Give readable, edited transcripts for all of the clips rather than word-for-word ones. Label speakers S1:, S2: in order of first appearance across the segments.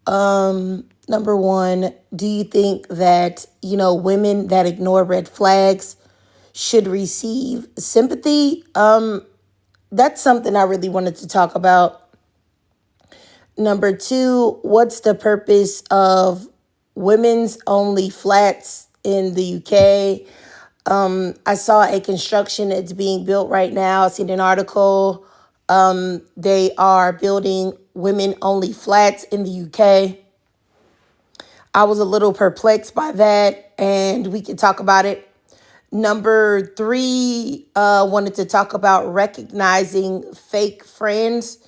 S1: Number one, do you think that, women that ignore red flags should receive sympathy? That's something I really wanted to talk about. Number two, what's the purpose of women's only flats in the UK? I saw a construction that's being built right now. I seen an article. They are building women only flats in the UK. I was a little perplexed by that, and we could talk about it. Number three, wanted to talk about recognizing fake friends,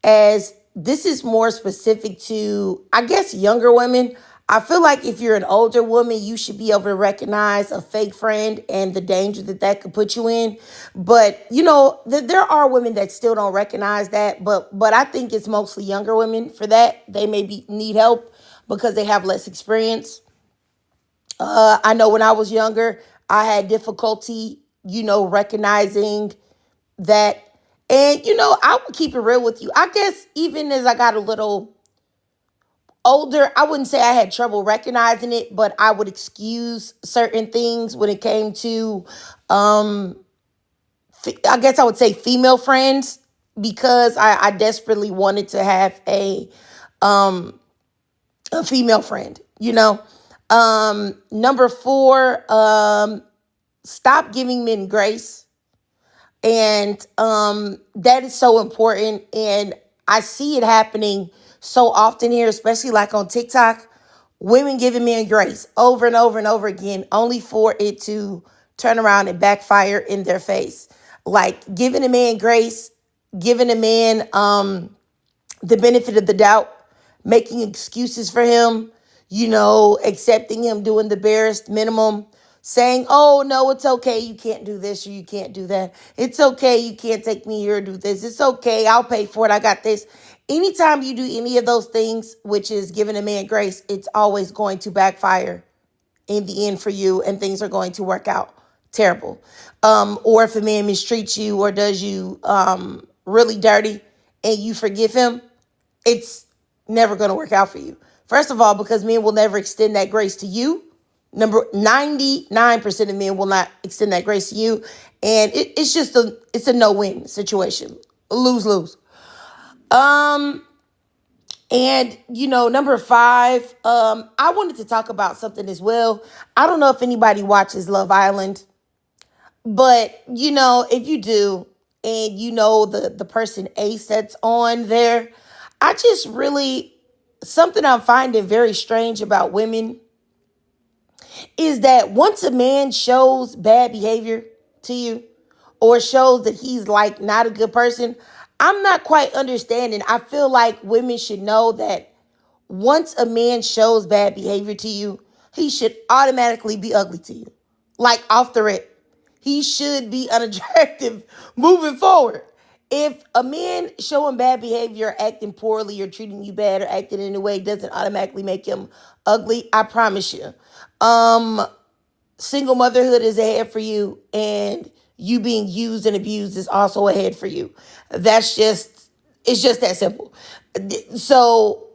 S1: as this is more specific to, I guess, younger women. I feel like if you're an older woman, you should be able to recognize a fake friend and the danger that that could put you in. But, there are women that still don't recognize that. But I think it's mostly younger women for that. They maybe need help because they have less experience. I know when I was younger, I had difficulty, recognizing that. And, I would keep it real with you. I guess even as I got a little older, I wouldn't say I had trouble recognizing it, but I would excuse certain things when it came to, I guess I would say female friends, because I desperately wanted to have a female friend, Number four, stop giving men grace. And that is so important. And I see it happening so often here, especially like on TikTok. Women giving men grace over and over and over again, only for it to turn around and backfire in their face. Like giving a man grace, giving a man the benefit of the doubt, making excuses for him, accepting him doing the barest minimum, saying, oh, no, it's okay. You can't do this or you can't do that. It's okay. You can't take me here or do this. It's okay. I'll pay for it. I got this. Anytime you do any of those things, which is giving a man grace, it's always going to backfire in the end for you, and things are going to work out terrible. Or if a man mistreats you or does you really dirty and you forgive him, it's never going to work out for you. First of all, because men will never extend that grace to you. 99% of men will not extend that grace to you. And it's a no-win situation. Lose-lose. And, number five, I wanted to talk about something as well. I don't know if anybody watches Love Island, but, if you do, and the person Ace that's on there, I just really, something I'm finding very strange about women is that once a man shows bad behavior to you or shows that he's like not a good person, I'm not quite understanding. I feel like women should know that once a man shows bad behavior to you, he should automatically be ugly to you. Like off the rip. He should be unattractive moving forward. If a man showing bad behavior, acting poorly, or treating you bad, or acting in a way doesn't automatically make him ugly, I promise you. Single motherhood is ahead for you, and you being used and abused is also ahead for you. It's just that simple. So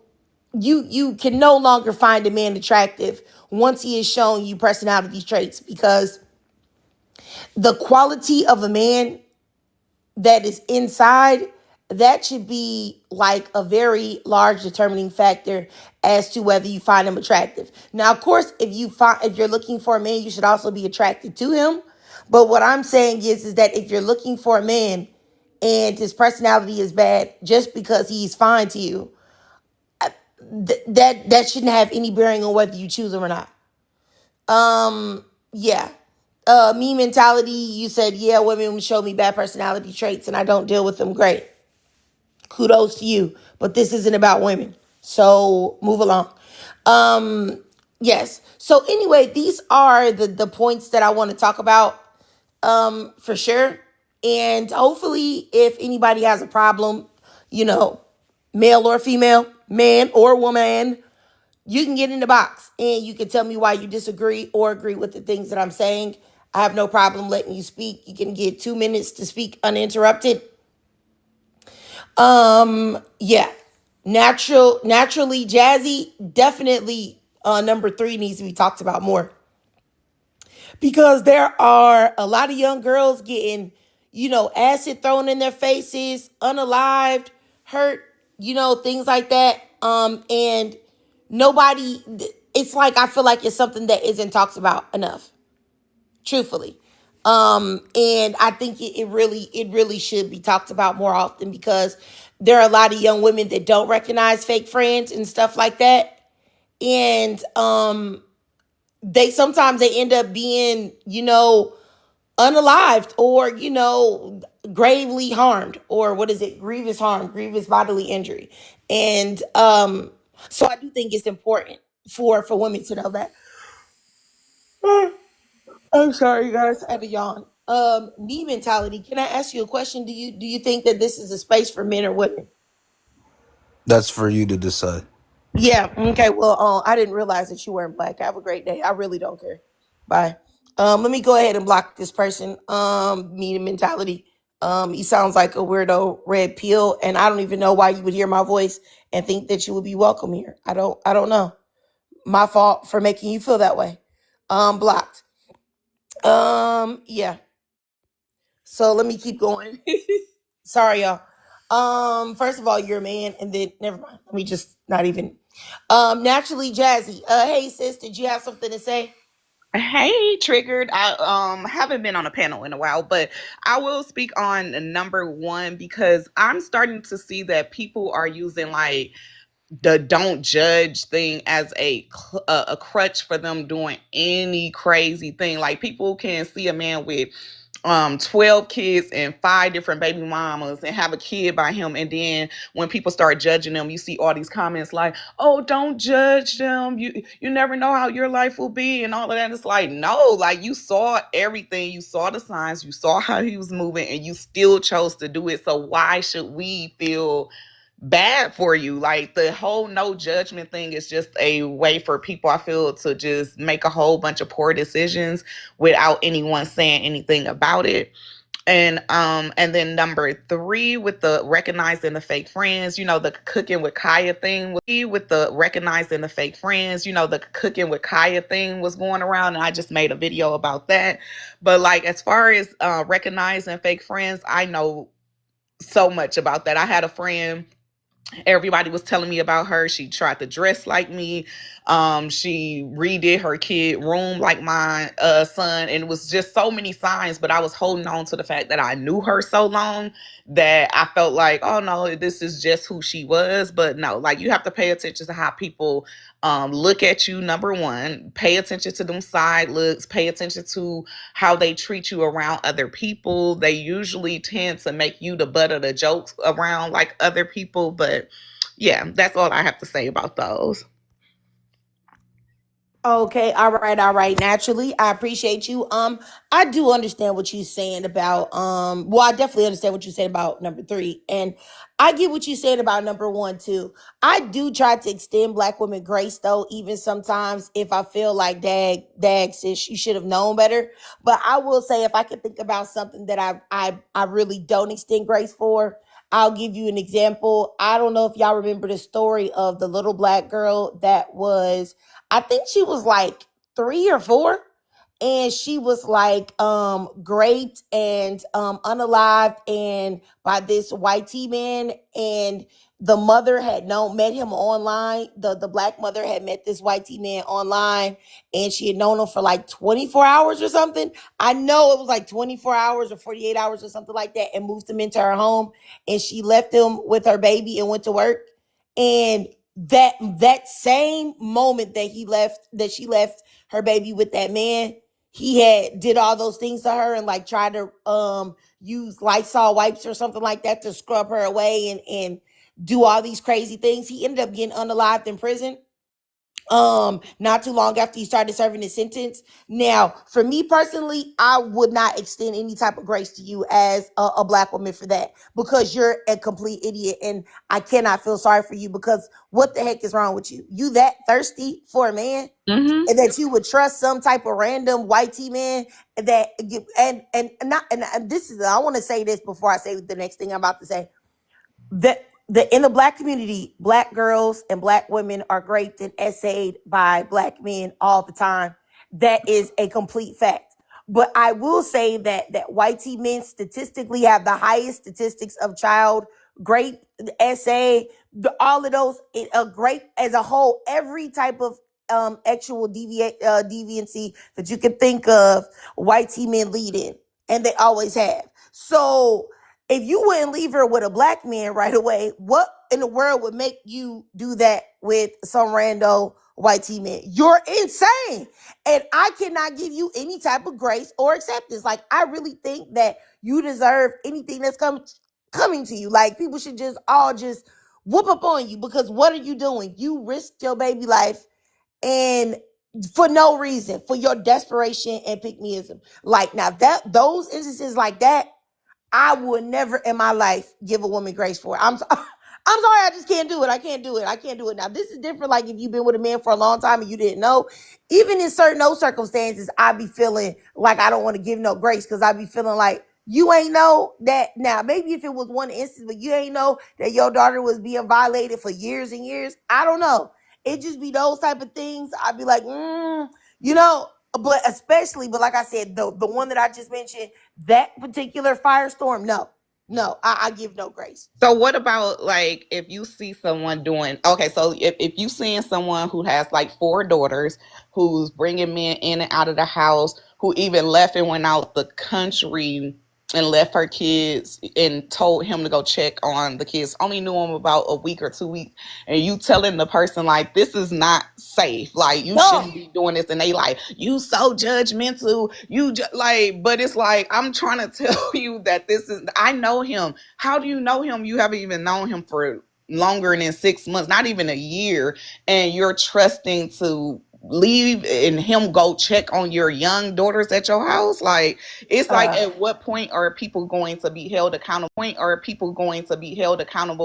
S1: you can no longer find a man attractive once he has shown you personality traits, because the quality of a man that is inside, that should be like a very large determining factor as to whether you find him attractive. Now, of course, if you're looking for a man, you should also be attracted to him. But what I'm saying is that if you're looking for a man and his personality is bad just because he's fine to you, that shouldn't have any bearing on whether you choose him or not. Yeah. Me mentality, you said, yeah, women show me bad personality traits and I don't deal with them. Great. Kudos to you. But this isn't about women. So move along. Yes. So anyway, these are the points that I want to talk about, for sure. And hopefully if anybody has a problem, male or female, man or woman, you can get in the box and you can tell me why you disagree or agree with the things that I'm saying. I have no problem letting you speak. You can get 2 minutes to speak uninterrupted. Yeah. Naturally jazzy, definitely number three needs to be talked about more because there are a lot of young girls getting, acid thrown in their faces, unalived, hurt, things like that. And nobody, it's like I feel like it's something that isn't talked about enough, truthfully. And I think it really should be talked about more often because there are a lot of young women that don't recognize fake friends and stuff like that. And they sometimes they end up being, unalived or, gravely harmed, or what is it? Grievous harm, grievous bodily injury. And so I do think it's important for women to know that. I'm sorry, guys. I had a yawn. Me mentality. Can I ask you a question? Do you think that this is a space for men or women?
S2: That's for you to decide.
S1: Yeah. Okay. Well, I didn't realize that you weren't black. Have a great day. I really don't care. Bye. Let me go ahead and block this person. Me mentality. He sounds like a weirdo red pill, and I don't even know why you would hear my voice and think that you would be welcome here. I don't know. My fault for making you feel that way. Blocked. Yeah. So let me keep going. Sorry, y'all. First of all, you're a man, and then never mind. Let me just not even. Naturally jazzy. Hey sis, did you have something to say?
S3: Hey, triggered. I haven't been on a panel in a while, but I will speak on number one because I'm starting to see that people are using like the don't judge thing as a crutch for them doing any crazy thing. Like people can see a man with 12 kids and five different baby mamas and have a kid by him, and then when people start judging them, you see all these comments like, oh, don't judge them, you never know how your life will be and all of that. It's like, no, like you saw everything, you saw the signs, you saw how he was moving, and you still chose to do it. So why should we feel bad for you? Like the whole no judgment thing is just a way for people, I feel, to just make a whole bunch of poor decisions without anyone saying anything about it. And then number three, with the recognizing the fake friends, the cooking with Kaya thing, with the recognizing the fake friends, the cooking with Kaya thing was going around, and I just made a video about that. But like as far as recognizing fake friends, I know so much about that. I had a friend, everybody was telling me about her. She tried to dress like me. She redid her kid room like my son, and it was just so many signs. But I was holding on to the fact that I knew her so long that I felt like, oh no, this is just who she was. But no, like you have to pay attention to how people look at you. Number one, pay attention to them side looks. Pay attention to how they treat you around other people. They usually tend to make you the butt of the jokes around like other people. But yeah, that's all I have to say about those.
S1: Okay, all right. Naturally, I appreciate you. I do understand what you're saying about well, I definitely understand what you said about number three. And I get what you said about number one too. I do try to extend black women grace though, even sometimes if I feel like dag sis, you should have known better. But I will say if I could think about something that I really don't extend grace for, I'll give you an example. I don't know if y'all remember the story of the little black girl that was, I think she was like 3 or 4, and she was like raped and unalived and by this white T man. And the mother had known met him online. The black mother had met this white T man online, and she had known him for like 24 hours or something. I know it was like 24 hours or 48 hours or something like that, and moved him into her home. And she left him with her baby and went to work. And that same moment that she left her baby with that man, he had did all those things to her and like tried to use Lysol wipes or something like that to scrub her away and do all these crazy things. He ended up getting unalived in prison not too long after he started serving his sentence. Now for me personally, I would not extend any type of grace to you as a black woman for that, because you're a complete idiot, and I cannot feel sorry for you, because what the heck is wrong with you? You that thirsty for a man,
S3: Mm-hmm.
S1: and that you would trust some type of random white T man that and not and this is, I want to say this before I say the next thing I'm about to say, that in the black community, black girls and black women are raped and essayed by black men all the time. That is a complete fact. But I will say that white tea men statistically have the highest statistics of child rape, essay, all of those. A rape as a whole, every type of actual deviancy that you can think of, white tea men lead in, and they always have. So if you wouldn't leave her with a black man right away, what in the world would make you do that with some rando white tea man? You're insane. And I cannot give you any type of grace or acceptance. Like, I really think that you deserve anything that's coming to you. Like, people should just all just whoop up on you, because what are you doing? You risked your baby life, and for no reason, for your desperation and pick meism. Like, now that those instances like that, I would never in my life give a woman grace for it. I'm sorry, I just can't do it. I can't do it. I can't do it. Now, this is different. Like, if you've been with a man for a long time and you didn't know, even in certain those circumstances, I be feeling like I don't want to give no grace, because I be feeling like you ain't know that. Now, maybe if it was one instance, but you ain't know that your daughter was being violated for years and years. I don't know. It just be those type of things. I'd be like, you know, but especially, but like I said, the one that I just mentioned, that particular firestorm, no, I give no grace.
S3: So what about like if you see someone doing okay, so if you seeing someone who has like four daughters, who's bringing men in and out of the house, who even left and went out the country and left her kids and told him to go check on the kids, only knew him about a week or 2 weeks, and you telling the person like this is not safe, like you
S1: No,
S3: shouldn't be doing this, and they like you so judgmental, like, but it's like I'm trying to tell you that this is, I know him. How do you know him? You haven't even known him for longer than 6 months, not even a year, and you're trusting to leave and him go check on your young daughters at your house. Like, it's like,
S1: uh,
S3: at what point are people going to be held accountable?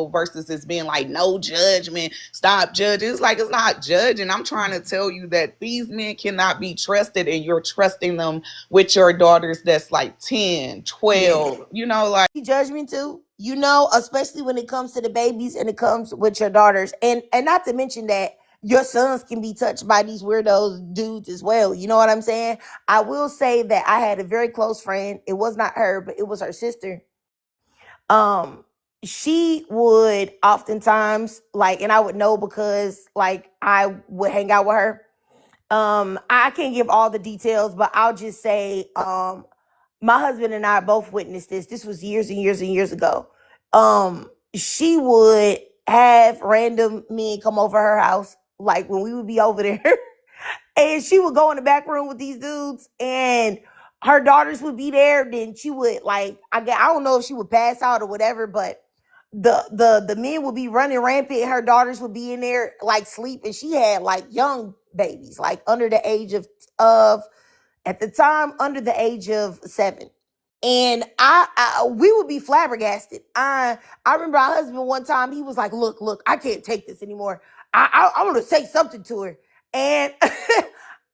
S3: Versus it's being like no judgment, stop judging. It's like, it's not judging. I'm trying to tell you that these men cannot be trusted, and you're trusting them with your daughters that's like 10,
S1: yeah.
S3: 12, like.
S1: He judge me too, you know, especially when it comes to the babies and it comes with your daughters. And not to mention that your sons can be touched by these weirdos dudes as well. You know what I'm saying? I will say that I had a very close friend. It was not her, but it was her sister. Um, she would oftentimes, like, and I would know because like I would hang out with her. I can't give all the details, but I'll just say, my husband and I both witnessed this. This was years and years and years ago. She would have random men come over her house, like when we would be over there, and she would go in the back room with these dudes, and her daughters would be there. Then she would like, I don't know if she would pass out or whatever, but the men would be running rampant. Her daughters would be in there like sleeping. She had like young babies, like under the age of at the time under the age of 7. And we would be flabbergasted. I remember our husband one time, he was like, look, I can't take this anymore. I want to say something to her. And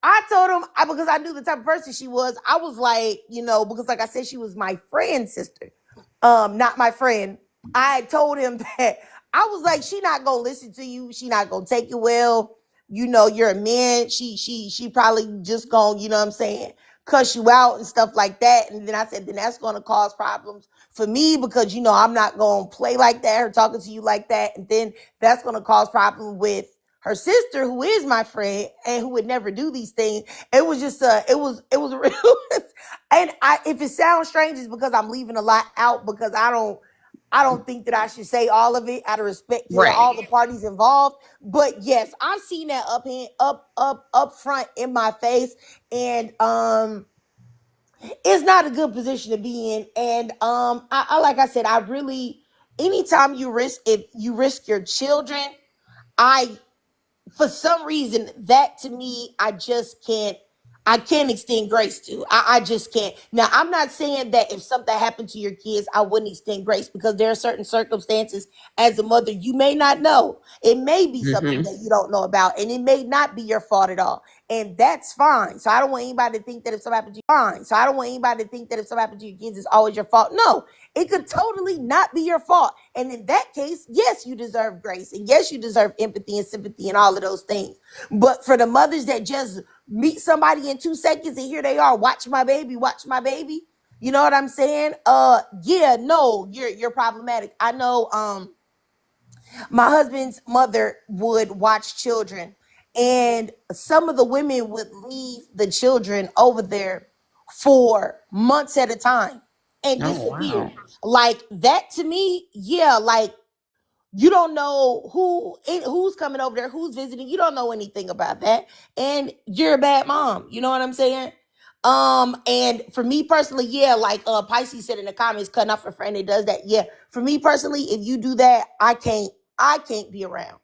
S1: I told him, because I knew the type of person she was, I was like, you know, because like I said, she was my friend's sister, not my friend. I had told him that I was like, she not gonna listen to you. She not gonna take it well. You know, you're a man. She probably just gonna, you know what I'm saying, cuss you out and stuff like that. And then I said, then that's gonna cause problems for me, because you know I'm not gonna play like that, her talking to you like that. And then that's gonna cause problems with her sister, who is my friend and who would never do these things. It was just it was real. And if it sounds strange, it's because I'm leaving a lot out, because I don't think that I should say all of it out of respect to
S3: Right.
S1: all the parties involved. But yes, I've seen that up front in my face. And it's not a good position to be in. And I like I said, I really, anytime if you risk your children, I for some reason, that to me, I can't extend grace to. I just can't. Now, I'm not saying that if something happened to your kids, I wouldn't extend grace, because there are certain circumstances as a mother you may not know. It may be something
S3: Hmm.
S1: that you don't know about, and it may not be your fault at all. And that's fine. So I don't want anybody to think that if something happened to you, fine. So I don't want anybody to think that if something happened to your kids, it's always your fault. No, it could totally not be your fault. And in that case, yes, you deserve grace. And yes, you deserve empathy and sympathy and all of those things. But for the mothers that just meet somebody in 2 seconds and here they are, watch my baby, watch my baby. You know what I'm saying? Yeah, no, you're problematic. I know my husband's mother would watch children, and some of the women would leave the children over there for months at a time and
S3: Oh
S1: disappear.
S3: wow.
S1: Like that to me, yeah, like you don't know who's coming over there, who's visiting. You don't know anything about that, and you're a bad mom. You know what I'm saying? And for me personally, yeah, like Pisces said in the comments, cutting off a friend that does that. Yeah, for me personally, if you do that, I can't be around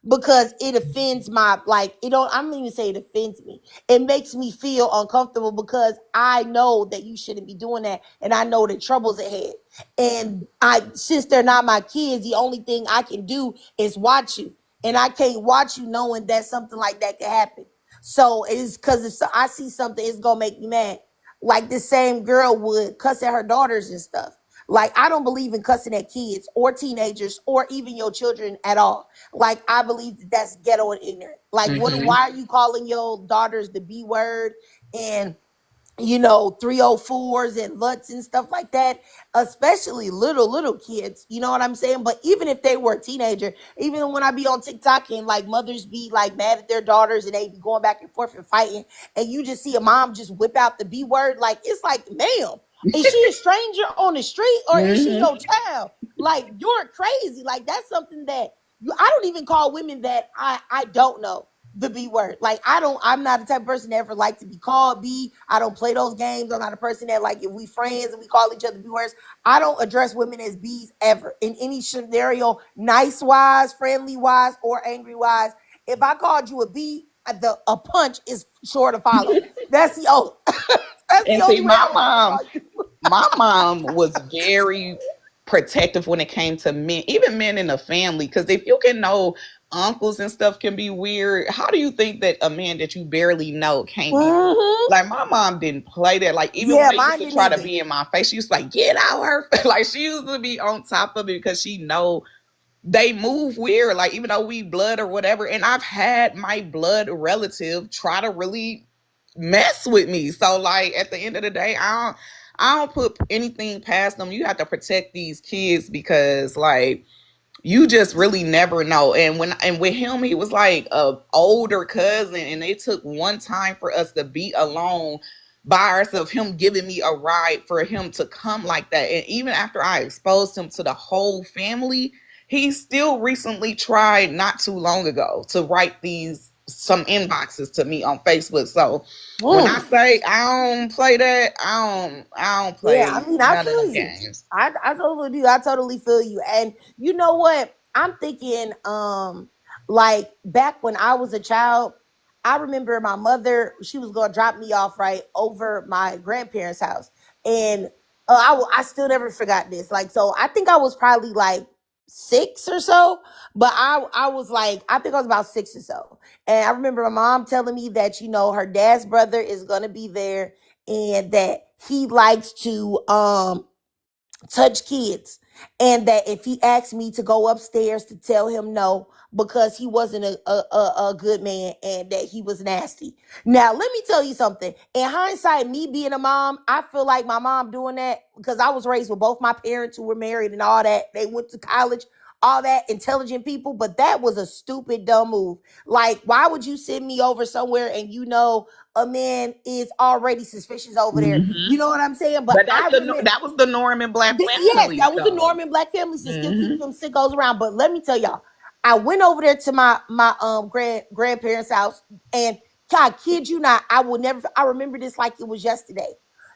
S1: because it offends my like it don't I'm not even say it offends me. It makes me feel uncomfortable because I know that you shouldn't be doing that and I know the troubles ahead. And I since they're not my kids, the only thing I can do is watch you. And I can't watch you knowing that something like that could happen. So it's because if I see something, it's gonna make me mad. Like this same girl would cuss at her daughters and stuff. Like I don't believe in cussing at kids or teenagers or even your children at all. Like I believe that that's ghetto and ignorant. Like what?
S3: Mm-hmm.
S1: Why are you calling your daughters the B word and 304s and LUTs and stuff like that, especially little kids, you know what I'm saying? But even if they were a teenager, even when I be on TikTok and like mothers be like mad at their daughters and they be going back and forth and fighting, and you just see a mom just whip out the B word, like it's like, ma'am, is she a stranger on the street or is she
S3: Mm-hmm.
S1: your child? Like you're crazy. Like that's something that I don't even call women that I don't know the B word. Like I'm not the type of person that ever like to be called B. I don't play those games. I'm not a person that like if we friends and we call each other B words. I don't address women as B's ever in any scenario, nice wise, friendly wise, or angry wise. If I called you a B, a punch is sure to follow. That's the only that's the
S3: And see,
S1: only way I would ever call you.
S3: my mom was very protective when it came to men, even men in the family. Because if you can know uncles and stuff can be weird, how do you think that a man that you barely know can't be weird?
S1: Hmm.
S3: Like my mom didn't play that. Like even when
S1: Yeah,
S3: they used
S1: mine
S3: to
S1: didn't
S3: try to
S1: either.
S3: be in my face, she used to like get out her. Like she used to be on top of it because she know they move weird. Like even though we blood or whatever, and I've had my blood relative try to really mess with me. So like at the end of the day, I don't put anything past them. You have to protect these kids because like you just really never know. And with him, he was like a older cousin, and it took one time for us to be alone by ourselves, him giving me a ride for him to come like that. And even after I exposed him to the whole family, he still recently tried not too long ago to write these some inboxes to me on Facebook. So when I
S1: Mm.
S3: say I don't play that, I don't
S1: Yeah, I
S3: play
S1: mean, I
S3: none of
S1: feel
S3: them
S1: you.
S3: games.
S1: I totally do. I totally feel you. And you know what? I'm thinking, like back when I was a child, I remember my mother, she was gonna drop me off right over my grandparents' house. And I still never forgot this. Like, so I think I was probably like 6 or so, but I was like, I think I was about 6 or so. And I remember my mom telling me that, her dad's brother is gonna be there and that he likes to touch kids, and that if he asked me to go upstairs to tell him no because he wasn't a good man and that he was nasty. Now let me tell you something, in hindsight, me being a mom, I feel like my mom doing that because I was raised with both my parents who were married and all that, they went to college, all that, intelligent people, but that was a stupid dumb move. Like why would you send me over somewhere and a man is already suspicious over there? You
S3: Hmm.
S1: know what I'm saying? But
S3: But
S1: I remember,
S3: that was the norm in black
S1: yes,
S3: families,
S1: that was the
S3: though.
S1: norm in black families to still keep
S3: Hmm.
S1: them sickos around. But let me tell y'all, I went over there to my grandparents' house, and God, kid you not, I will never. I remember this like it was yesterday.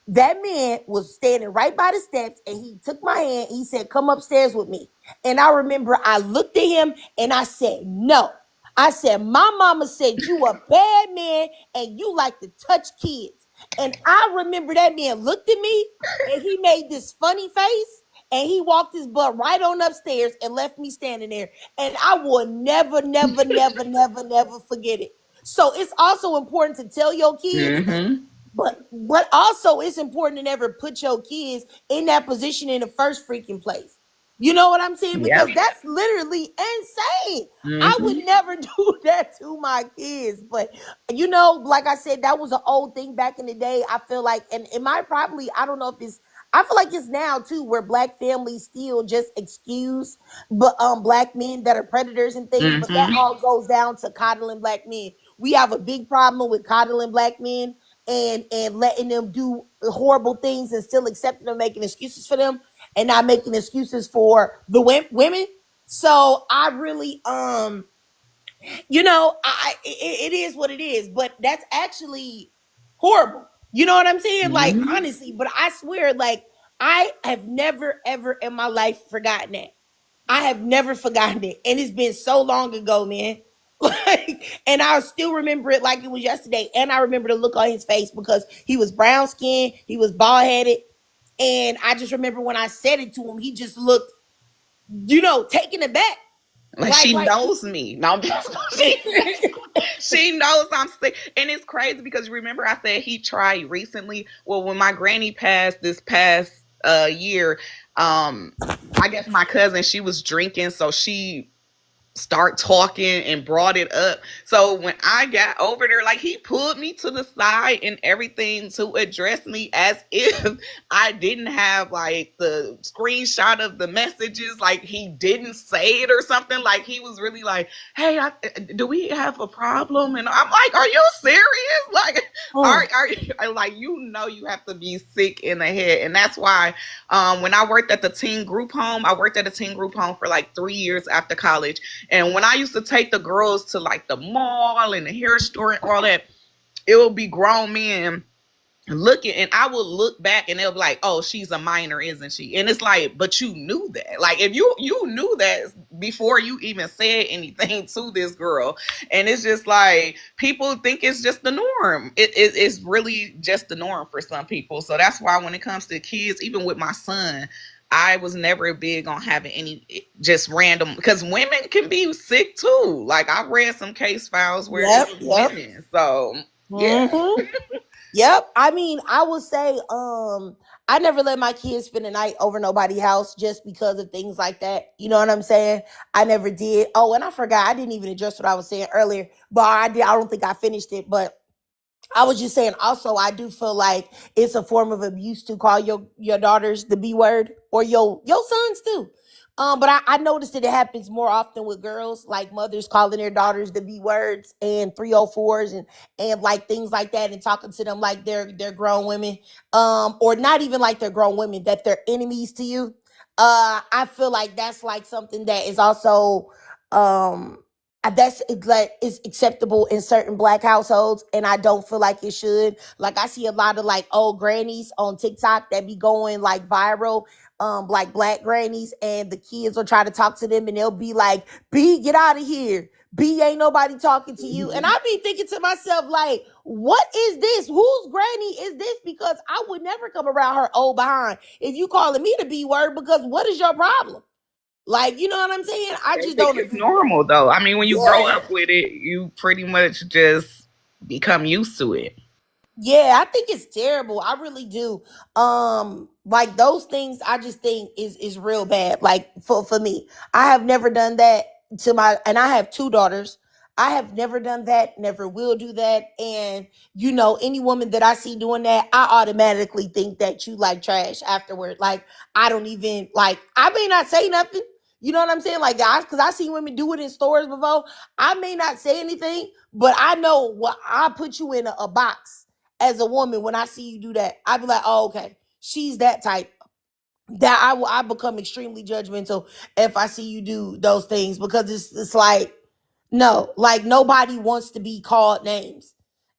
S1: That man was standing right by the steps, and he took my hand. He said, "Come upstairs with me." And I remember I looked at him and I said, "No." I said, "My mama said you a bad man and you like to touch kids." And I remember that man looked at me and he made this funny face and he walked his butt right on upstairs and left me standing there. And I will never, never, never, never, never forget it. So it's also important to tell your kids,
S3: Hmm.
S1: but also it's important to never put your kids in that position in the first freaking place. You know what I'm saying?
S3: Yep.
S1: Because that's literally insane. I would
S3: Hmm.
S1: never do that to my kids. But like I said, that was an old thing back in the day. I feel like, and it might probably, I don't know if it's, I feel like it's now too, where black families still just excuse but black men that are predators and things, but that
S3: Hmm.
S1: all goes down to coddling black men. We have a big problem with coddling black men and letting them do horrible things and still accepting them, making excuses for them and not making excuses for the women. So I really, it is what it is, but that's actually horrible. You know what I'm saying? Like,
S3: Hmm.
S1: honestly, but I swear, like, I have never, ever in my life forgotten that. I have never forgotten it. And it's been so long ago, man. Like, and I still remember it like it was yesterday. And I remember the look on his face because he was brown skinned, he was bald headed. And I just remember when I said it to him, he just looked, taken aback.
S3: Like
S1: Like,
S3: she
S1: like,
S3: knows me. No, she knows I'm sick. And it's crazy because remember I said he tried recently. Well, when my granny passed this past year, um, I guess my cousin, she was drinking, so she start talking and brought it up. So when I got over there, like he pulled me to the side and everything to address me as if I didn't have like the screenshot of the messages, like he didn't say it or something. Like he was really like, "Hey, do we have a problem?" And I'm like, "Are you serious? Like,
S1: oh,
S3: are you like you have to be sick in the head?" And that's why when I worked at the teen group home, I worked at a teen group home for like 3 years after college. And when I used to take the girls to like the mall and the hair store and all that, it would be grown men looking, and I would look back and they'll be like, "Oh, she's a minor, isn't she?" And it's like, but you knew that. Like if you knew that before you even said anything to this girl. And it's just like people think it's just the norm. It's really just the norm for some people. So that's why when it comes to kids, even with my son, I was never big on having any just random, because women can be sick too. Like I read some case files where it
S1: yep,
S3: was
S1: yep.
S3: women. So yeah.
S1: Hmm. Yep. I mean, I would say, I never let my kids spend the night over nobody's house just because of things like that. You know what I'm saying? I never did. Oh, and I forgot. I didn't even address what I was saying earlier, but I did. I don't think I finished it, but I was just saying also I do feel like it's a form of abuse to call your daughters the B word or your sons too. But I noticed that it happens more often with girls, like mothers calling their daughters the B words and 304s and like things like that and talking to them like they're grown women. Or not even like they're grown women, that they're enemies to you. I feel like that's like something that is also um that's like is acceptable in certain black households, and I don't feel like it should. Like I see a lot of like old grannies on TikTok that be going like viral, like black grannies, and the kids will try to talk to them and they'll be like, "B, get out of here. B, ain't nobody talking to you." And I be thinking to myself, like, what is this? Whose granny is this? Because I would never come around her old behind if you calling me the B word, because what is your problem? Like, you know what I'm saying? I
S3: They
S1: just
S3: think
S1: don't
S3: it's
S1: agree with that.
S3: normal though. I mean, when you grow
S1: Yeah.
S3: up with it, you pretty much just become used to it.
S1: Yeah, I think it's terrible. I really do. Like those things I just think is real bad. Like for me. I have never done that to my and I have two daughters. I have never done that, never will do that. And any woman that I see doing that, I automatically think that you like trash afterward. Like I don't even like I may not say nothing. You know what I'm saying? Like guys, because I see women do it in stores before. I may not say anything, but I know what I put you in a box as a woman. When I see you do that, I be like, oh, okay, she's that type. That I become extremely judgmental if I see you do those things, because it's like, no, like nobody wants to be called names.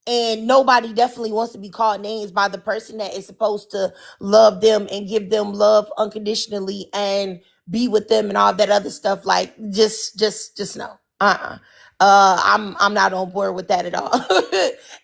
S1: And nobody definitely wants to be called names by the person that is supposed to love them and give them love unconditionally and be with them and all that other stuff. Like just no. I'm not on board with that at all.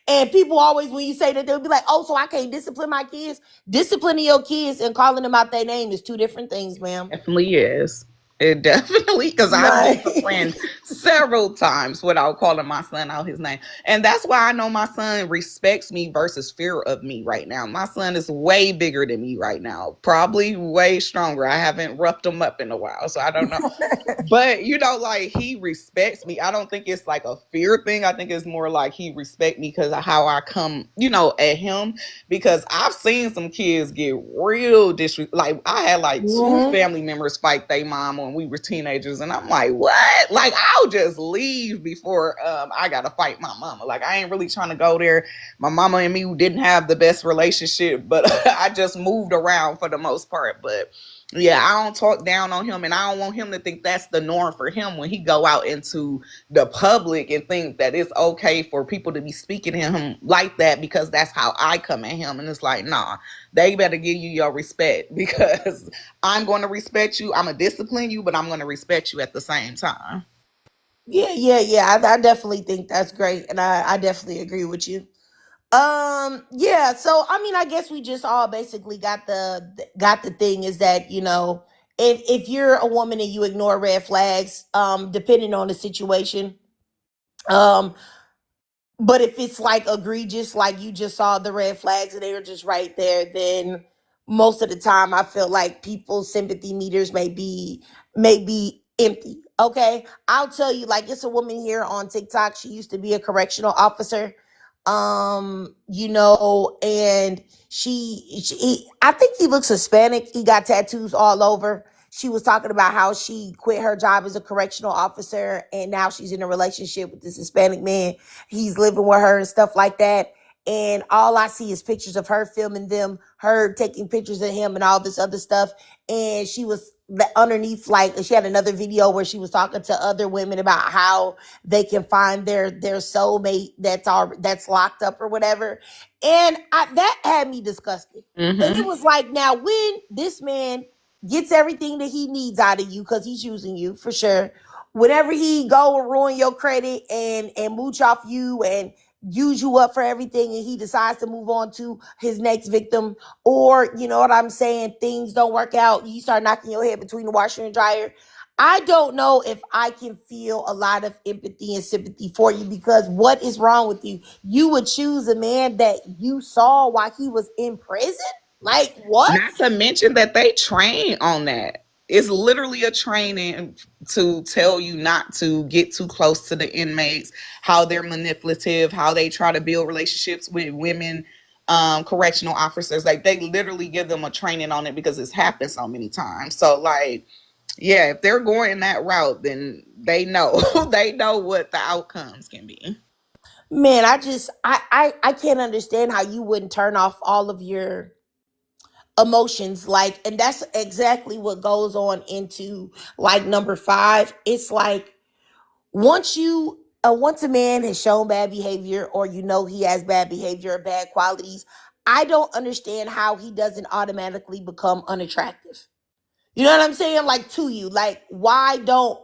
S1: And people always, when you say that, they'll be like, "Oh, so I can't discipline my kids?" Disciplining your kids and calling them out their name is two different things, ma'am.
S3: Definitely is. It definitely, because I've disciplined
S1: Nice.
S3: several times without calling my son out his name. And that's why I know my son respects me versus fear of me right now. My son is way bigger than me right now, probably way stronger. I haven't roughed him up in a while, so I don't know. But like he respects me. I don't think it's like a fear thing. I think it's more like he respect me because of how I come, at him. Because I've seen some kids get real disrespect. Like I had like two
S1: Mhm.
S3: family members fight their mom when we were teenagers, and I'm like, what? Like I'll just leave before I gotta fight my mama. Like I ain't really trying to go there. My mama and me didn't have the best relationship, but I just moved around for the most part. But yeah, I don't talk down on him, and I don't want him to think that's the norm for him when he go out into the public and think that it's okay for people to be speaking to him like that because that's how I come at him. And it's like, nah, they better give you your respect because I'm going to respect you. I'm going to discipline you, but I'm going to respect you at the same time.
S1: Yeah, yeah, yeah. I definitely think that's great, and I definitely agree with you. Yeah. So I mean, I guess we just all basically got the thing is that if you're a woman and you ignore red flags, depending on the situation, um, but if it's like egregious, like you just saw the red flags and they were just right there, then most of the time I feel like people's sympathy meters may be empty. Okay. I'll tell you, like it's a woman here on TikTok. She used to be a correctional officer. And I think he looks Hispanic. He got tattoos all over. She was talking about how she quit her job as a correctional officer and now she's in a relationship with this Hispanic man. He's living with her and stuff like that. And all I see is pictures of her filming them, her taking pictures of him and all this other stuff. And she was underneath, like she had another video where she was talking to other women about how they can find their soulmate that's locked up or whatever. And that had me disgusted. And it
S3: Mm-hmm.
S1: was like, now when this man gets everything that he needs out of you because he's using you for sure. Whenever he go and ruin your credit and mooch off you and use you up for everything and he decides to move on to his next victim, or you know what I'm saying, things don't work out, you start knocking your head between the washer and dryer. I don't know if I can feel a lot of empathy and sympathy for you because what is wrong with you? You would choose a man that you saw while he was in prison? Like what?
S3: Not to mention that they train on that. It's literally a training to tell you not to get too close to the inmates, how they're manipulative, how they try to build relationships with women, correctional officers. Like they literally give them a training on it because it's happened so many times. So like, yeah, if they're going that route, then they know they know what the outcomes can be.
S1: Man, I can't understand how you wouldn't turn off all of your emotions, like, and that's exactly what goes on into like number 5. It's like once a man has shown bad behavior, or he has bad behavior or bad qualities, I don't understand how he doesn't automatically become unattractive. You know what I'm saying? Like to you, like why don't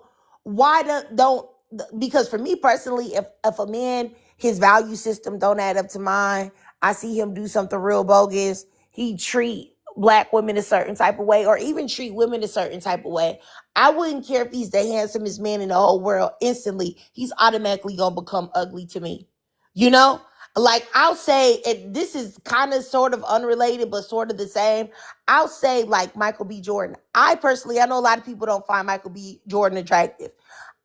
S1: because for me personally, if a man, his value system don't add up to mine, I see him do something real bogus. He treat black women a certain type of way, or even treat women a certain type of way. I wouldn't care if he's the handsomest man in the whole world. Instantly, he's automatically gonna become ugly to me. You know, like I'll say, and this is kind of sort of unrelated, but sort of the same. I'll say like Michael B. Jordan. I know a lot of people don't find Michael B. Jordan attractive.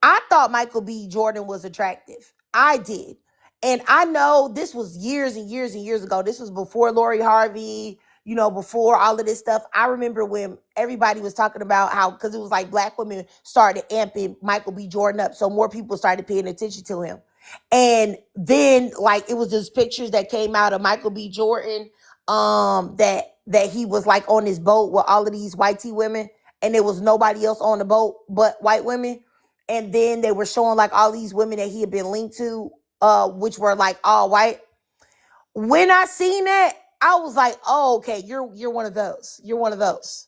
S1: I thought Michael B. Jordan was attractive. I did. And I know this was years and years and years ago. This was before Lori Harvey, before all of this stuff. I remember when everybody was talking about how, because it was like black women started amping Michael B. Jordan up. So more people started paying attention to him. And then like it was just pictures that came out of Michael B. Jordan, that he was like on his boat with all of these white tea women, and there was nobody else on the boat but white women. And then they were showing like all these women that he had been linked to, which were like all white. When I seen that, I was like, oh, okay, you're one of those. You're one of those.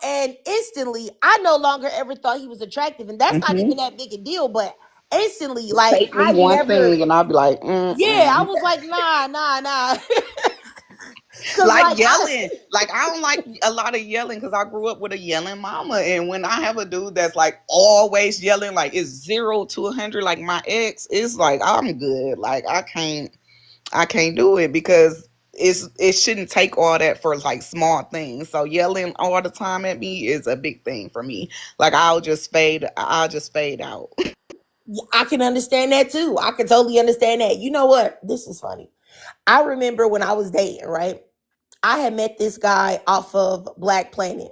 S1: And instantly I no longer ever thought he was attractive. And that's not even
S3: Mm-hmm.
S1: that big a deal, but instantly, like
S3: Take me
S1: I
S3: one
S1: never,
S3: thing, and I'll be like,
S1: yeah, I
S3: mm-mm.
S1: was like, nah, nah, nah. Cause
S3: Like
S1: like I
S3: yelling. Like I don't like a lot of yelling because I grew up with a yelling mama. And when I have a dude that's like always yelling, like it's 0 to 100, like my ex, it's like I'm good. Like I can't do it because it shouldn't take all that for like small things. So yelling all the time at me is a big thing for me. Like I'll just fade out.
S1: I can understand that too. I can totally understand that. You know what? This is funny. I remember when I was dating, right? I had met this guy off of Black Planet.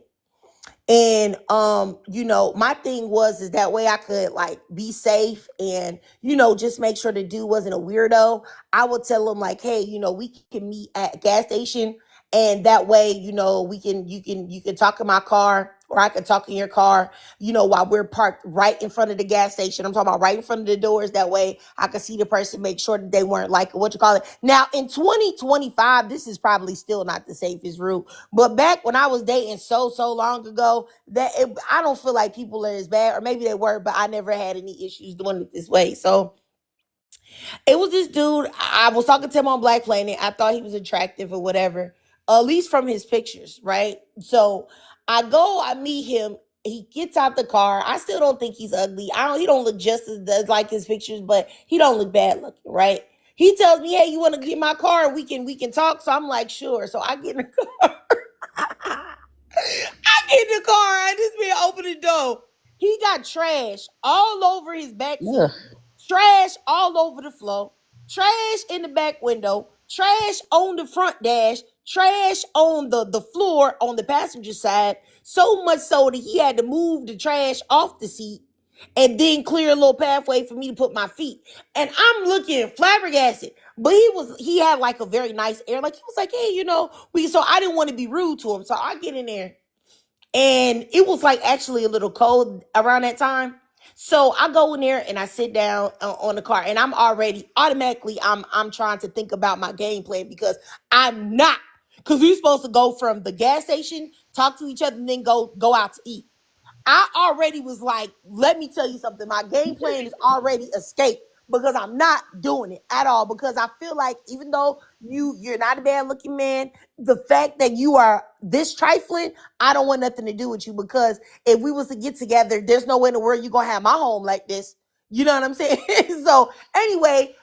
S1: And my thing was is that way I could like be safe and just make sure the dude wasn't a weirdo. I would tell him like, hey, we can meet at a gas station, and that way, we can you can talk in my car, or I can talk in your car, while we're parked right in front of the gas station. I'm talking about right in front of the doors. That way I could see the person, make sure that they weren't like what you call it. Now in 2025, this is probably still not the safest route, but back when I was dating so long ago, I don't feel like people are as bad, or maybe they were, but I never had any issues doing it this way. So it was this dude. I was talking to him on Black Planet. I thought he was attractive or whatever, at least from his pictures, right? So I meet him. He gets out the car. I still don't think he's ugly. He don't look just as like his pictures, but he don't look bad looking, right? He tells me, "Hey, you want to get in my car? We can talk." So I'm like, "Sure." So I get in the car. I get in the car and this man open the door. He got trash all over his back
S3: Ugh.
S1: seat, trash all over the floor, trash in the back window, trash on the front dash, trash on the floor on the passenger side. So much so that he had to move the trash off the seat and then clear a little pathway for me to put my feet. And I'm looking flabbergasted. But he had like a very nice air. Like he was like, hey, so I didn't want to be rude to him. So I get in there, and it was like actually a little cold around that time. So I go in there and I sit down on the car, and I'm already automatically I'm trying to think about my game plan, because I'm not, because we're supposed to go from the gas station, talk to each other, and then go out to eat. I already was like, let me tell you something. My game plan is already escape, because I'm not doing it at all. Because I feel like even though you're not a bad looking man, the fact that you are this trifling, I don't want nothing to do with you. Because if we was to get together, there's no way in the world you're gonna have my home like this. You know what I'm saying? So anyway,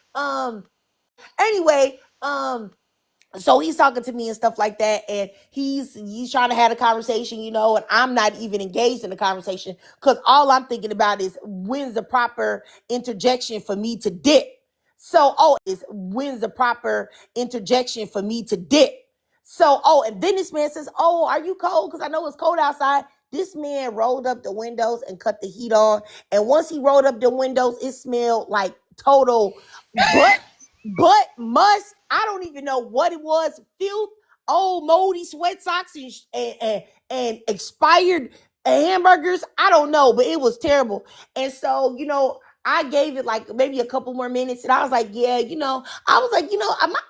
S1: he's talking to me and stuff like that, and he's trying to have a conversation, and I'm not even engaged in the conversation, because all I'm thinking about is when's the proper interjection for me to dip. When's the proper interjection for me to dip. And then this man says, oh, are you cold? Because I know it's cold outside. This man rolled up the windows and cut the heat on, and once he rolled up the windows, it smelled like total butt must. I don't even know what it was. Filth, old moldy sweat socks, and expired hamburgers. I don't know, but it was terrible. And so, I gave it like maybe a couple more minutes, and I was like, yeah, I was like,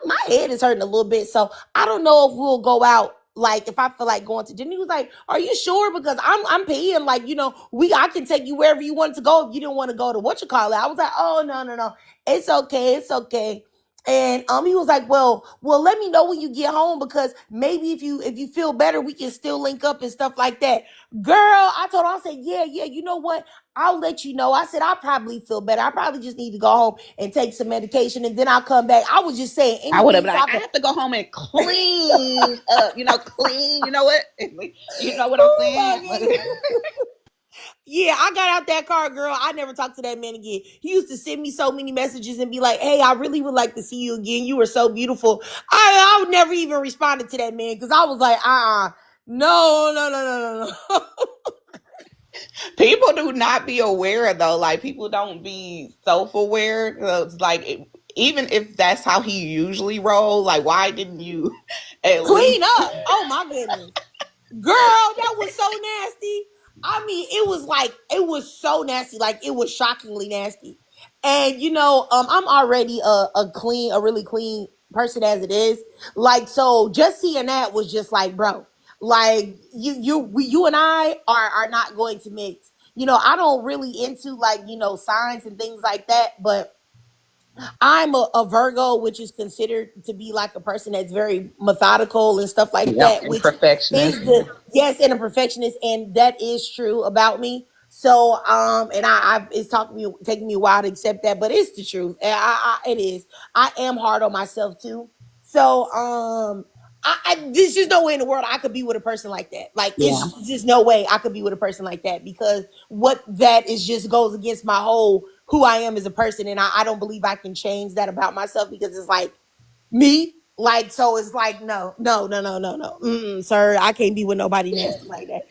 S1: my head is hurting a little bit, so I don't know if we'll go out. Like if I feel like going to dinner. He was like, "Are you sure? Because I'm paying. Like I can take you wherever you want to go. If you didn't want to go to what you call it." I was like, "Oh, no, it's okay, it's okay." And he was like, well, let me know when you get home, because maybe if you feel better, we can still link up and stuff like that. Girl, I told her, I said, yeah, you know what? I'll let you know. I said, I'll probably feel better. I probably just need to go home and take some medication, and then I'll come back. I was just saying
S3: I would have
S1: anything
S3: been
S1: so
S3: like,
S1: I
S3: I
S1: could.
S3: have to go home and clean up, clean. You know what? You know what I'm
S1: Oh
S3: saying?
S1: my God. Yeah, I got out that car, girl. I never talked to that man again. He used to send me so many messages and be like, hey, I really would like to see you again. You were so beautiful. I would never even responded to that man, because I was like, no, no, no, no, no, no.
S3: People do not be aware though. Like people don't be self-aware. So it's like even if that's how he usually roll, like why didn't you at
S1: Clean
S3: least
S1: up. Oh my goodness. Girl, that was so nasty. I mean, it was so nasty. Like it was shockingly nasty. And I'm already a really clean person as it is. Like, so just seeing that was just like, bro, like you and I are not going to mix. I don't really into like, signs and things like that, but I'm a Virgo, which is considered to be like a person that's very methodical and stuff like
S3: Yep,
S1: that,
S3: and
S1: which is
S3: perfectionist.
S1: the yes, and a perfectionist, and that is true about me. So, and it's taking me a while to accept that, but it's the truth. And it is. I am hard on myself too. So, there's just no way in the world I could be with a person like that. Like,
S3: Yeah.
S1: it's just no way I could be with a person like that, because what that is just goes against my whole who I am as a person, and I don't believe I can change that about myself, because it's like me. Like, so it's like no, no, no, no, no, no, sir. I can't be with nobody nasty like that.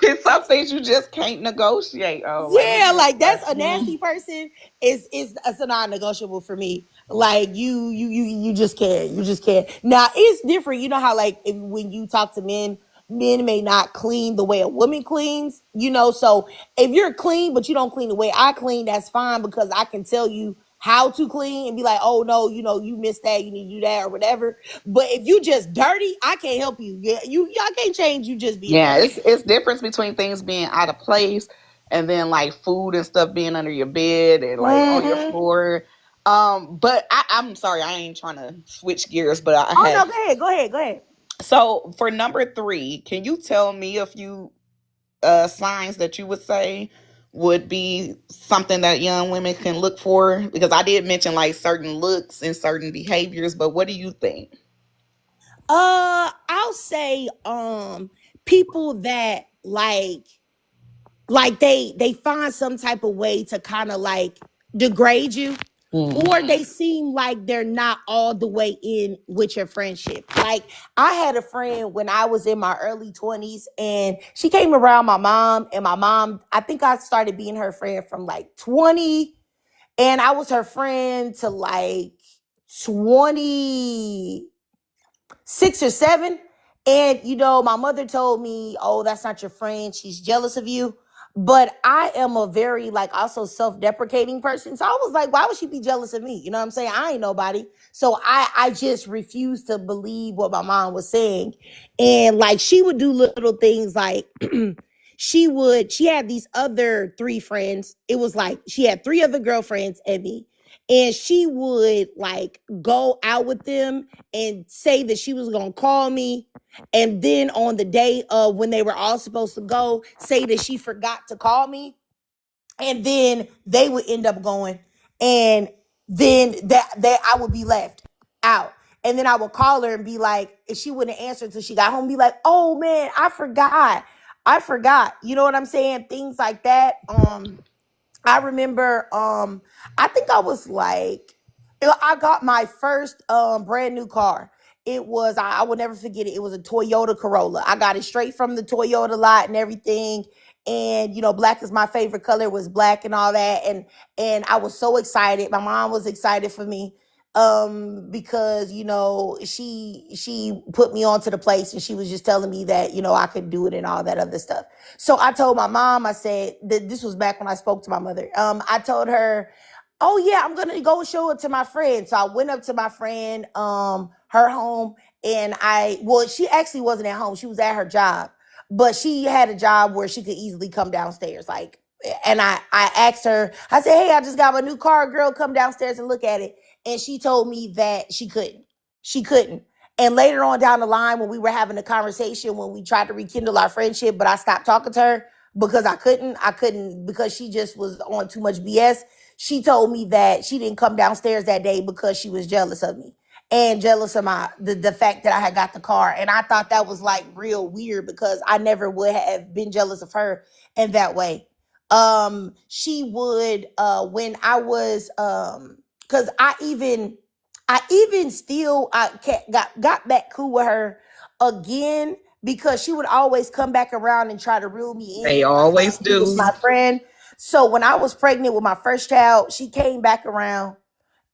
S3: It's some things you just can't negotiate. Oh, like we
S1: Yeah,
S3: just
S1: like that's a nasty person. Is it's a non-negotiable for me. Like you just can't. You just can't. Now it's different. You know how like when you talk to men, men may not clean the way a woman cleans. You know, so if you're clean but you don't clean the way I clean, that's fine, because I can tell you how to clean and be like, oh no, you know, you missed that, you need to do that or whatever. But if you just dirty, I can't help you. Yeah, y'all can't change you just being
S3: yeah,
S1: dirty.
S3: it's difference between things being out of place and then like food and stuff being under your bed and like on your
S1: Hmm.
S3: floor. But I'm sorry, I ain't trying to switch gears, but I
S1: Oh
S3: had
S1: no, go ahead, go ahead, go ahead.
S3: so for number three, can you tell me a few signs that you would say would be something that young women can look for? Because I did mention like certain looks and certain behaviors, but what do you think?
S1: I'll say people that like they find some type of way to kind of like degrade you,
S3: Mm.
S1: or they seem like they're not all the way in with your friendship. Like, I had a friend when I was in my early 20s, and she came around my mom, and my mom, I think I started being her friend from like 20, and I was her friend to like 26 or 27. And my mother told me, oh, that's not your friend, she's jealous of you. But I am a very like also self-deprecating person, so I was like, why would she be jealous of me? You know what I'm saying? I ain't nobody. So I just refused to believe what my mom was saying. And like, she would do little things like she had these other three friends. It was like she had three other girlfriends and me, and she would like go out with them and say that she was going to call me. And then on the day of when they were all supposed to go, say that she forgot to call me. And then they would end up going. And then that I would be left out. And then I would call her and be like, if she wouldn't answer until she got home, be like, oh man, I forgot. I forgot. You know what I'm saying? Things like that. I remember I think I was like I got my first brand new car. It was I will never forget it. It was a Toyota Corolla. I got it straight from the Toyota lot and everything. And black is my favorite color. It was black and all that. And I was so excited. My mom was excited for me because she put me onto the place, and she was just telling me that I could do it and all that other stuff. So I told my mom, I said that this was back when I spoke to my mother. I told her, oh yeah, I'm gonna go show it to my friend. So I went up to my friend, her home, and she actually wasn't at home. She was at her job, but she had a job where she could easily come downstairs. Like, and I asked her, I said, hey, I just got my new car, girl, come downstairs and look at it. And she told me that she couldn't. She couldn't. And later on down the line, when we were having a conversation, when we tried to rekindle our friendship, but I stopped talking to her because I couldn't because she just was on too much BS. She told me that she didn't come downstairs that day because she was jealous of me and jealous of the fact that I had got the car. And I thought that was like real weird, because I never would have been jealous of her in that way. She would when I was because I even still got back cool with her again, because she would always come back around and try to reel me
S3: They
S1: in like
S3: always
S1: she was
S3: do.
S1: my friend. So when I was pregnant with my first child, she came back around,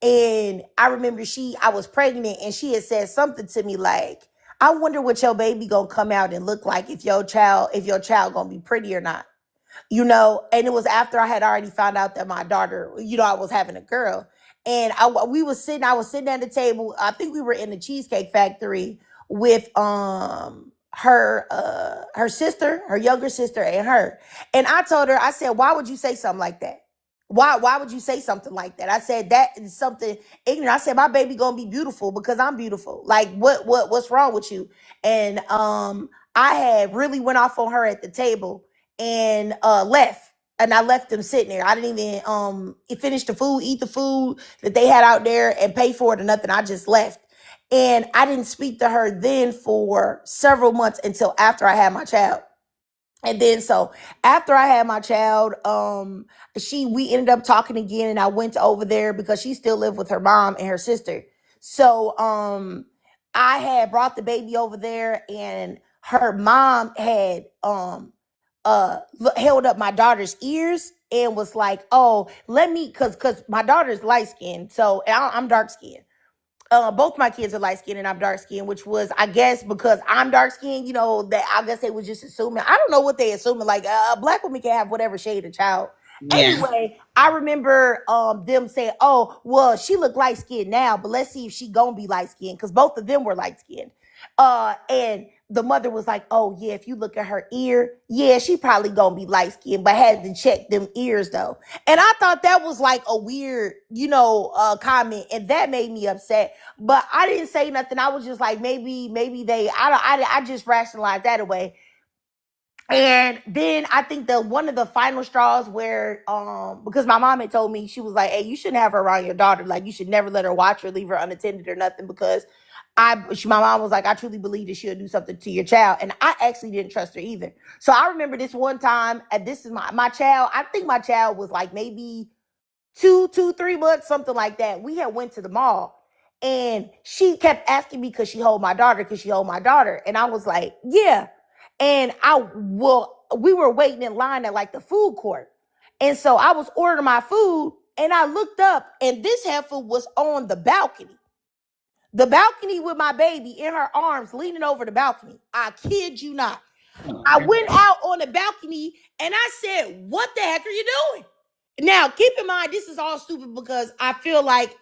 S1: and I remember I was pregnant, and she had said something to me like, I wonder what your baby gonna come out and look like, if your child gonna be pretty or not. And it was after I had already found out that my daughter, I was having a girl. And I was sitting at the table. I think we were in the Cheesecake Factory with her sister, her younger sister, and her. And I told her, I said, why would you say something like that? Why would you say something like that? I said that is something ignorant. I said my baby gonna be beautiful because I'm beautiful. Like what's wrong with you? And I had really went off on her at the table and left. And I left them sitting there. I didn't even finish the food, eat the food that they had out there and pay for it or nothing. I just left. And I didn't speak to her then for several months until after I had my child. And then so after I had my child, we ended up talking again, and I went over there because she still lived with her mom and her sister. So I had brought the baby over there, and her mom had held up my daughter's ears and was like, "Oh, let me," because my daughter's light skinned, so and I'm dark skinned. Both my kids are light skinned and I'm dark skinned, which was, I guess, because I'm dark skinned, that I guess they was just assuming. I don't know what they assuming. Like, black women can have whatever shade of child.
S3: Yeah.
S1: Anyway, I remember them saying, "Oh, well, she look light skinned now, but let's see if she gonna be light skinned," because both of them were light skinned. And the mother was like, "Oh yeah, if you look at her ear, yeah, she probably gonna be light skinned, but had to check them ears though." And I thought that was like a weird, comment, and that made me upset. But I didn't say nothing. I was just like, maybe they. I just rationalized that away. And then I think the one of the final straws where because my mom had told me, she was like, "Hey, you shouldn't have her around your daughter. Like, you should never let her watch or leave her unattended or nothing because my mom was like, I truly believe that she'll do something to your child." And I actually didn't trust her either. So I remember this one time, and this is my child. I think my child was like maybe 3 months, something like that. We had went to the mall, and she kept asking me, "Could she hold my daughter? Could she hold my daughter?" And I was like, "Yeah." And we were waiting in line at like the food court. And so I was ordering my food, and I looked up, and this heifer was on the balcony with my baby in her arms, leaning over the balcony. I kid you not. I went out on the balcony and I said, "What the heck are you doing?" Now, keep in mind, this is all stupid because I feel like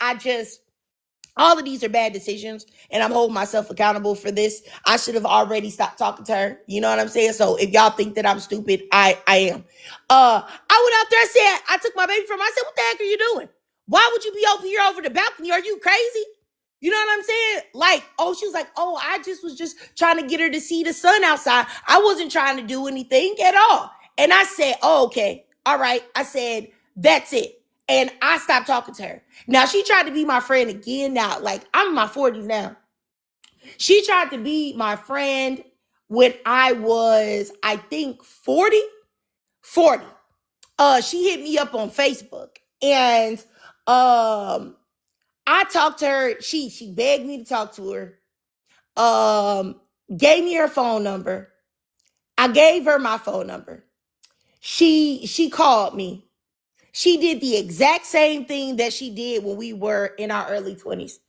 S1: all of these are bad decisions, and I'm holding myself accountable for this. I should have already stopped talking to her. You know what I'm saying? So if y'all think that I'm stupid, I am. I went out there and said, I took my baby from her. I said, "What the heck are you doing? Why would you be over here over the balcony? Are you crazy?" You know what I'm saying? Like, oh, she was like, "Oh, I just was just trying to get her to see the sun outside. I wasn't trying to do anything at all." And I said, "Oh, okay. All right." I said, "That's it." And I stopped talking to her. Now, she tried to be my friend again now. Like, I'm in my 40s now. She tried to be my friend when I was, I think, 40. 40. She hit me up on Facebook. And I talked to her. She begged me to talk to her. Gave me her phone number. I gave her my phone number. She called me. She did the exact same thing that she did when we were in our early 20s.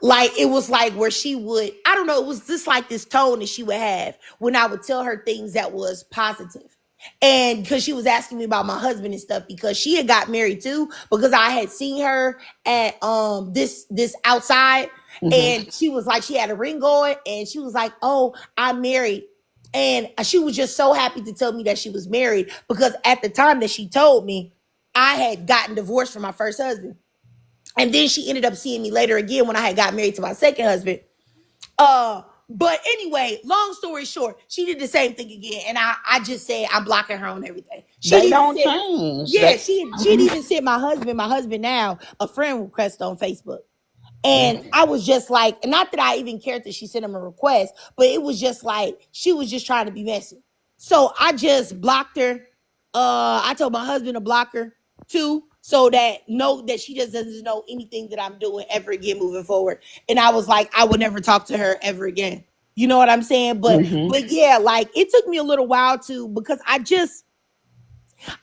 S1: Like, it was like where she would, I don't know, it was just like this tone that she would have when I would tell her things that was positive. And because she was asking me about my husband and stuff, because she had got married too, because I had seen her at this outside, and she was like, she had a ring on, and she was like, "Oh, I'm married." And she was just so happy to tell me that she was married, because at the time that she told me, I had gotten divorced from my first husband. And then she ended up seeing me later again when I had got married to my second husband. But anyway, long story short, she did the same thing again. And I just said, I'm blocking her on everything.
S3: They don't change.
S1: Yeah, she'd even sent my husband now, a friend request on Facebook. And I was just like, not that I even cared that she sent him a request, but it was just like, she was just trying to be messy. So I just blocked her. I told my husband to block her too, so that she just doesn't know anything that I'm doing ever again moving forward. And I was like, I would never talk to her ever again. You know what I'm saying? But yeah, like, it took me a little while because I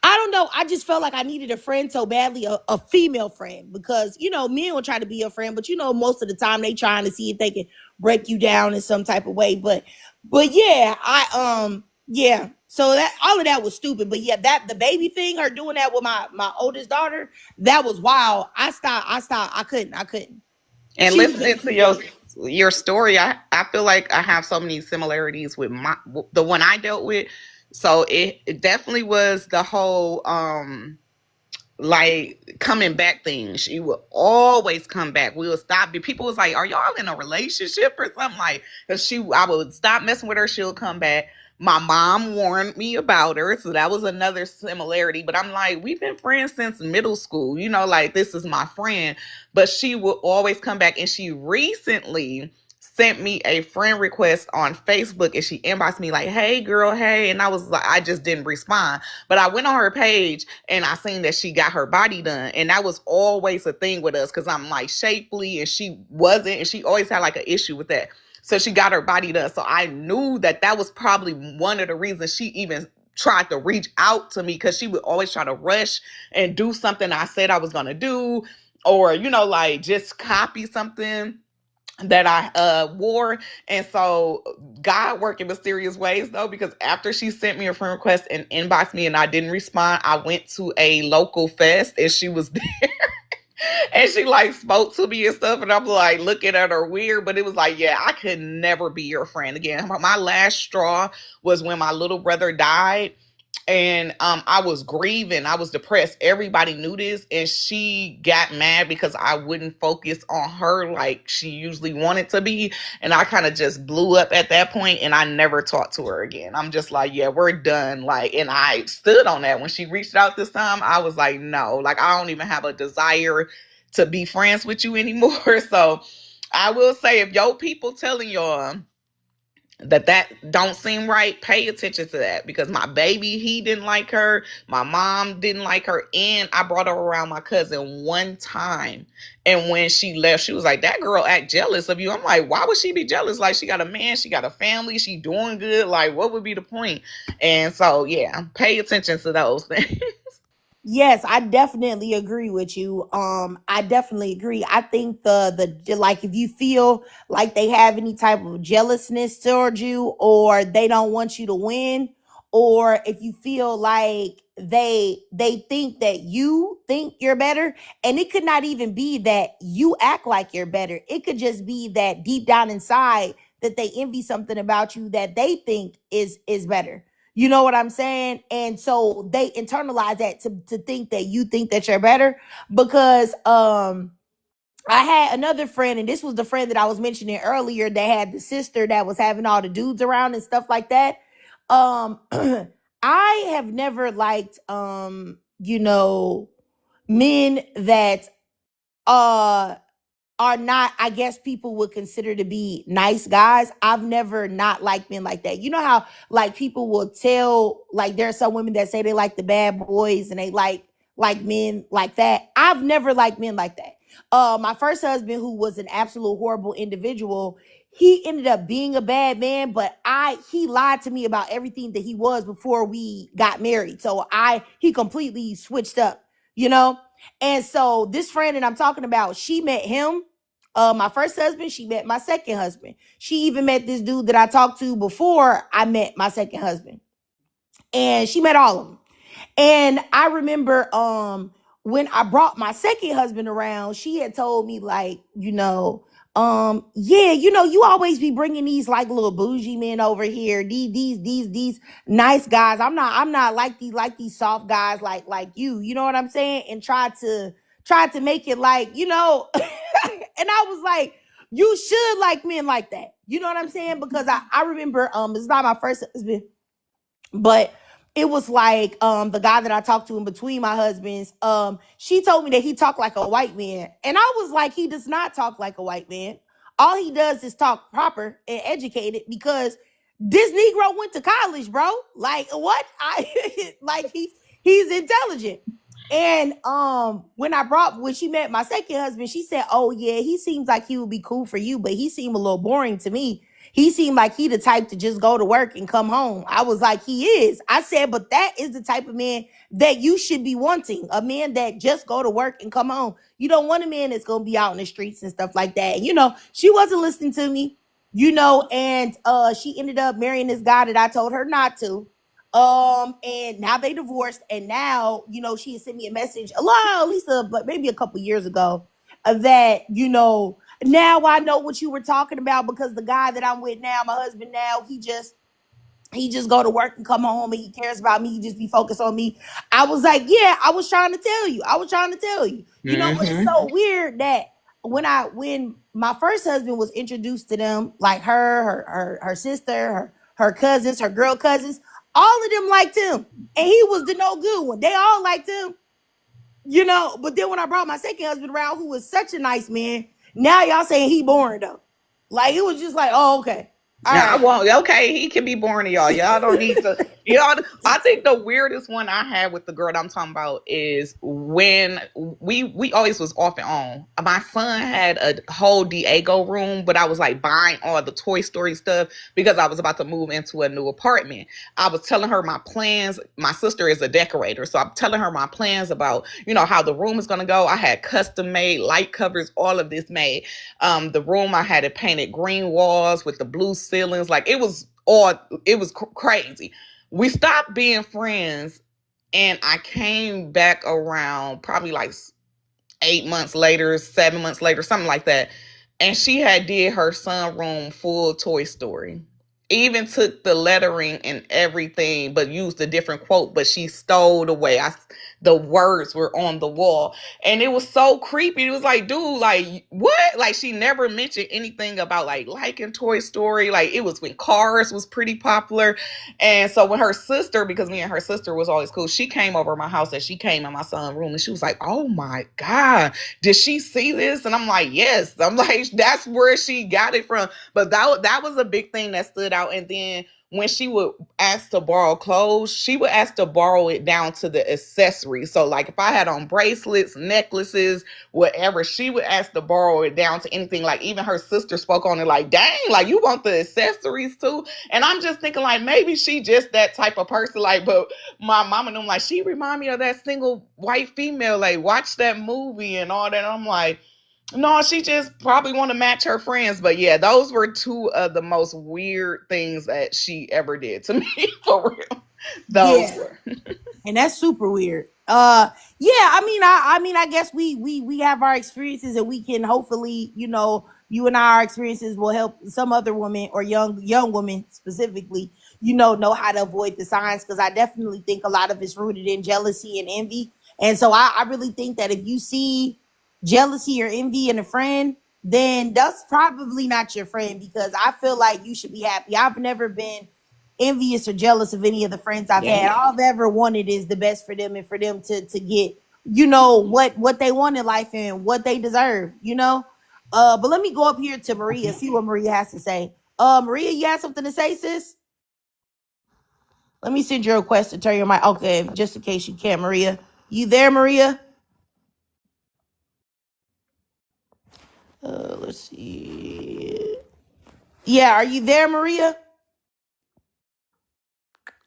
S1: don't know. I just felt like I needed a friend so badly, a female friend, because, men will try to be your friend, but most of the time they trying to see if they can break you down in some type of way. But yeah, yeah. So that all of that was stupid. But yeah, that the baby thing, her doing that with my oldest daughter, that was wild. I stopped. I couldn't.
S3: And
S1: She was
S3: listening
S1: just
S3: to
S1: too crazy.
S3: your story, I feel like I have so many similarities with the one I dealt with. So it definitely was the whole like coming back thing. She would always come back. We would stop. People was like, "Are y'all in a relationship or something?" Like, cause I would stop messing with her. She'll come back. My mom warned me about her, so that was another similarity. But I'm like, we've been friends since middle school. Like this is my friend. But she would always come back, and she recently sent me a friend request on Facebook, and she inboxed me like, "Hey girl, hey," and I was like, I just didn't respond. But I went on her page and I seen that she got her body done, and that was always a thing with us because I'm like shapely and she wasn't, and she always had like an issue with that. So she got her body done. So I knew that that was probably one of the reasons she even tried to reach out to me, because she would always try to rush and do something I said I was gonna do, or like just copy something that I wore. And so God worked in mysterious ways though, because after she sent me a friend request and inboxed me and I didn't respond, I went to a local fest and she was there. And she like spoke to me and stuff, and I'm like looking at her weird, but it was like, yeah, I could never be your friend again. My last straw was when my little brother died, and I was grieving, I was depressed. Everybody knew this, and she got mad because I wouldn't focus on her like she usually wanted to be, and I kind of just blew up at that point, and I never talked to her again. I'm just like, yeah, we're done. Like, and I stood on that. When she reached out this time, I was like, no, like I don't even have a desire to be friends with you anymore. So I will say, if your people telling y'all that don't seem right, pay attention to that, because my baby, he didn't like her, my mom didn't like her, and I brought her around my cousin one time, and when she left, she was like, that girl act jealous of you. I'm like, why would she be jealous? Like, she got a man, she got a family, she doing good, like what would be the point? And so yeah, pay attention to those things.
S1: Yes, I definitely agree with you. I definitely agree. I think the like, if you feel like they have any type of jealousness towards you, or they don't want you to win, or if you feel like they think that you think you're better, and it could not even be that you act like you're better. It could just be that deep down inside that they envy something about you that they think is better. You know what I'm saying? And so they internalize that to think that you think that you're better. Because I had another friend, and this was the friend that I was mentioning earlier, that had the sister that was having all the dudes around and stuff like that. I have never liked men that uh are not, I guess people would consider to be nice guys. I've never not liked men like that. You know how like people will tell, like there are some women that say they like the bad boys and they like men like that. I've never liked men like that. My first husband, who was an absolute horrible individual, he ended up being a bad man, but he lied to me about everything that he was before we got married. So he completely switched up, you know? And so this friend that I'm talking about, she met him, my first husband, she met my second husband. She even met this dude that I talked to before I met my second husband. And she met all of them. And I remember when I brought my second husband around, she had told me like, yeah, you always be bringing these like little bougie men over here. These nice guys. I'm not like these soft guys like you. You know what I'm saying? And try to make it like, and I was like, you should like men like that. You know what I'm saying? Because I remember it's not my first husband, but it was like the guy that I talked to in between my husbands. She told me that he talked like a white man, and I was like, he does not talk like a white man. All he does is talk proper and educated, because this Negro went to college, bro. Like what? I like he's intelligent. And when she met my second husband, she said, "Oh yeah, he seems like he would be cool for you, but he seemed a little boring to me. He seemed like he the type to just go to work and come home." I was like, he is. I said, but that is the type of man that you should be wanting. A man that just go to work and come home. You don't want a man that's going to be out in the streets and stuff like that. She wasn't listening to me, and she ended up marrying this guy that I told her not to. And now they divorced, and now, she had sent me a message a lot, at least but maybe a couple years ago, that, now I know what you were talking about, because the guy that I'm with now, my husband now, he just He just go to work and come home and he cares about me. He just be focused on me. I was like, yeah, I was trying to tell you. I was trying to tell you. You know, but it's so weird that when my first husband was introduced to them, like her sister, her cousins, her girl cousins, all of them liked him. And he was the no good one. They all liked him, you know. But then when I brought my second husband around, who was such a nice man, now y'all saying he boring though. Like it was just like, oh, okay. All
S3: Yeah, I
S1: right.
S3: won't. Okay, he can be boring to y'all. Y'all don't need to. Y'all, I think the weirdest one I had with the girl that I'm talking about is when we always was off and on. My son had a whole Diego room, but I was like buying all the Toy Story stuff because I was about to move into a new apartment. I was telling her my plans. My sister is a decorator, so I'm telling her my plans about how the room is gonna go. I had custom made light covers, all of this made. The room I had it painted green walls with the blue ceilings. Like it was crazy. We stopped being friends, and I came back around probably like 8 months later, 7 months later, something like that. And she had did her son room full Toy Story. Even took the lettering and everything, but used a different quote. But she stole away. The words were on the wall, and it was so creepy. It was like, dude, like what? Like she never mentioned anything about like liking Toy Story. Like it was when Cars was pretty popular, and so when her sister, because me and her sister was always cool, she came over my house and she came in my son's room and she was like, "Oh my God, did she see this?" And I'm like, "Yes." I'm like, "That's where she got it from." But that was a big thing that stood out. And then when she would ask to borrow clothes, she would ask to borrow it down to the accessories. So like if I had on bracelets, necklaces, whatever, she would ask to borrow it down to anything. Like even her sister spoke on it like, dang, like you want the accessories too? And I'm just thinking like maybe she just that type of person. Like, but my mom and them like, she remind me of that single white female, like watch that movie and all that. I'm like, no, she just probably want to match her friends. But yeah, those were two of the most weird things that she ever did to me for real. Those
S1: Yeah.
S3: were.
S1: And that's super weird. Yeah, I guess we have our experiences, and we can hopefully, you and our experiences will help some other women, or young women specifically, know how to avoid the signs, because I definitely think a lot of it's rooted in jealousy and envy. And so I really think that if you see jealousy or envy in a friend, then that's probably not your friend, because I feel like you should be happy. I've never been envious or jealous of any of the friends I've had.
S3: Yeah.
S1: All I've ever wanted is the best for them, and for them to get, what they want in life and what they deserve, But let me go up here to Maria, see what Maria has to say. Maria, you have something to say, sis? Let me send you a request to turn your mic. Okay, just in case you can't, Maria. You there, Maria? Let's see. Yeah, are you there, Maria?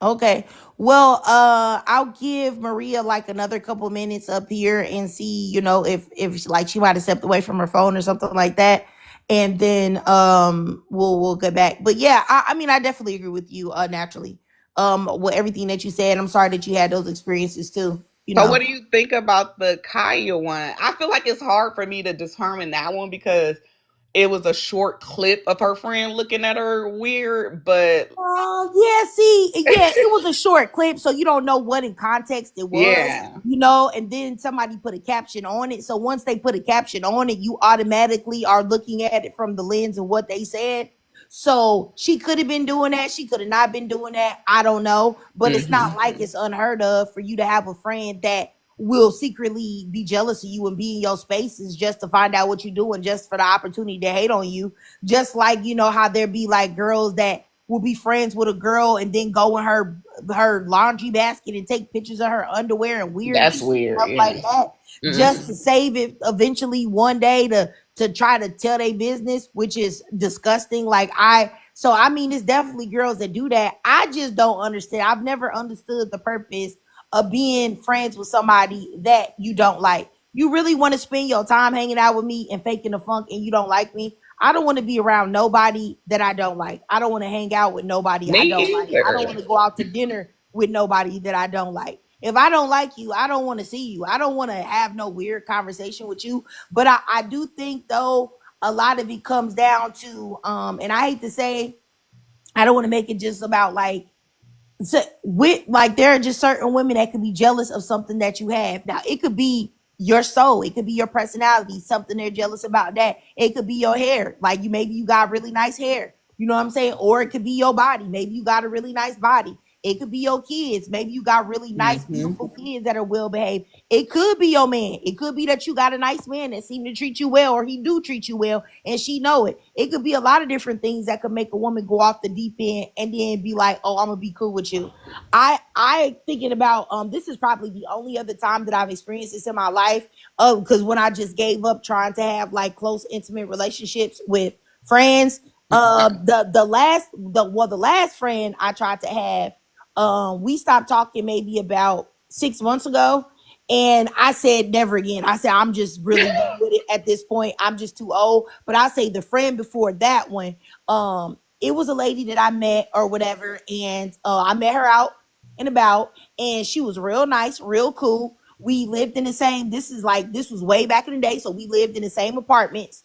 S1: Okay. Well, I'll give Maria like another couple minutes up here and see, if like she might have stepped away from her phone or something like that. And then we'll get back. But yeah, I definitely agree with you, naturally. With everything that you said. I'm sorry that you had those experiences too,
S3: So what do you think about the Kaya one? I feel like it's hard for me to determine that one because it was a short clip of her friend looking at her weird, but
S1: Yeah, see, yeah, it was a short clip, so you don't know what in context it was,
S3: yeah.
S1: and then somebody put a caption on it. So once they put a caption on it, you automatically are looking at it from the lens of what they said. So she could have been doing that. She could have not been doing that. I don't know. But it's not like it's unheard of for you to have a friend that will secretly be jealous of you and be in your spaces just to find out what you're doing, just for the opportunity to hate on you. Just like, how there be like girls that will be friends with a girl and then go in her laundry basket and take pictures of her underwear and weird
S3: That's weird.
S1: stuff
S3: Yeah.
S1: like that, just to save it eventually one day to try to tell their business, which is disgusting. It's definitely girls that do that. I just don't understand. I've never understood the purpose of being friends with somebody that you don't like. You really want to spend your time hanging out with me and faking the funk, and you don't like me? I don't want to be around nobody that I don't like. I don't want to hang out with nobody
S3: Me
S1: I don't like. I don't want
S3: either.
S1: to go out to dinner with nobody that I don't like. If I don't like you, I don't want to see you. I don't want to have no weird conversation with you. But I do think though a lot of it comes down to and I hate to say, I don't want to make it just about like So with like there are just certain women that could be jealous of something that you have. Now it could be your soul, it could be your personality, something they're jealous about that. It could be your hair. Like you maybe you got really nice hair. You know what I'm saying? Or it could be your body. Maybe you got a really nice body. It could be your kids. Maybe you got really nice,
S3: Hmm.
S1: beautiful kids that are well behaved. It could be your man. It could be that you got a nice man that seem to treat you well, or he do treat you well, and she know it. It could be a lot of different things that could make a woman go off the deep end and then be like, "Oh, I'm gonna be cool with you." I thinking about this is probably the only other time that I've experienced this in my life. Because when I just gave up trying to have like close, intimate relationships with friends. The last friend I tried to have, we stopped talking maybe about 6 months ago. And I said never again. I said I'm just really done with it at this point. I'm just too old. But I say the friend before that one, it was a lady that I met or whatever, and I met her out and about, and she was real nice, real cool. We lived in the same. This was way back in the day, so we lived in the same apartments,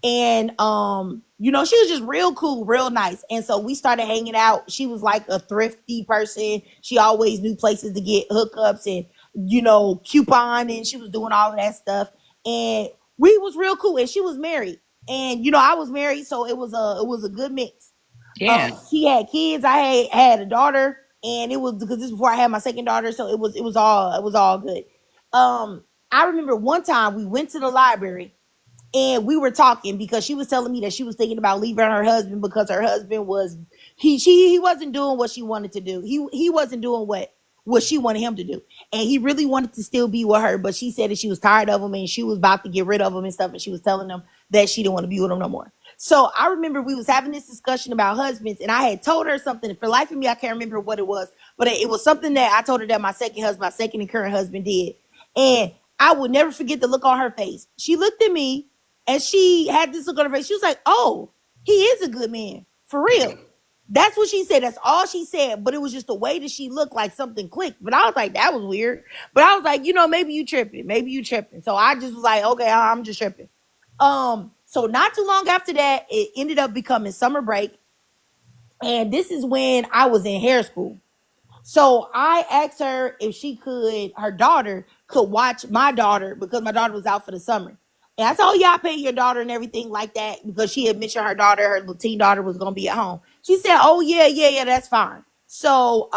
S1: and she was just real cool, real nice. And so we started hanging out. She was like a thrifty person. She always knew places to get hookups and coupon, and she was doing all of that stuff. And we was real cool. And she was married, and I was married, so it was a good mix.
S3: Yeah.
S1: She had kids. I had a daughter, and it was because this is before I had my second daughter, so it was all good. I remember one time we went to the library and we were talking because she was telling me that she was thinking about leaving her husband because her husband was he wasn't doing what she wanted to do. He wasn't doing what she wanted him to do, and he really wanted to still be with her. But she said that she was tired of him and she was about to get rid of him and stuff. And she was telling him that she didn't want to be with him no more. So I remember we was having this discussion about husbands, and I had told her something. For life of me, I can't remember what it was, but it was something that I told her that my second and current husband did, and I would never forget the look on her face. She looked at me and she had this look on her face. She was like, "Oh, he is a good man. For real." That's what she said. That's all she said. But it was just the way that she looked, like something clicked. But I was like, that was weird. But I was like, maybe you tripping. Maybe you tripping. So I just was like, okay, I'm just tripping. So not too long after that, it ended up becoming summer break. And this is when I was in hair school. So I asked her if her daughter could watch my daughter because my daughter was out for the summer. And I said, "Oh, yeah, I pay your daughter and everything like that," because she had mentioned her teen daughter was going to be at home. She said, "Oh, yeah, yeah, yeah, that's fine." So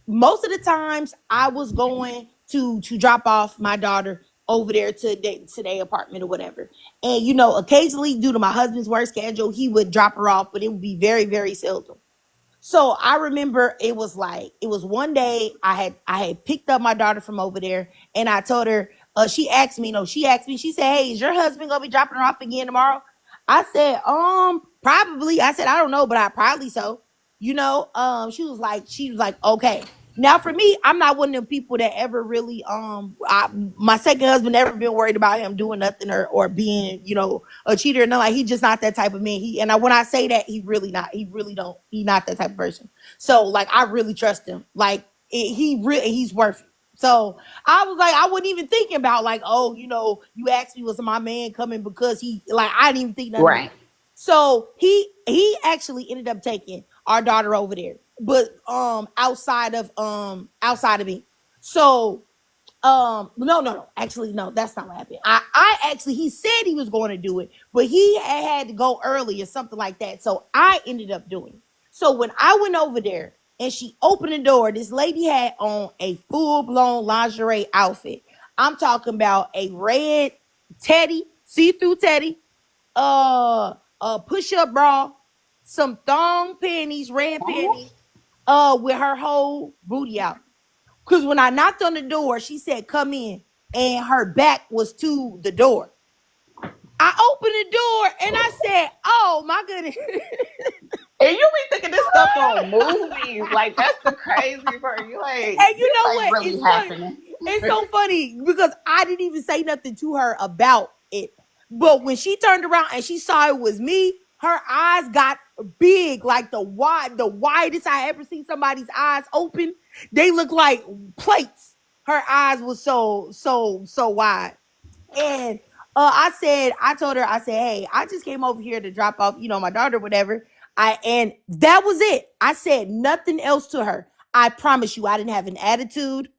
S1: most of the times I was going to drop off my daughter over there to their apartment or whatever. And, occasionally due to my husband's work schedule, he would drop her off, but it would be very, very seldom. So I remember it was one day I had picked up my daughter from over there, and I told her, she asked me, she said, "Hey, is your husband gonna be dropping her off again tomorrow?" I said, probably. I said, "I don't know, but I probably so." She was like, "Okay." Now for me, I'm not one of them people that ever really my second husband never been worried about him doing nothing or being, a cheater. No, like, he just not that type of man. When I say that, he really don't, he not that type of person. So like I really trust him. Like he's worth it. So I was like, I wasn't even thinking about like, oh, you asked me was my man coming because he like I didn't even think none of that.
S3: Right.
S1: So he actually ended up taking our daughter over there, but outside of me. So no, actually no, that's not what happened. I actually he said he was going to do it, but he had to go early or something like that. So I ended up doing it. So when I went over there and she opened the door, this lady had on a full blown lingerie outfit. I'm talking about a red teddy, see through teddy, a push up bra, some thong panties, red panties, with her whole booty out. Because when I knocked on the door, she said, "Come in," and her back was to the door. I opened the door and I said, "Oh my goodness."
S3: And you be thinking this stuff on movies. Like, that's the crazy part. You like,
S1: And you
S3: this
S1: know
S3: ain't
S1: what?
S3: really
S1: It's funny.
S3: happening.
S1: It's so funny because I didn't even say nothing to her about it. But when she turned around and she saw it was me, her eyes got big, like the widest I ever seen somebody's eyes open. They look like plates. Her eyes was so wide. And I told her, I said, "Hey, I just came over here to drop off, my daughter, whatever." And that was it. I said nothing else to her. I promise you, I didn't have an attitude.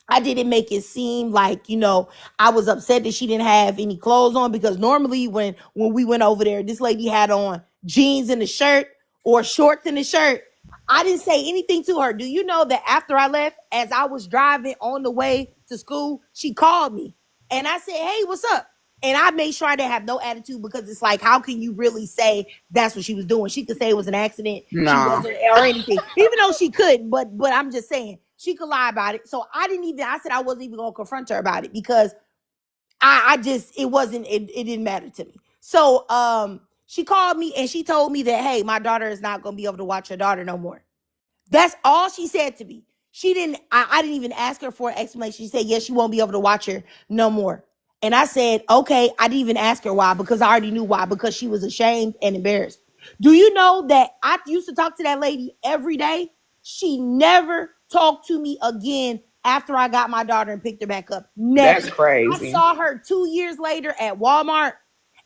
S1: I didn't make it seem like, I was upset that she didn't have any clothes on, because normally when we went over there, this lady had on jeans and a shirt or shorts and a shirt. I didn't say anything to her. Do you know that after I left, as I was driving on the way to school, she called me and I said, "Hey, what's up?" And I made sure I didn't have no attitude, because it's like, how can you really say that's what she was doing? She could say it was an accident. She
S3: No.
S1: wasn't, or anything, even though she couldn't. But I'm just saying she could lie about it. So I didn't even. I said I wasn't even gonna confront her about it, because I just, it wasn't. It didn't matter to me. So she called me and she told me that, hey, my daughter is not gonna be able to watch her daughter no more. That's all she said to me. She didn't, I didn't even ask her for an explanation. She said, yes, she won't be able to watch her no more. And I said, okay. I didn't even ask her why, because I already knew why, because she was ashamed and embarrassed. Do you know that I used to talk to that lady every day? She never talked to me again after I got my daughter and picked her back up.
S3: That's
S1: Never. I
S3: crazy.
S1: saw her 2 years later at Walmart,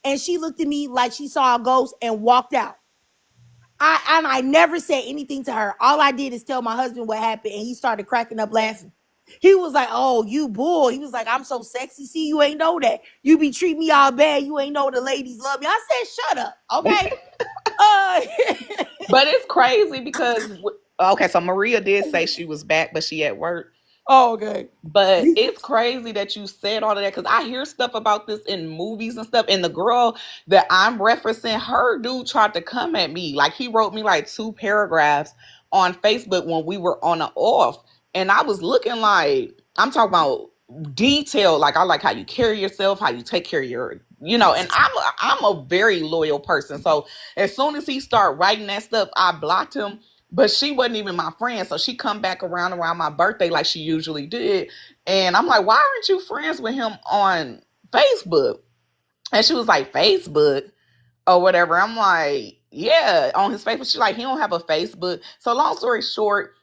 S1: and she looked at me like she saw a ghost and walked out. I never said anything to her. All I did is tell my husband what happened, and he started cracking up laughing. He was like, "Oh, you bull." He was like, "I'm so sexy. See, you ain't know that. You be treating me all bad. You ain't know the ladies love me." I said, "Shut up, okay."
S3: But it's crazy because okay, so Maria did say she was back, but she at work.
S1: Oh, okay.
S3: But it's crazy that you said all of that, because I hear stuff about this in movies and stuff. And the girl that I'm referencing, her dude tried to come at me. Like, he wrote me like 2 paragraphs on Facebook when we were on an off. And I was looking like, I'm talking about detail. Like, I like how you carry yourself, how you take care of and I'm a very loyal person. So as soon as he started writing that stuff, I blocked him, but she wasn't even my friend. So she come back around my birthday like she usually did. And I'm like, why aren't you friends with him on Facebook? And she was like, Facebook or whatever. I'm like, yeah, on his Facebook. She's like, he don't have a Facebook. So long story short,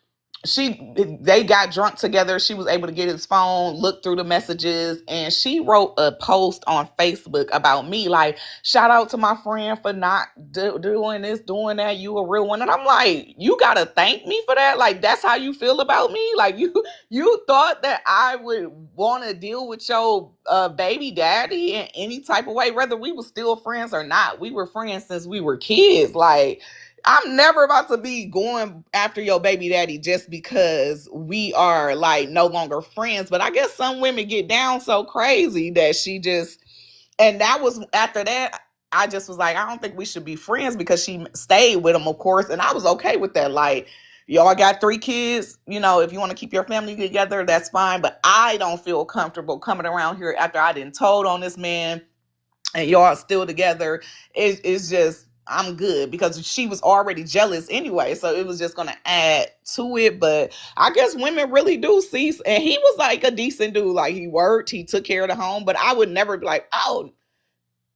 S3: they got drunk together. She was able to get his phone, look through the messages, and she wrote a post on Facebook about me, like, shout out to my friend for not doing this, doing that. You a real one. And I'm like, you gotta thank me for that. Like, that's how you feel about me. Like, you thought that I would want to deal with your baby daddy in any type of way, whether we were still friends or not. We were friends since we were kids. Like, I'm never about to be going after your baby daddy just because we are like no longer friends. But I guess some women get down so crazy that she just, and that was after that. I just was like, I don't think we should be friends, because she stayed with him, of course. And I was okay with that. Like, y'all got 3 kids. If you want to keep your family together, that's fine. But I don't feel comfortable coming around here after I didn't told on this man and y'all still together. It's just, I'm good, because she was already jealous anyway, so it was just gonna add to it. But I guess women really do see, and he was like a decent dude. Like, he worked, he took care of the home, but I would never be like, oh,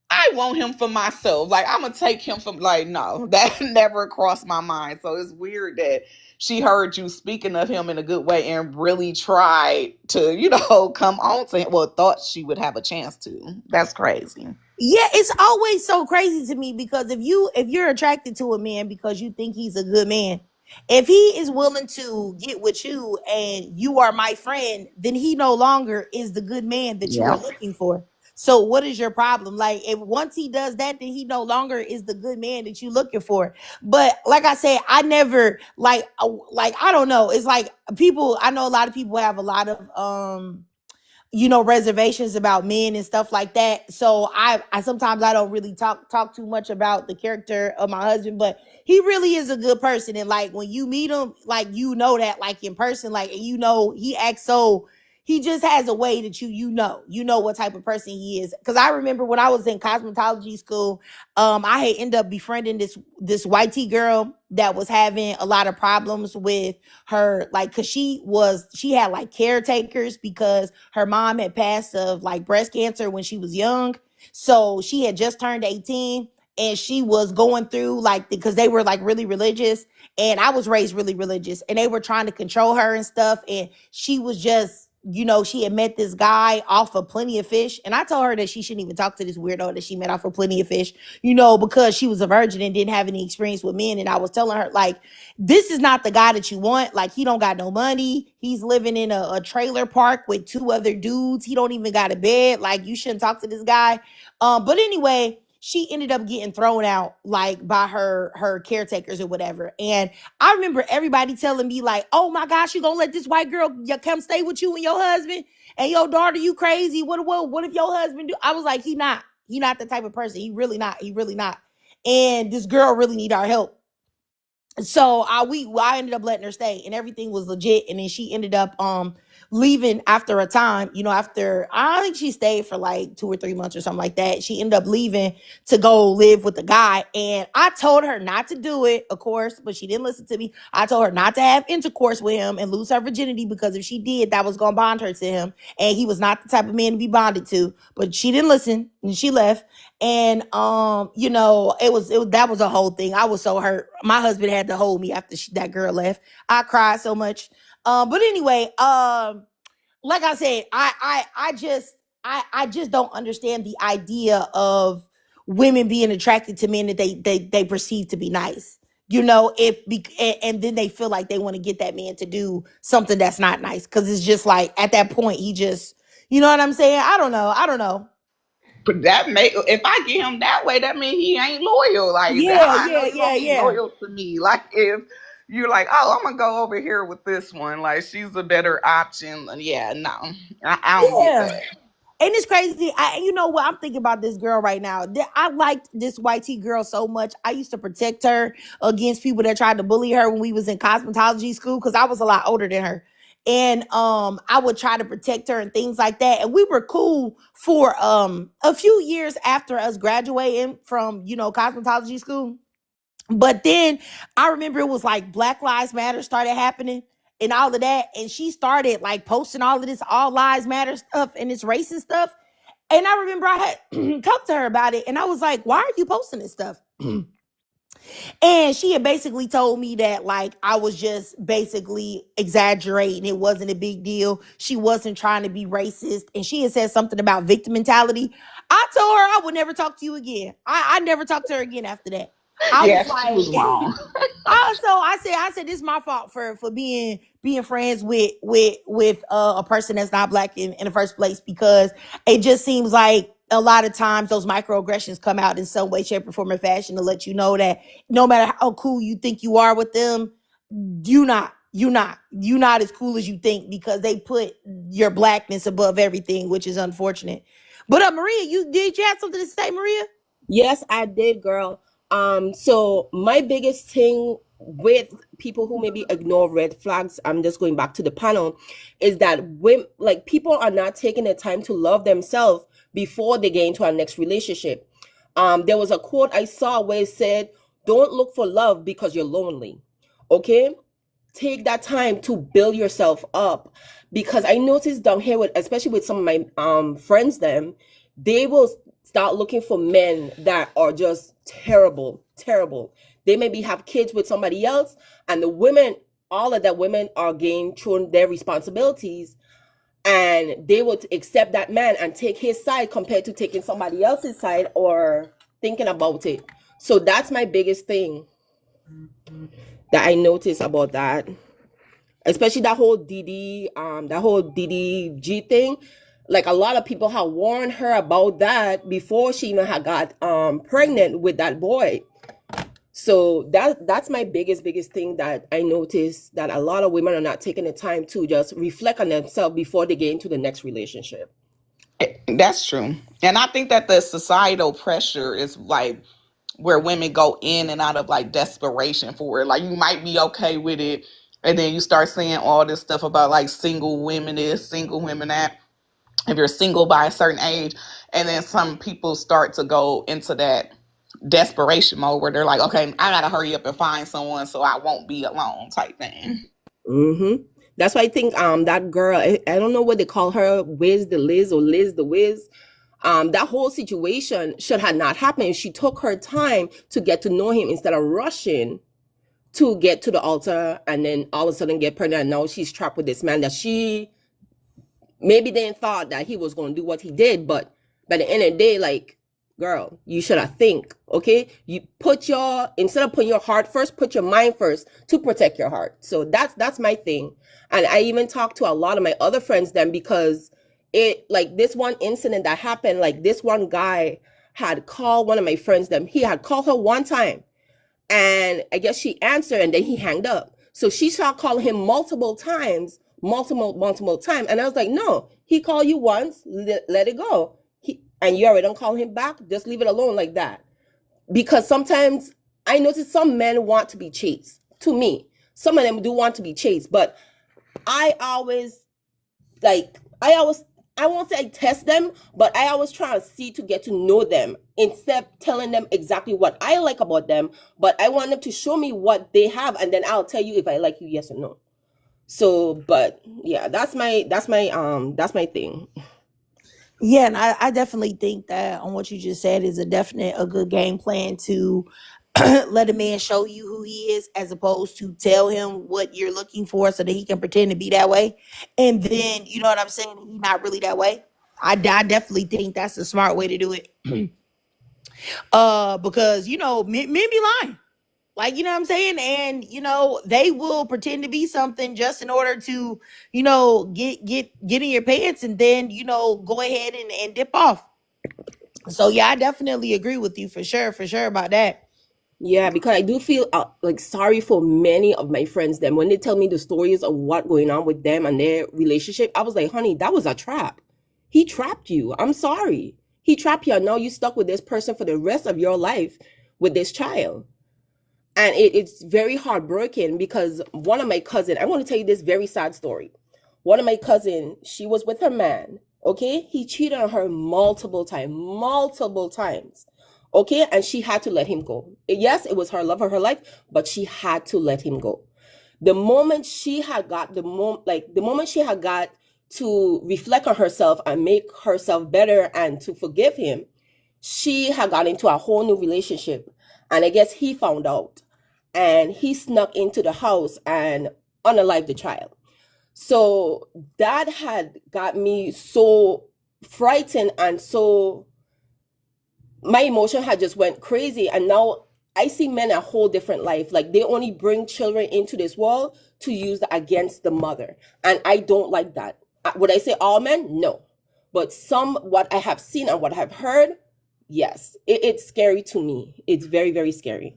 S3: I want him for myself. Like, I'm gonna take him from, like, no, that never crossed my mind. So it's weird that she heard you speaking of him in a good way and really tried to, come on to him. Well, thought she would have a chance to. That's crazy.
S1: Yeah, it's always so crazy to me, because if you're attracted to a man because you think he's a good man, if he is willing to get with you and you are my friend, then he no longer is the good man that you are
S3: Yeah.
S1: looking for. So what is your problem? Like, if once he does that, then he no longer is the good man that you're looking for. But like I said, I never like I don't know. It's like people, I know a lot of people have a lot of reservations about men and stuff like that. So I sometimes I don't really talk too much about the character of my husband, but he really is a good person. And like, when you meet him, like, that, like, in person, like, and he acts so, he just has a way that you know what type of person he is. Because I remember when I was in cosmetology school, I had ended up befriending this white tea girl that was having a lot of problems with her, like, because she had like caretakers, because her mom had passed of like breast cancer when she was young. So she had just turned 18, and she was going through, like, because they were like really religious, and I was raised really religious, and they were trying to control her and stuff, and she was just she had met this guy off of Plenty of Fish. And I told her that she shouldn't even talk to this weirdo that she met off of Plenty of Fish, because she was a virgin and didn't have any experience with men. And I was telling her, like, this is not the guy that you want. Like, he don't got no money. He's living in a trailer park with two other dudes. He don't even got a bed. Like, you shouldn't talk to this guy. But anyway, she ended up getting thrown out, like, by her caretakers or whatever. And I remember everybody telling me, like, oh my gosh, you gonna let this white girl come stay with you and your husband and your daughter? You crazy? What if your husband do? I was like, he not the type of person. He really not. And this girl really need our help. So I ended up letting her stay, and everything was legit. And then she ended up leaving after a time. After, I think she stayed for like 2 or 3 months or something like that. She ended up leaving to go live with the guy, and I told her not to do it, of course, but she didn't listen to me. I told her not to have intercourse with him and lose her virginity, because if she did, that was gonna bond her to him, and he was not the type of man to be bonded to. But she didn't listen, and she left. And that was a whole thing. I was so hurt. My husband had to hold me after that girl left. I cried so much. But anyway, like I said, I just don't understand the idea of women being attracted to men that they perceive to be nice. And then they feel like they want to get that man to do something that's not nice, because it's just like, at that point, he just, you know what I'm saying? I don't know.
S3: But if I get him that way, that means he ain't loyal. Like,
S1: Yeah,
S3: how I know
S1: yeah,
S3: you
S1: yeah,
S3: gonna be
S1: yeah.
S3: loyal to me? Like, if you're like, oh, I'm gonna go over here with this one, like, she's a better option. Yeah, no, I don't get
S1: Yeah.
S3: that.
S1: And it's crazy. You know what? I'm thinking about this girl right now. I liked this white tea girl so much. I used to protect her against people that tried to bully her when we was in cosmetology school, because I was a lot older than her. And I would try to protect her and things like that. And we were cool for a few years after us graduating from, cosmetology school. But then I remember it was like Black Lives Matter started happening and all of that. And she started like posting all of this all lives matter stuff and this racist stuff. And I remember I had talked to her about it. And I was like, why are you posting this stuff? And she had basically told me that, like, I was just basically exaggerating. It wasn't a big deal. She wasn't trying to be racist. And she had said something about victim mentality. I told her I would never talk to you again. I never talked to her again after that. I was
S3: Yeah, she was
S1: like,
S3: wrong.
S1: I said this is my fault for being friends with a person that's not black in the first place, because it just seems like a lot of times those microaggressions come out in some way, shape, or form, or fashion to let you know that no matter how cool you think you are with them, you're not as cool as you think, because they put your blackness above everything, which is unfortunate. But Maria, you have something to say, Maria?
S4: Yes, I did, girl. So my biggest thing with people who maybe ignore red flags, I'm just going back to the panel, is that when, like, people are not taking the time to love themselves before they get into our next relationship. There was a quote I saw where it said, "Don't look for love because you're lonely." Okay, take that time to build yourself up, because I noticed down here, with especially with some of my friends, they will start looking for men that are just terrible. They maybe have kids with somebody else, and the women, all of that women are getting thrown their responsibilities, and they would accept that man and take his side compared to taking somebody else's side or thinking about it. So that's my biggest thing that I notice about that, especially that whole DDG thing. Like, a lot of people have warned her about that before she even had got pregnant with that boy. So that's my biggest thing that I noticed, that a lot of women are not taking the time to just reflect on themselves before they get into the next relationship.
S3: That's true. And I think that the societal pressure is like where women go in and out of like desperation for it. Like, you might be okay with it, and then you start seeing all this stuff about like single women this, single women that, if you're single by a certain age, and then some people start to go into that desperation mode where they're like, okay, I gotta hurry up and find someone so I won't be alone type thing.
S4: Mm-hmm. That's why I think that girl, I don't know what they call her, Wiz the Liz or Liz the Wiz. That whole situation should have not happened if she took her time to get to know him instead of rushing to get to the altar and then all of a sudden get pregnant, and now she's trapped with this man that she maybe they thought that he was going to do what he did, but by the end of the day, like, girl, you should have think, okay? You put your, instead of putting your heart first, put your mind first to protect your heart. So that's my thing. And I even talked to a lot of my other friends then, because it, like, this one incident that happened, like, this one guy had called one of my friends, them, he had called her one time, and I guess she answered and then he hanged up. So she started calling him multiple times. And I was like, no, he called you once, let it go. And you already don't call him back, just leave it alone like that. Because sometimes I notice some men want to be chased. To me, some of them do want to be chased, but I always, I won't say I test them, but I always try to see to get to know them instead of telling them exactly what I like about them. But I want them to show me what they have, and then I'll tell you if I like you, yes or no. So, but yeah, that's my thing.
S1: Yeah, and I definitely think that on what you just said is a good game plan to let a man show you who he is, as opposed to tell him what you're looking for so that he can pretend to be that way. And then, you know what I'm saying, he's not really that way. I definitely think that's the smart way to do it. Because, you know, men be lying. Like, you know what I'm saying? And, you know, they will pretend to be something just in order to, you know, get in your pants and then, you know, go ahead and dip off. So yeah, I definitely agree with you for sure about that.
S4: Yeah, because I do feel like sorry for many of my friends. Then when they tell me the stories of what going on with them and their relationship, I was like, honey, that was a trap. He trapped you. I'm sorry. He trapped you. And now you stuck with this person for the rest of your life with this child. And it's very heartbreaking, because one of my cousin, I want to tell you this very sad story. One of my cousin, she was with her man. Okay, he cheated on her multiple times. Okay, and she had to let him go. Yes, it was her love of her life, but she had to let him go. The moment she had got to reflect on herself and make herself better and to forgive him, she had got into a whole new relationship. And I guess he found out, and he snuck into the house and unalived the child. So that had got me so frightened, and so my emotion had just went crazy. And now I see men a whole different life. Like, they only bring children into this world to use against the mother. And I don't like that. Would I say all men? No. But some, what I have seen and what I have heard, yes. It's scary to me. It's very, very scary.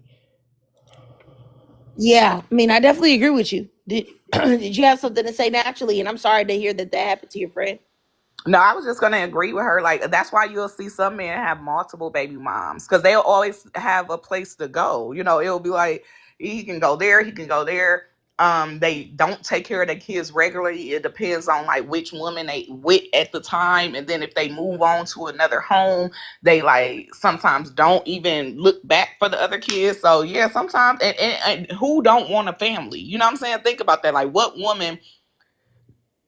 S1: Yeah, I mean, I definitely agree with you. Did did you have something to say naturally? And I'm sorry to hear that happened to your friend.
S3: No, I was just gonna agree with her. Like, that's why you'll see some men have multiple baby moms, because they'll always have a place to go. You know, it'll be like he can go there, he can go there. They don't take care of their kids regularly. It depends on like which woman they with at the time, and then if they move on to another home, they like sometimes don't even look back for the other kids. So yeah, sometimes and who don't want a family? You know what I'm saying? Think about that. Like, what woman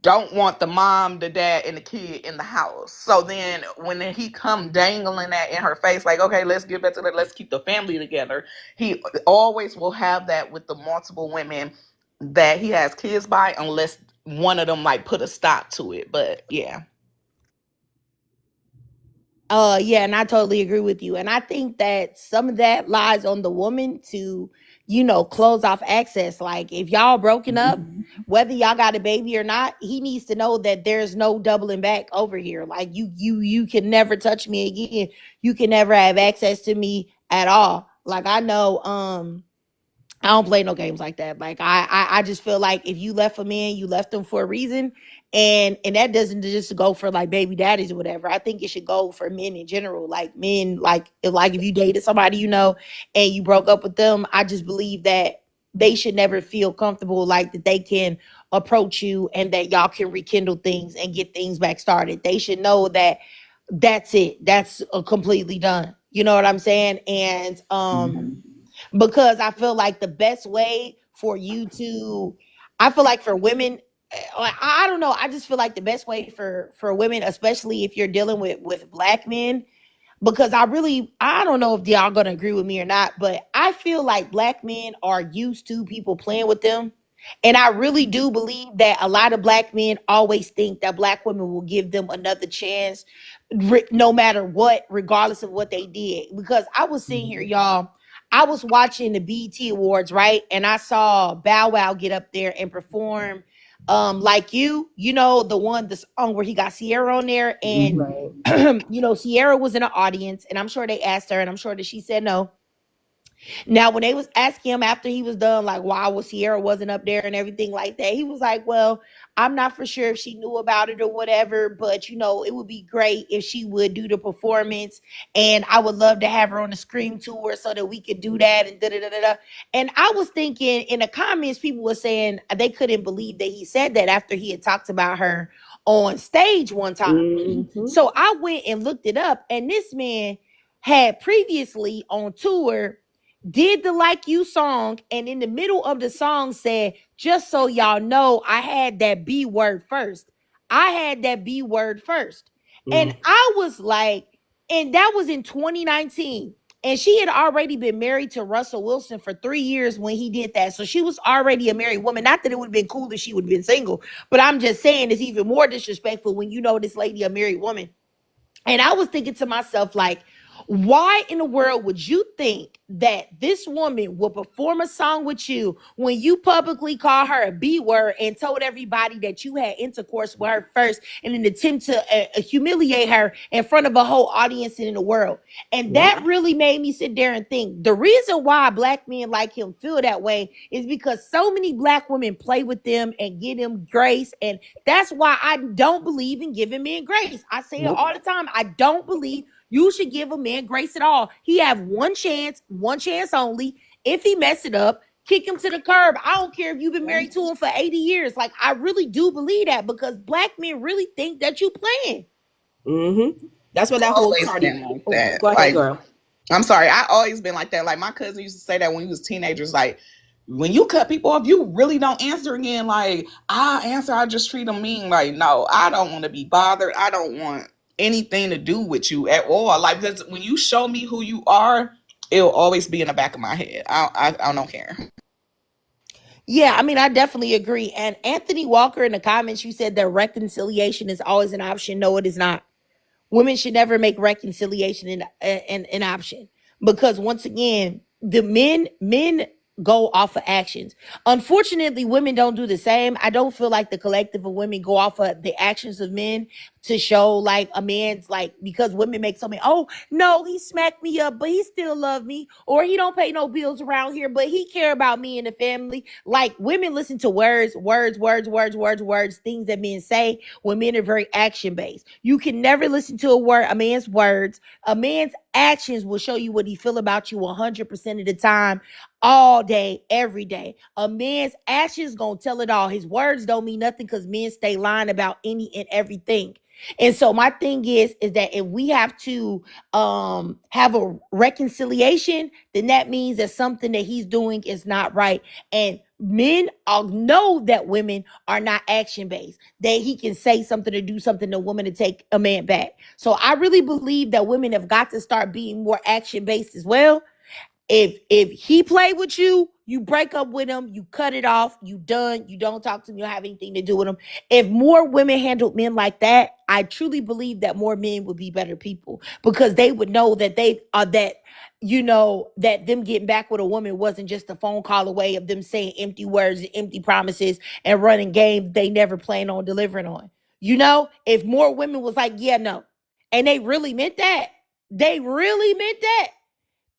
S3: don't want the mom, the dad, and the kid in the house? So then when he come dangling that in her face, like, okay, let's get back to that, let's keep the family together. He always will have that with the multiple women that he has kids by, unless one of them like put a stop to it. But yeah.
S1: Yeah, and I totally agree with you. And I think that some of that lies on the woman to, you know, close off access. Like, if y'all broken up, whether y'all got a baby or not, he needs to know that there's no doubling back over here. Like, you can never touch me again. You can never have access to me at all. Like, I know, I don't play no games like that. Like, I just feel like if you left a man, you left them for a reason. And that doesn't just go for like baby daddies or whatever. I think it should go for men in general. Like, men, like if you dated somebody, you know, and you broke up with them, I just believe that they should never feel comfortable like that they can approach you and that y'all can rekindle things and get things back started. They should know that that's it. That's completely done. You know what I'm saying? And because I feel like the best way for you to, I feel like for women, I don't know, I just feel like the best way for women, especially if you're dealing with black men, because I don't know if y'all gonna agree with me or not, but I feel like black men are used to people playing with them. And I really do believe that a lot of black men always think that black women will give them another chance, no matter what, regardless of what they did. Because I was sitting here, y'all, I was watching the BET Awards, right? And I saw Bow Wow get up there and perform Like you know, the song where he got Sierra on there. And
S4: Right.
S1: Sierra was in the audience, and I'm sure they asked her, and I'm sure that she said no. Now, when they was asking him after he was done, like why was Sierra wasn't up there and everything like that, he was like, "Well, I'm not for sure if she knew about it or whatever, but it would be great if she would do the performance, and I would love to have her on the Scream tour so that we could do that and da da da da." And I was thinking in the comments, people were saying they couldn't believe that he said that after he had talked about her on stage one time.
S4: Mm-hmm.
S1: So I went and looked it up, and this man had previously on tour did the Like You song, and in the middle of the song said, "Just so y'all know, I had that B word first. I had that B word first." And I was like, and that was in 2019. And she had already been married to Russell Wilson for 3 years when he did that. So she was already a married woman. Not that it would have been cool if she would have been single, but I'm just saying it's even more disrespectful when you know this lady a married woman. And I was thinking to myself, like, why in the world would you think that this woman will perform a song with you when you publicly call her a B word and told everybody that you had intercourse with her first in an attempt to humiliate her in front of a whole audience in the world? And that really made me sit there and think the reason why black men like him feel that way is because so many black women play with them and give them grace. And that's why I don't believe in giving men grace. I say it all the time. I don't believe you should give a man grace at all. He have one chance only. If he mess it up, kick him to the curb. I don't care if you've been married to him for 80 years. Like, I really do believe that because black men really think that you playing.
S4: That's what that whole
S3: Always
S4: Cardi.
S3: been like that.
S4: Go ahead,
S3: Like,
S4: girl.
S3: I'm sorry, I always been like that. Like my cousin used to say that when he was teenagers. Like when you cut people off, you really don't answer again. Like I answer, I just treat them mean. Like no, I don't want to be bothered. I don't want anything to do with you at all. Like because when you show me who you are, it'll always be in the back of my head. I don't care.
S1: Yeah, I mean, I definitely agree. And Anthony Walker in the comments, you said that reconciliation is always an option. No, it is not. Women should never make reconciliation an option because once again, the men go off of actions. Unfortunately, women don't do the same. I don't feel like the collective of women go off of the actions of men to show like a man's like because women make so many, oh no, he smacked me up, but he still love me, or he don't pay no bills around here, but he care about me and the family. Like women listen to words, things that men say when men are very action based. You can never listen to a man's words. A man's actions will show you what he feel about you 100% of the time, all day, every day. A man's actions gonna tell it all. His words don't mean nothing because men stay lying about any and everything. And so my thing is that if we have to have a reconciliation, then that means that something that he's doing is not right. And men all know that women are not action based, that he can say something or do something to a woman to take a man back. So I really believe that women have got to start being more action based as well. If he played with you, you break up with him, you cut it off, you done, you don't talk to him, you don't have anything to do with him. If more women handled men like that, I truly believe that more men would be better people because they would know that they are that them getting back with a woman wasn't just a phone call away of them saying empty words and empty promises and running games they never plan on delivering on. If more women was like, yeah, no, and they really meant that,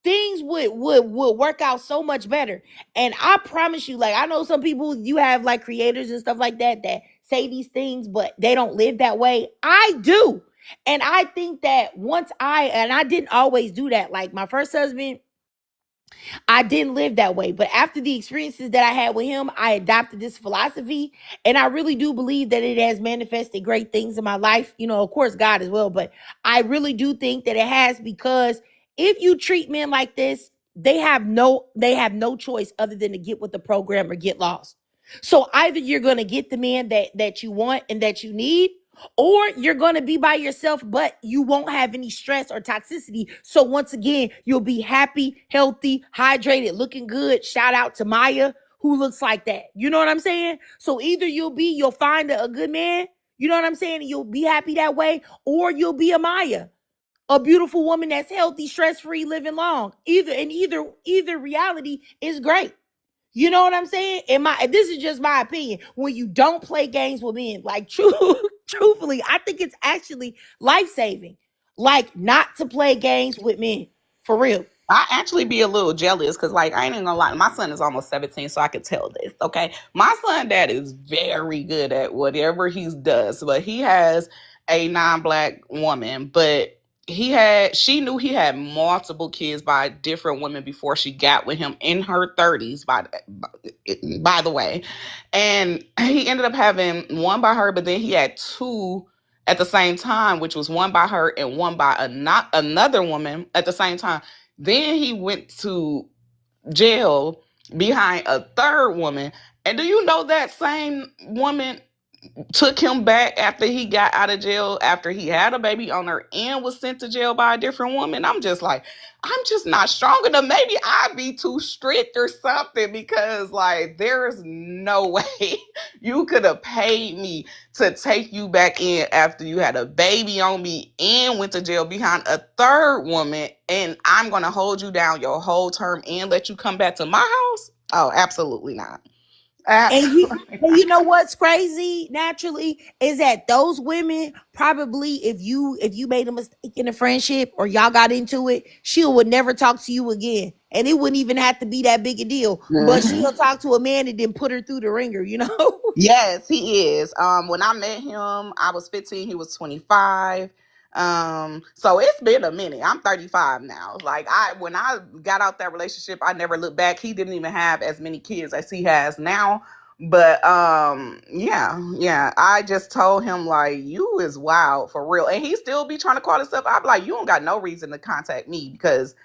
S1: things would work out so much better. And I promise you, like I know some people, you have like creators and stuff like that say these things, but they don't live that way. I do. And I think that I didn't always do that. Like my first husband, I didn't live that way. But after the experiences that I had with him, I adopted this philosophy. And I really do believe that it has manifested great things in my life. Of course, God as well. But I really do think that it has, because if you treat men like this, they have no choice other than to get with the program or get lost. So either you're going to get the man that you want and that you need, or you're going to be by yourself, but you won't have any stress or toxicity. So once again, you'll be happy, healthy, hydrated, looking good. Shout out to Maya, who looks like that. You know what I'm saying? So either you'll find a good man, you know what I'm saying, and you'll be happy that way, or you'll be a Maya, a beautiful woman that's healthy, stress-free, living long. Either reality is great. You know what I'm saying? This is just my opinion. When you don't play games with men, like truthfully, I think it's actually life-saving. Like not to play games with men. For real.
S3: I actually be a little jealous because, like, I ain't even gonna lie. My son is almost 17, so I could tell this. Okay, my son dad is very good at whatever he does, but he has a non-black woman. But she knew he had multiple kids by different women before she got with him in her 30s. By the way, and he ended up having one by her, but then he had two at the same time, which was one by her and one by another woman at the same time. Then he went to jail behind a third woman. And do you know that same woman took him back after he got out of jail, after he had a baby on her and was sent to jail by a different woman? I'm just like, I'm just not strong enough. Maybe I'd be too strict or something, because like there's no way you could have paid me to take you back in after you had a baby on me and went to jail behind a third woman, and I'm gonna hold you down your whole term and let you come back to my house? Oh, absolutely not.
S1: And you know what's crazy naturally is that those women probably, if you made a mistake in a friendship or y'all got into it, she would never talk to you again. And it wouldn't even have to be that big a deal. But she'll talk to a man and then put her through the ringer, you know?
S3: Yes, he is. When I met him, I was 15, he was 25. So it's been a minute. I'm 35 now. Like when I got out that relationship, I never looked back. He didn't even have as many kids as he has now. But yeah. I just told him like, you is wild for real. And he still be trying to call himself. I'm like, you don't got no reason to contact me, because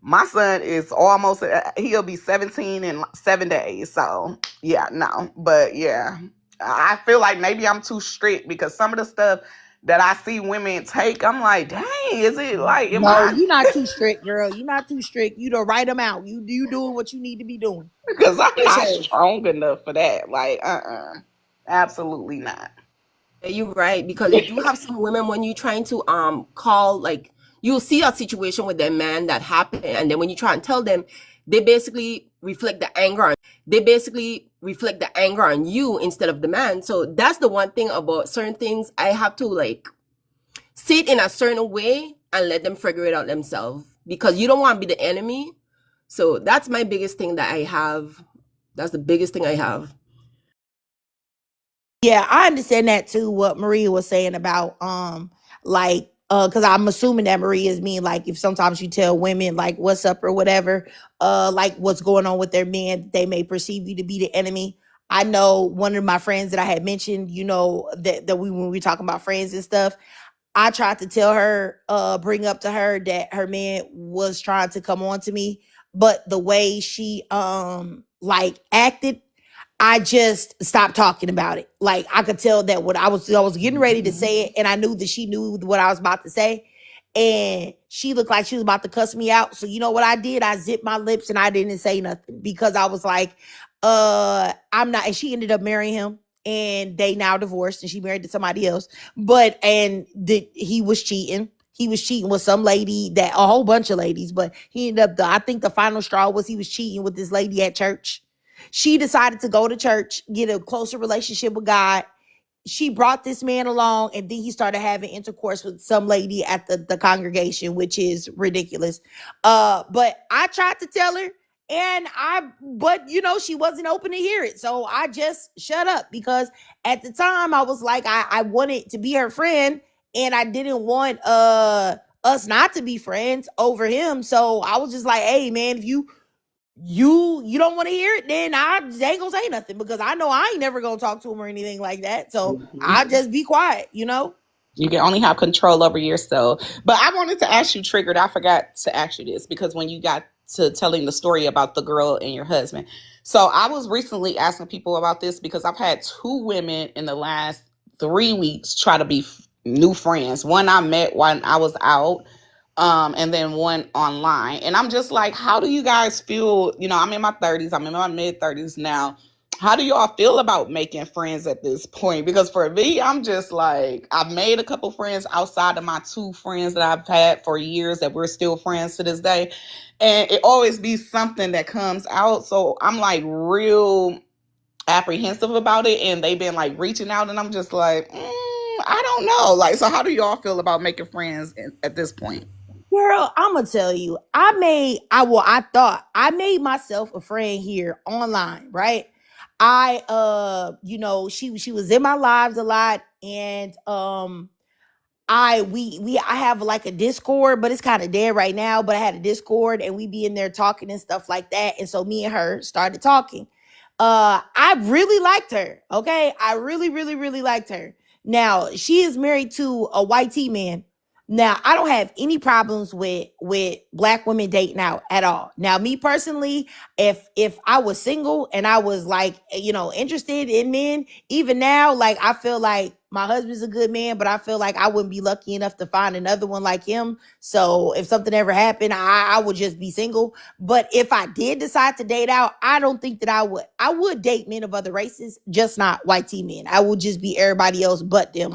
S3: my son is almost, he'll be 17 in 7 days. So yeah, no. But yeah, I feel like maybe I'm too strict, because some of the stuff that I see women take, I'm like, dang, is it like,
S1: No, you're not too strict, girl. You're not too strict. You don't write them out. You doing what you need to be doing.
S3: Because I'm
S1: For
S3: not
S1: sure.
S3: strong enough for that. Like, absolutely not.
S4: You're right, because you do have some women, when you're trying to call, like, you'll see a situation with their man that happened, and then when you try and tell them, they basically reflect the anger on you instead of the man. So that's the one thing about certain things. I have to like say it in a certain way and let them figure it out themselves, because you don't want to be the enemy. So that's my biggest thing that I have. That's the biggest thing I have.
S1: Yeah, I understand that too, what Maria was saying about like because I'm assuming that Maria is mean like if sometimes you tell women like what's up or whatever, like what's going on with their man, they may perceive you to be the enemy. I know one of my friends that I had mentioned, you know, that we when we talking about friends and stuff, I tried to tell her, bring up to her that her man was trying to come on to me, but the way she like acted, I just stopped talking about it. Like I could tell that what I was getting ready to say it, and I knew that she knew what I was about to say. And she looked like she was about to cuss me out. So you know what I did? I zipped my lips and I didn't say nothing, because I was like, I'm not, and she ended up marrying him, and they now divorced and she married to somebody else. But he was cheating. He was cheating with some lady, that a whole bunch of ladies, but he ended up I think the final straw was he was cheating with this lady at church. She decided to go to church, get a closer relationship with God. She brought this man along, and then he started having intercourse with some lady at the congregation, which is ridiculous. But I tried to tell her, but you know, she wasn't open to hear it. So I just shut up, because at the time I was like, I wanted to be her friend, and I didn't want us not to be friends over him. So I was just like, hey man, if you don't want to hear it, then I ain't gonna say nothing, because I know I ain't never gonna talk to him or anything like that. So I just be quiet, you know.
S3: You can only have control over yourself. But I wanted to ask you, Triggered, I forgot to ask you this, because when you got to telling the story about the girl and your husband. So I was recently asking people about this, because I've had two women in the last 3 weeks try to be new friends. One I met when I was out and then one online. And I'm just like, how do you guys feel? I'm in my 30s, I'm in my mid 30s now. How do y'all feel about making friends at this point? Because for me, I'm just like, I've made a couple friends outside of my two friends that I've had for years that we're still friends to this day. And it always be something that comes out. So I'm like real apprehensive about it. And they've been like reaching out, and I'm just like, I don't know. Like, so how do y'all feel about making friends at this point?
S1: Girl, I'm gonna tell you, thought I made myself a friend here online, right? She was in my lives a lot, and I have like a Discord, but it's kind of dead right now. But I had a Discord, and we be in there talking and stuff like that. And so me and her started talking. I really liked her. Okay, I really, really, really liked her. Now she is married to a white T man. Now I don't have any problems with black women dating out at all. Now me personally, if I was single and I was like interested in men, even now, like I feel like my husband's a good man, but I feel like I wouldn't be lucky enough to find another one like him. So if something ever happened, I would just be single. But if I did decide to date out, I don't think that I would. I would date men of other races, just not white T men. I would just be everybody else but them.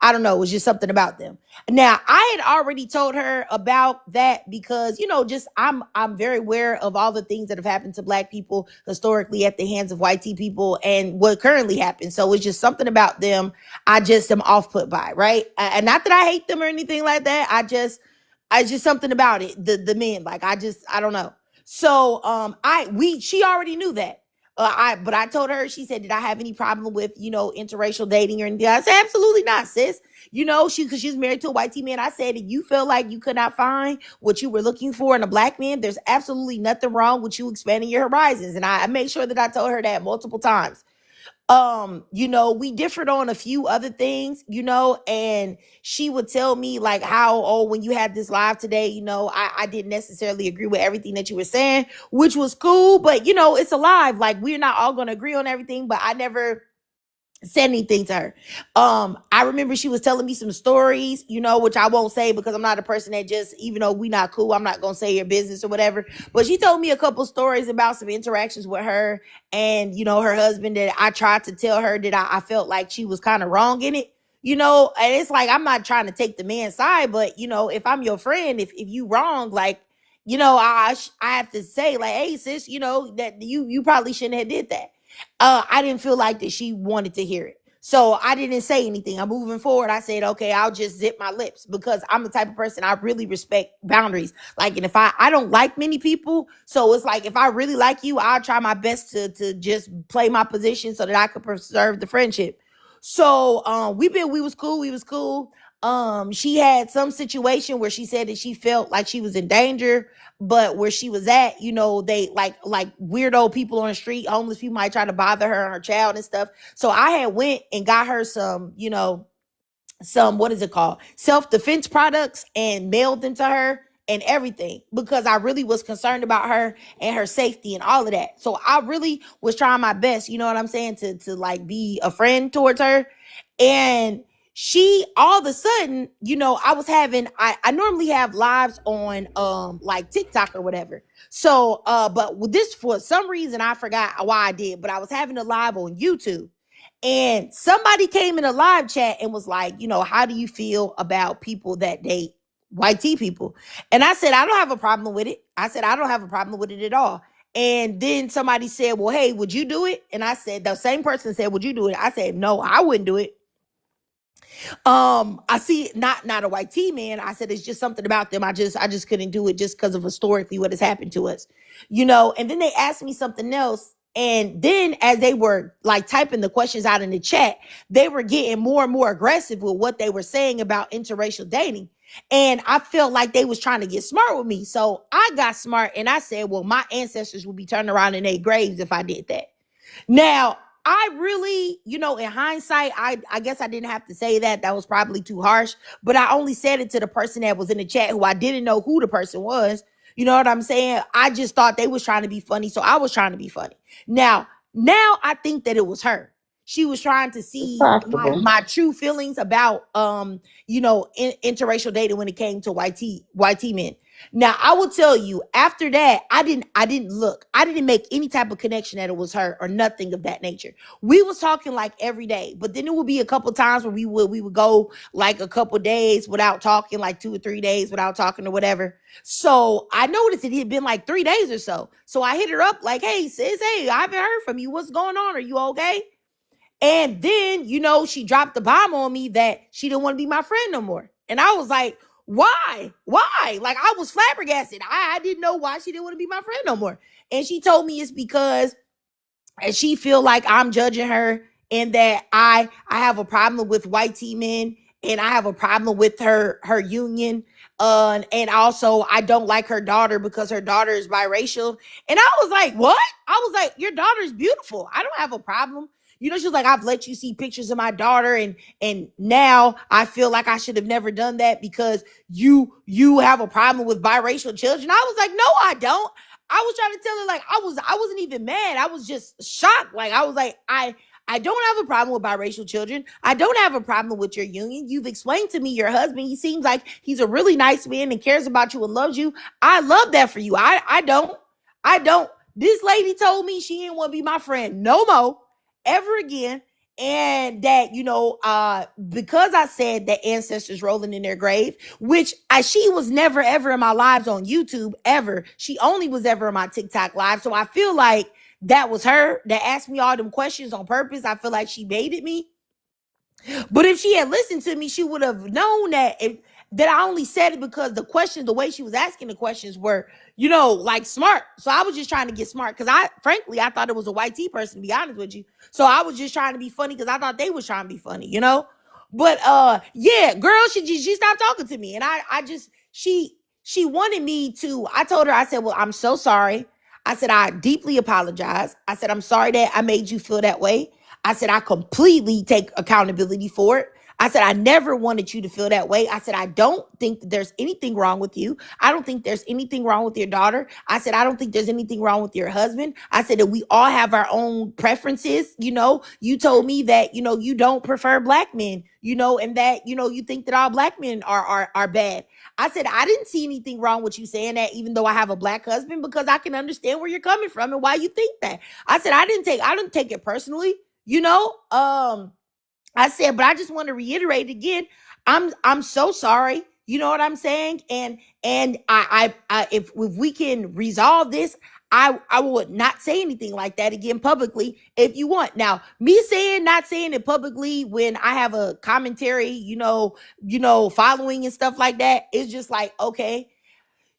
S1: I don't know. It was just something about them. Now, I had already told her about that because, just I'm very aware of all the things that have happened to black people historically at the hands of white T people and what currently happens. So it's just something about them I just am off put by, right? And not that I hate them or anything like that. I just something about it. The men, like I don't know. So she already knew that. But I told her, she said, did I have any problem with, interracial dating or anything? I said, absolutely not, sis. Because she's married to a white T man. I said, if you feel like you could not find what you were looking for in a black man, there's absolutely nothing wrong with you expanding your horizons. And I made sure that I told her that multiple times. We differed on a few other things, and she would tell me like how, when you had this live today, I didn't necessarily agree with everything that you were saying, which was cool, but it's a live. Like, we're not all going to agree on everything, but I never said anything to her. I remember she was telling me some stories, which I won't say because I'm not a person that just, even though we not cool, I'm not gonna say your business or whatever. But she told me a couple stories about some interactions with her and her husband that I tried to tell her that I felt like she was kind of wrong in it. And it's like, I'm not trying to take the man's side, but if I'm your friend, if you wrong, like, I have to say like, hey sis, that you probably shouldn't have did that. I didn't feel like that she wanted to hear it. So I didn't say anything. I'm moving forward. I said, okay, I'll just zip my lips because I'm the type of person I really respect boundaries. Like, and if I don't like many people, so it's like if I really like you, I'll try my best to just play my position so that I could preserve the friendship. So we was cool. We was cool. She had some situation where she said that she felt like she was in danger, but where she was at, they like weirdo people on the street, homeless people might try to bother her and her child and stuff. So I had went and got her some, some, what is it called? Self-defense products and mailed them to her and everything because I really was concerned about her and her safety and all of that. So I really was trying my best, you know what I'm saying, to like be a friend towards her. And she all of a sudden, I normally have lives on like TikTok or whatever. So but with this, for some reason I forgot why I did, but I was having a live on YouTube. And somebody came in a live chat and was like, how do you feel about people that date white T people? And I said, I don't have a problem with it. I said, I don't have a problem with it at all. And then somebody said, well, hey, would you do it? And I said, the same person said, would you do it? I said, no, I wouldn't do it. I see not a white T man. I said it's just something about them. I just couldn't do it just because of historically what has happened to us, and then they asked me something else. And then as they were like typing the questions out in the chat, they were getting more and more aggressive with what they were saying about interracial dating. And I felt like they was trying to get smart with me. So I got smart and I said, well, my ancestors would be turned around in their graves if I did that. Now, I really, in hindsight, I guess I didn't have to say that. That was probably too harsh. But I only said it to the person that was in the chat who I didn't know who the person was. You know what I'm saying? I just thought they was trying to be funny. So I was trying to be funny. Now I think that it was her. she was trying to
S3: It's
S1: see
S3: possible.
S1: my true feelings about interracial dating when it came to YT men. Now I will tell you, after that, I didn't look. I didn't make any type of connection that it was her or nothing of that nature. We was talking like every day, but then it would be a couple times where we would go like a couple days without talking, like 2 or 3 days without talking or whatever. So I noticed it had been like 3 days or so. So I hit her up like, "Hey sis, hey, I haven't heard from you. What's going on? Are you okay?" And then, she dropped the bomb on me that she didn't want to be my friend no more. And I was like, why? Why? Like, I was flabbergasted. I didn't know why she didn't want to be my friend no more. And she told me it's because she feel like I'm judging her and that I have a problem with white T men and I have a problem with her union. And also I don't like her daughter because her daughter is biracial. And I was like, what? I was like, your daughter is beautiful. I don't have a problem. She was like, I've let you see pictures of my daughter, and now I feel like I should have never done that because you have a problem with biracial children. I was like, no, I don't. I was trying to tell her, like, I wasn't even mad. I was just shocked. Like, I was like, I don't have a problem with biracial children. I don't have a problem with your union. You've explained to me your husband. He seems like he's a really nice man and cares about you and loves you. I love that for you. I don't. I don't. This lady told me she didn't want to be my friend no more ever again. And that, because I said that ancestors rolling in their grave, which she was never ever in my lives on YouTube ever. She only was ever in my TikTok live. So I feel like that was her that asked me all them questions on purpose. I feel like she baited me. But if she had listened to me, she would have known that I only said it because the way she was asking the questions were, like smart. So I was just trying to get smart because frankly, I thought it was a white T person, to be honest with you. So I was just trying to be funny because I thought they was trying to be funny, But yeah, girl, she stopped talking to me, and she wanted me to. I told her, I said, well, I'm so sorry. I said, I deeply apologize. I said, I'm sorry that I made you feel that way. I said, I completely take accountability for it. I said, I never wanted you to feel that way. I said, I don't think that there's anything wrong with you. I don't think there's anything wrong with your daughter. I said, I don't think there's anything wrong with your husband. I said that we all have our own preferences. You told me that, you don't prefer black men, and that, you think that all black men are bad. I said, I didn't see anything wrong with you saying that, even though I have a black husband, because I can understand where you're coming from and why you think that. I said, I didn't take it personally, I said, but I just want to reiterate again, I'm so sorry. You know what I'm saying? And I if we can resolve this, I would not say anything like that again publicly if you want. Now, me not saying it publicly when I have a commentary, following and stuff like that, it's just like, okay.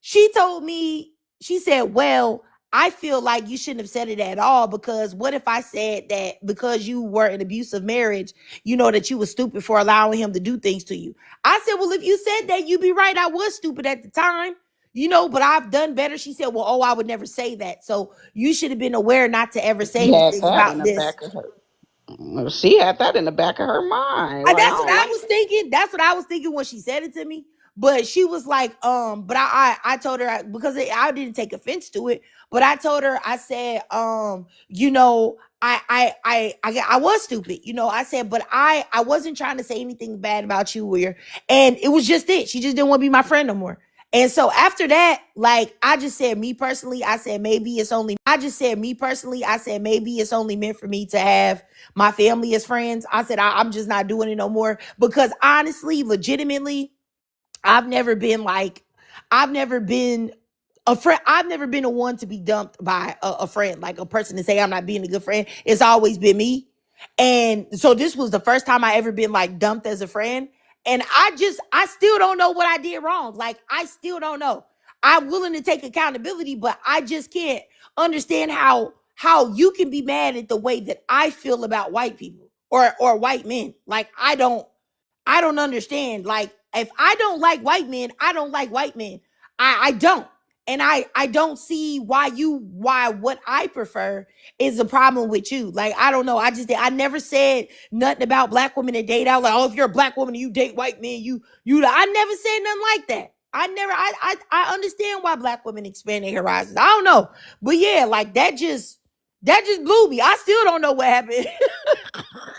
S1: She told me, she said, well, I feel like you shouldn't have said it at all, because what if I said that because you were in an abusive marriage, that you were stupid for allowing him to do things to you? I said, well, if you said that, you'd be right. I was stupid at the time, but I've done better. She said, well, I would never say that. So you should have been aware not to ever say
S3: She had
S1: anything
S3: that in
S1: about
S3: the
S1: this.
S3: back of her. She had that in the back of her mind. Like, I
S1: That's what
S3: don't
S1: I
S3: like
S1: was
S3: that.
S1: thinking. That's what I was thinking when she said it to me. But she was like, but I told her, because I didn't take offense to it, but I told her, I said, I was stupid, I said, but I wasn't trying to say anything bad about you, and it was just it. She just didn't want to be my friend no more. And so after that, like, I just said, me personally, I said, maybe it's only meant for me to have my family as friends. I said, I'm just not doing it no more, because honestly, legitimately, I've never been a friend. I've never been a one to be dumped by a friend, like a person to say I'm not being a good friend. It's always been me. And so this was the first time I ever been like dumped as a friend. And I still don't know what I did wrong. Like, I still don't know. I'm willing to take accountability, but I just can't understand how you can be mad at the way that I feel about white people or white men. Like, I don't understand. Like, if I don't like white men, I don't like white men. I don't. And I don't see why what I prefer is a problem with you. Like, I don't know. I never said nothing about black women that date out. Like, oh, if you're a black woman and you date white men, I never said nothing like that. I understand why black women expand their horizons. I don't know. But yeah, like, that just blew me. I still don't know what happened.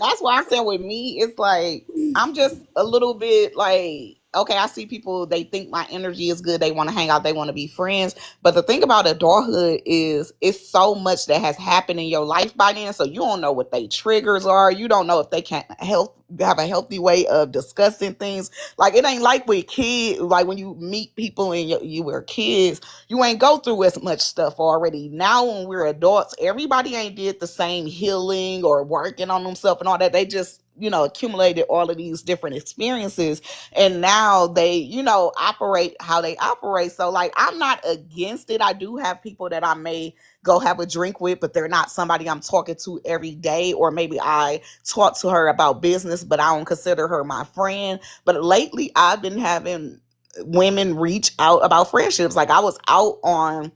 S3: That's why I'm saying with me, it's like I'm just a little bit like, okay, I see people, they think my energy is good, they want to hang out, they want to be friends. But the thing about adulthood is it's so much that has happened in your life by then. So you don't know what they triggers are. You don't know if they can have a healthy way of discussing things. Like it ain't like with kids, like when you meet people and you were kids, you ain't go through as much stuff already. Now when we're adults, everybody ain't did the same healing or working on themselves and all that. They just, accumulated all of these different experiences, and now they, operate how they operate. So like I'm not against it. I do have people that I may go have a drink with, but they're not somebody I'm talking to every day. Or maybe I talk to her about business, but I don't consider her my friend. But lately I've been having women reach out about friendships. Like I was out on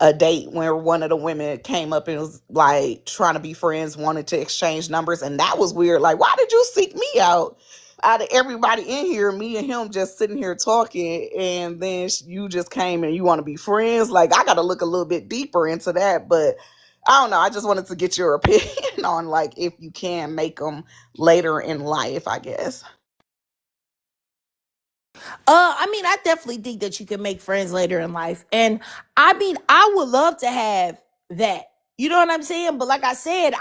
S3: a date where one of the women came up and was like trying to be friends, wanted to exchange numbers, and that was weird. Like, why did you seek me out of everybody in here, me and him just sitting here talking, and then you just came and you want to be friends? Like, I got to look a little bit deeper into that. But I don't know, I just wanted to get your opinion on like if you can make them later in life, I guess.
S1: I mean, I definitely think that you can make friends later in life. And I mean, I would love to have that. You know what I'm saying? But like I said,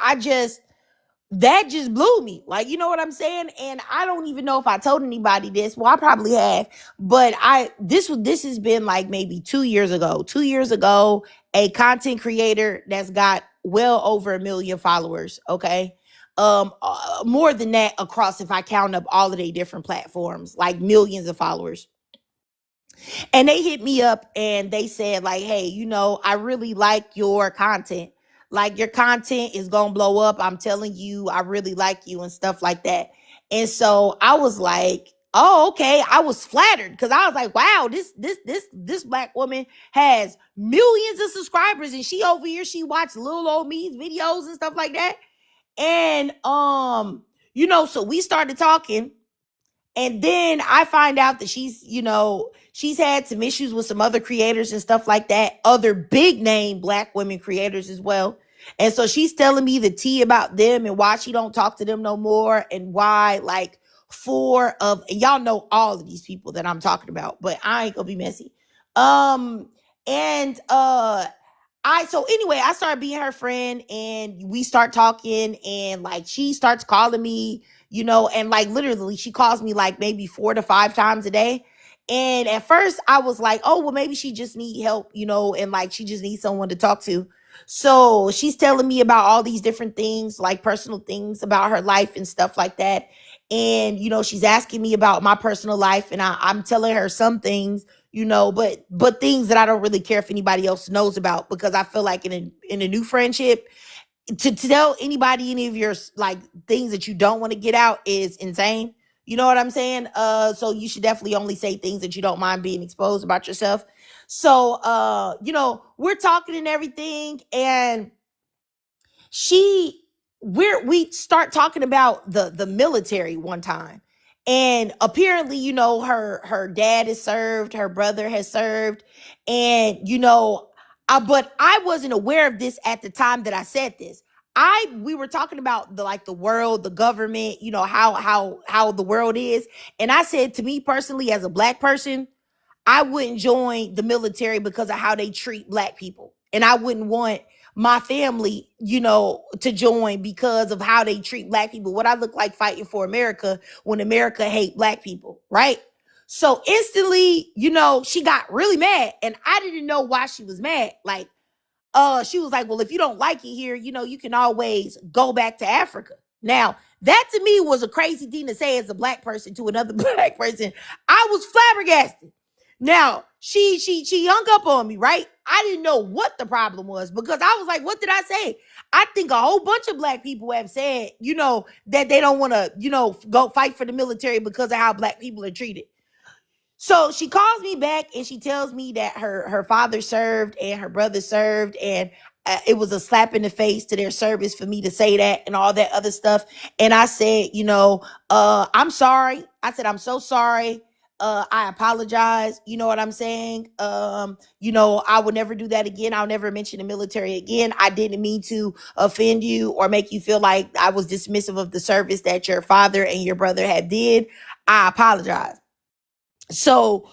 S1: that just blew me. Like, you know what I'm saying? And I don't even know if I told anybody this. Well, I probably have, but this has been like maybe 2 years ago. 2 years ago, a content creator that's got well over 1 million followers. Okay. More than that across, if I count up all of their different platforms, like millions of followers. And they hit me up and they said, like, hey, I really like your content. Like, your content is gonna blow up. I'm telling you, I really like you and stuff like that. And so I was like, oh, okay. I was flattered because I was like, wow, this black woman has millions of subscribers, and she over here, she watched little old me's videos and stuff like that. And so we started talking. And then I find out that she's had some issues with some other creators and stuff like that, other big name black women creators as well. And so she's telling me the tea about them and why she don't talk to them no more, and why like and y'all know all of these people that I'm talking about, but I ain't gonna be messy. And so anyway, I started being her friend and we start talking, and like she starts calling me, and like literally she calls me like maybe 4 to 5 times a day. And at first I was like, oh, well, maybe she just need help, and like she just needs someone to talk to. So she's telling me about all these different things, like personal things about her life and stuff like that. And, she's asking me about my personal life, and I'm telling her some things, but things that I don't really care if anybody else knows about, because I feel like in a new friendship, to tell anybody any of your like things that you don't want to get out is insane. You know what I'm saying? So you should definitely only say things that you don't mind being exposed about yourself. So we're talking and everything, and she we start talking about the military one time. And apparently, her dad is served, her brother has served. And but I wasn't aware of this at the time that I said this. We were talking about the world, the government, how the world is. And I said, to me personally, as a black person, I wouldn't join the military because of how they treat black people. And I wouldn't want my family, to join because of how they treat black people. What I look like fighting for America when America hate black people, right? So instantly, she got really mad, and I didn't know why she was mad. Like, she was like, well, if you don't like it here, you can always go back to Africa. Now, that to me was a crazy thing to say as a black person to another black person. I was flabbergasted. Now, she hung up on me, right? I didn't know what the problem was, because I was like, what did I say? I think a whole bunch of black people have said, that they don't want to, go fight for the military because of how black people are treated. So she calls me back and she tells me that her father served and her brother served, and it was a slap in the face to their service for me to say that and all that other stuff. And I said, I'm sorry. I said, I'm so sorry. I apologize. You know what I'm saying? I would never do that again. I'll never mention the military again. I didn't mean to offend you or make you feel like I was dismissive of the service that your father and your brother had did. I apologize. So,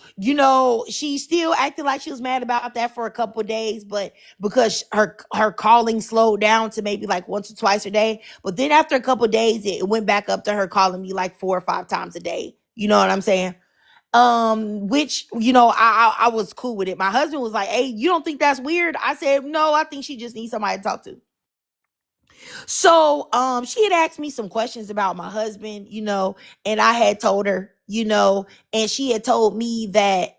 S1: she still acted like she was mad about that for a couple of days, but because her calling slowed down to maybe like once or twice a day. But then after a couple of days, it went back up to her calling me like 4 or 5 times a day. You know what I'm saying? Which, I was cool with it. My husband was like, "Hey, you don't think that's weird?" I said, "No, I think she just needs somebody to talk to." So, she had asked me some questions about my husband, and I had told her, and she had told me that,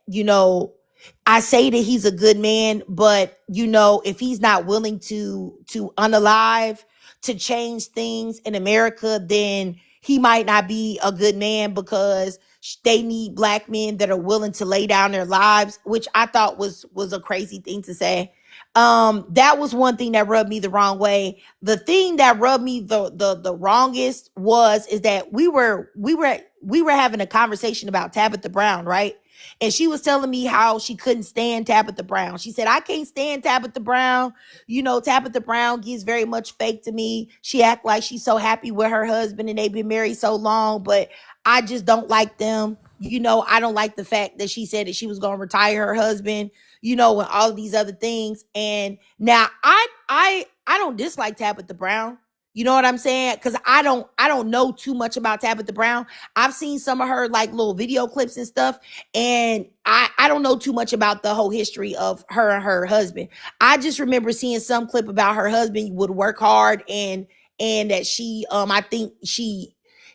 S1: I say that he's a good man, but if he's not willing to unalive, to change things in America, then he might not be a good man because they need black men that are willing to lay down their lives, which I thought was a crazy thing to say. That was one thing that rubbed me the wrong way. The thing that rubbed me the wrongest is that we were having a conversation about Tabitha Brown, right? And she was telling me how she couldn't stand Tabitha Brown. She said, "I can't stand Tabitha Brown. Tabitha Brown gives very much fake to me. She act like she's so happy with her husband and they've been married so long, but I just don't like them. I don't like the fact that she said that she was going to retire her husband, and all of these other things." And now I don't dislike Tabitha Brown. You know what I'm saying? Because I don't know too much about Tabitha Brown. I've seen some of her like little video clips and stuff, and I don't know too much about the whole history of her and her husband. I just remember seeing some clip about her husband would work hard and that she I think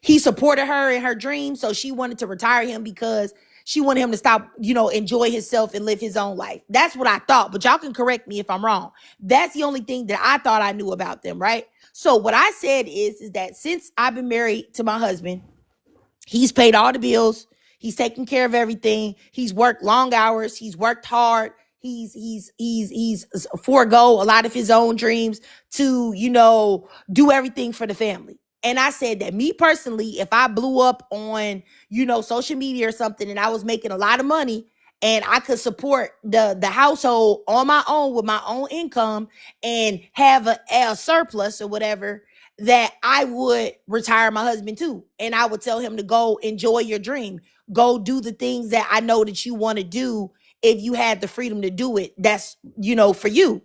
S1: he supported her in her dreams, so she wanted to retire him because she wanted him to stop, enjoy himself and live his own life. That's what I thought, but y'all can correct me if I'm wrong. That's the only thing that I thought I knew about them, right? So what I said is that since I've been married to my husband, he's paid all the bills. He's taken care of everything. He's worked long hours. He's worked hard. He's forego a lot of his own dreams to, do everything for the family. And I said that me personally, if I blew up on, social media or something and I was making a lot of money and I could support the household on my own with my own income and have a surplus or whatever, that I would retire my husband too. And I would tell him to go enjoy your dream. Go do the things that I know that you want to do if you had the freedom to do it. That's, for you.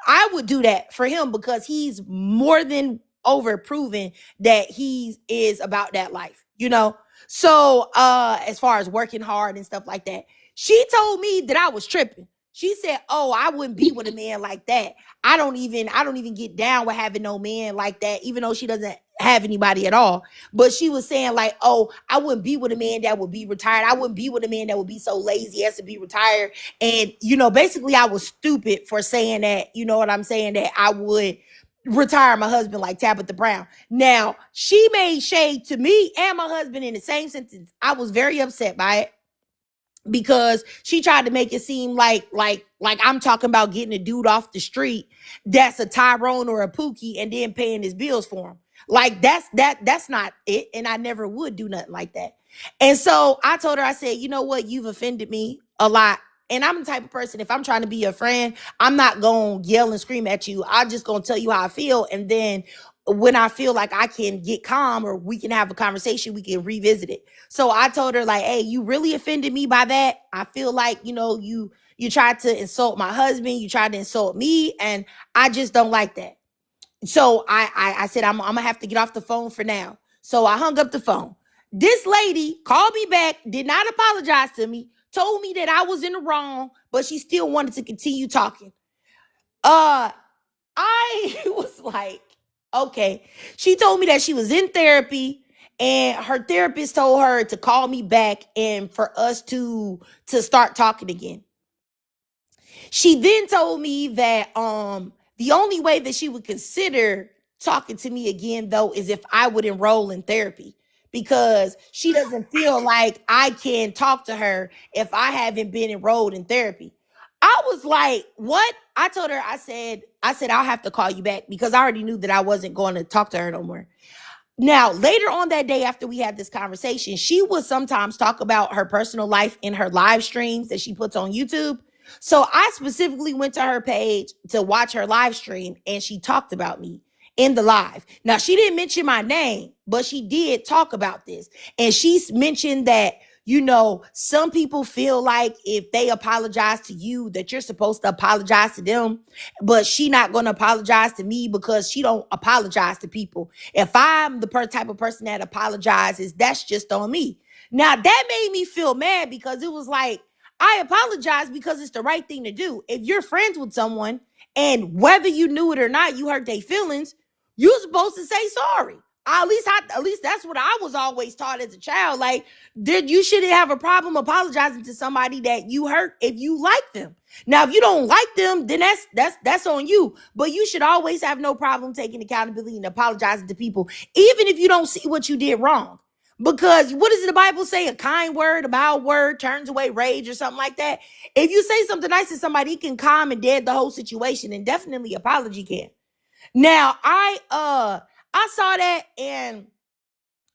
S1: I would do that for him because he's more than over proven that he is about that life, So as far as working hard and stuff like that, she told me that I was tripping. She said, "Oh, I wouldn't be with a man like that. I don't even get down with having no man like that," even though she doesn't have anybody at all. But she was saying like, "Oh, I wouldn't be with a man that would be retired. I wouldn't be with a man that would be so lazy as to be retired." And, basically I was stupid for saying that, you know what I'm saying, that I would retire my husband like Tabitha Brown. Now, she made shade to me and my husband in the same sentence. I was very upset by it, because she tried to make it seem like I'm talking about getting a dude off the street that's a Tyrone or a Pookie and then paying his bills for him. Like that's not it, and I never would do nothing like that. And so I told her, I said, "You know what? You've offended me a lot." And I'm the type of person, if I'm trying to be your friend, I'm not going to yell and scream at you. I'm just going to tell you how I feel. And then when I feel like I can get calm or we can have a conversation, we can revisit it. So I told her like, "Hey, you really offended me by that. I feel like, you tried to insult my husband. You tried to insult me. And I just don't like that." So I said, I'm going to have to get off the phone for now. So I hung up the phone. This lady called me back, did not apologize to me, told me that I was in the wrong, but she still wanted to continue talking. I was like, okay. She told me that she was in therapy and her therapist told her to call me back and for us to start talking again. She then told me that the only way that she would consider talking to me again, though, is if I would enroll in therapy, because she doesn't feel like I can talk to her if I haven't been enrolled in therapy. I was like, "What?" I told her, I said, "I'll have to call you back," because I already knew that I wasn't going to talk to her no more. Now, later on that day after we had this conversation, she would sometimes talk about her personal life in her live streams that she puts on YouTube. So I specifically went to her page to watch her live stream, and she talked about me in the live. Now, she didn't mention my name, but she did talk about this. And she's mentioned that, some people feel like if they apologize to you, that you're supposed to apologize to them, but she not going to apologize to me because she don't apologize to people. If I'm the type of person that apologizes, that's just on me. Now, that made me feel mad because it was like, I apologize because it's the right thing to do. If you're friends with someone and whether you knew it or not, you hurt their feelings, you're supposed to say sorry. At least that's what I was always taught as a child. Like, you shouldn't have a problem apologizing to somebody that you hurt if you like them. Now, if you don't like them, then that's on you. But you should always have no problem taking accountability and apologizing to people, even if you don't see what you did wrong. Because what does the Bible say? A kind word, a mild word turns away rage or something like that. If you say something nice to somebody, it can calm and dead the whole situation, and definitely apology can. Now, I saw that and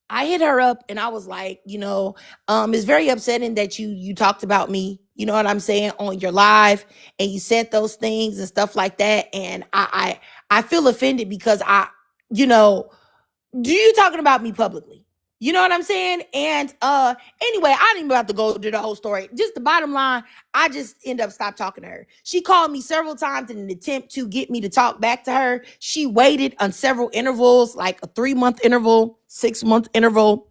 S1: I hit her up and I was like, it's very upsetting that you talked about me, you know what I'm saying, on your live, and you said those things and stuff like that. And I feel offended because you talking about me publicly. You know what I'm saying? And anyway, I didn't even have to go to the whole story. Just the bottom line, I just end up stopped talking to her. She called me several times in an attempt to get me to talk back to her. She waited on several intervals, like a 3-month interval, 6-month interval,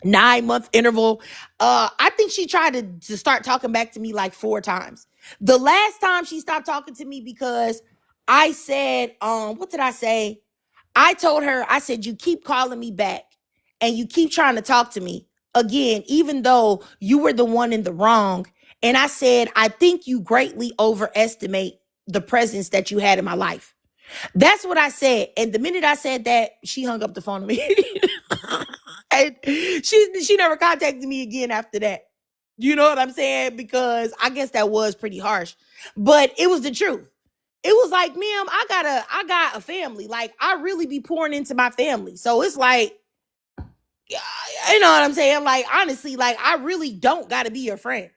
S1: 9-month interval. I think she tried to start talking back to me like 4 times. The last time she stopped talking to me because I said, what did I say? I told her, I said, you keep calling me back and you keep trying to talk to me again, even though you were the one in the wrong. And I said, I think you greatly overestimate the presence that you had in my life. That's what I said. And the minute I said that, she hung up the phone to me. And she never contacted me again after that. You know what I'm saying? Because I guess that was pretty harsh, but it was the truth. It was like, ma'am, I got a family. Like, I really be pouring into my family. So it's like, you know what I'm saying? Like, honestly, like, I really don't got to be your friend.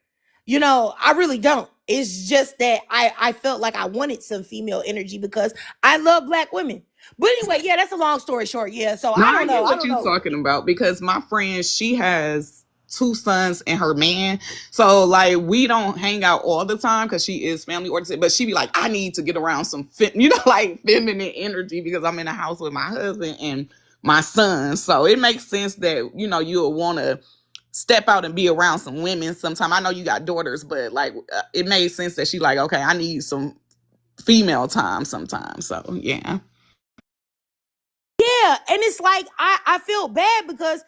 S1: I really don't. It's just that I felt like I wanted some female energy because I love Black women. But anyway, yeah, that's a long story short. Yeah, so
S3: No,
S1: I don't
S3: I get
S1: know. I
S3: what
S1: don't
S3: you're
S1: know.
S3: talking about because my friend, she has 2 sons and her man. So like we don't hang out all the time because she is family oriented, but she be like, I need to get around some like feminine energy because I'm in the house with my husband and my son. So it makes sense that, you'll want to step out and be around some women sometime. I know you got daughters, but like it made sense that she like, okay, I need some female time sometimes. So yeah.
S1: Yeah, and it's like I feel bad because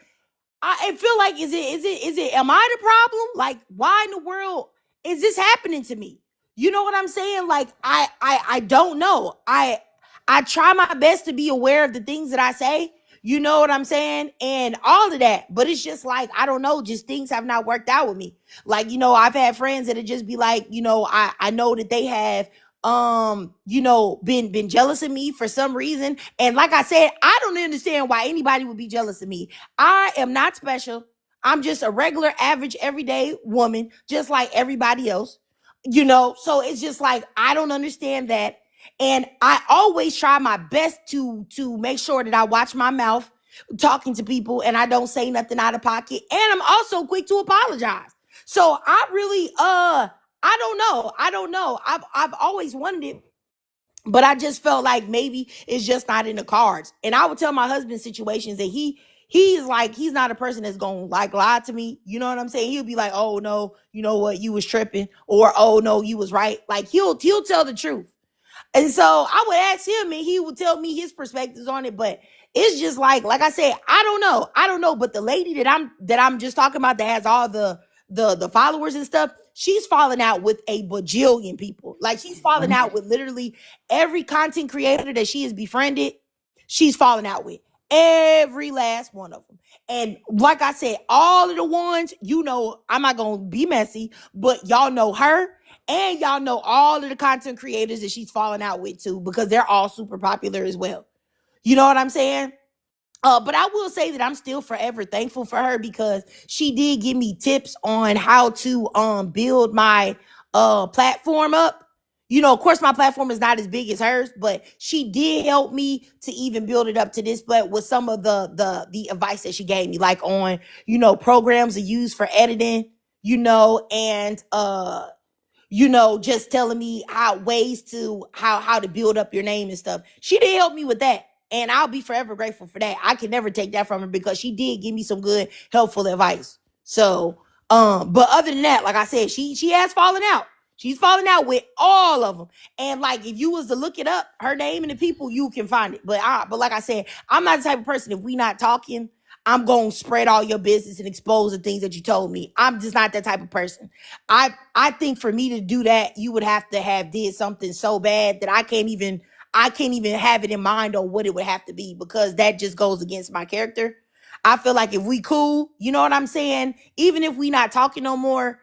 S1: I feel like is it am I the problem? Like, why in the world is this happening to me? You know what I'm saying? Like, I don't know. I try my best to be aware of the things that I say. You know what I'm saying? And all of that. But it's just like, I don't know, just things have not worked out with me. Like, I've had friends that just be like, I know that they have been jealous of me for some reason. And like I said, I don't understand why anybody would be jealous of me. I am not special. I'm just a regular, average, everyday woman, just like everybody else. So it's just like, I don't understand that. And I always try my best to make sure that I watch my mouth talking to people and I don't say nothing out of pocket. And I'm also quick to apologize. So I really I don't know. I've always wanted it, but I just felt like maybe it's just not in the cards. And I would tell my husband situations that he's like, he's not a person that's gonna like lie to me. You know what I'm saying? He'll be like, oh no, you know what, you was tripping, or oh no, you was right. Like he'll tell the truth. And so I would ask him and he would tell me his perspectives on it. But it's just like I said, I don't know. But the lady that I'm just talking about that has all the followers and stuff, she's falling out with a bajillion people. Like she's falling out with literally every content creator that she has befriended. She's falling out with every last one of them. And like I said, all of the ones, I'm not going to be messy, but y'all know her. And y'all know all of the content creators that she's falling out with too, because they're all super popular as well. You know what I'm saying? But I will say that I'm still forever thankful for her because she did give me tips on how to build my platform up. You know, of course, my platform is not as big as hers, but she did help me to even build it up to this. But with some of the advice that she gave me, like on programs to use for editing, and just telling me how to build up your name and stuff. She did help me with that. And I'll be forever grateful for that. I can never take that from her because she did give me some good, helpful advice. So, but other than that, like I said, she has fallen out. She's falling out with all of them. And like, if you was to look it up, her name and the people, you can find it. But like I said, I'm not the type of person, if we not talking, I'm going to spread all your business and expose the things that you told me. I'm just not that type of person. I think for me to do that, you would have to have did something so bad that I can't even have it in mind on what it would have to be, because that just goes against my character. I feel like if we cool, you know what I'm saying? Even if we not talking no more,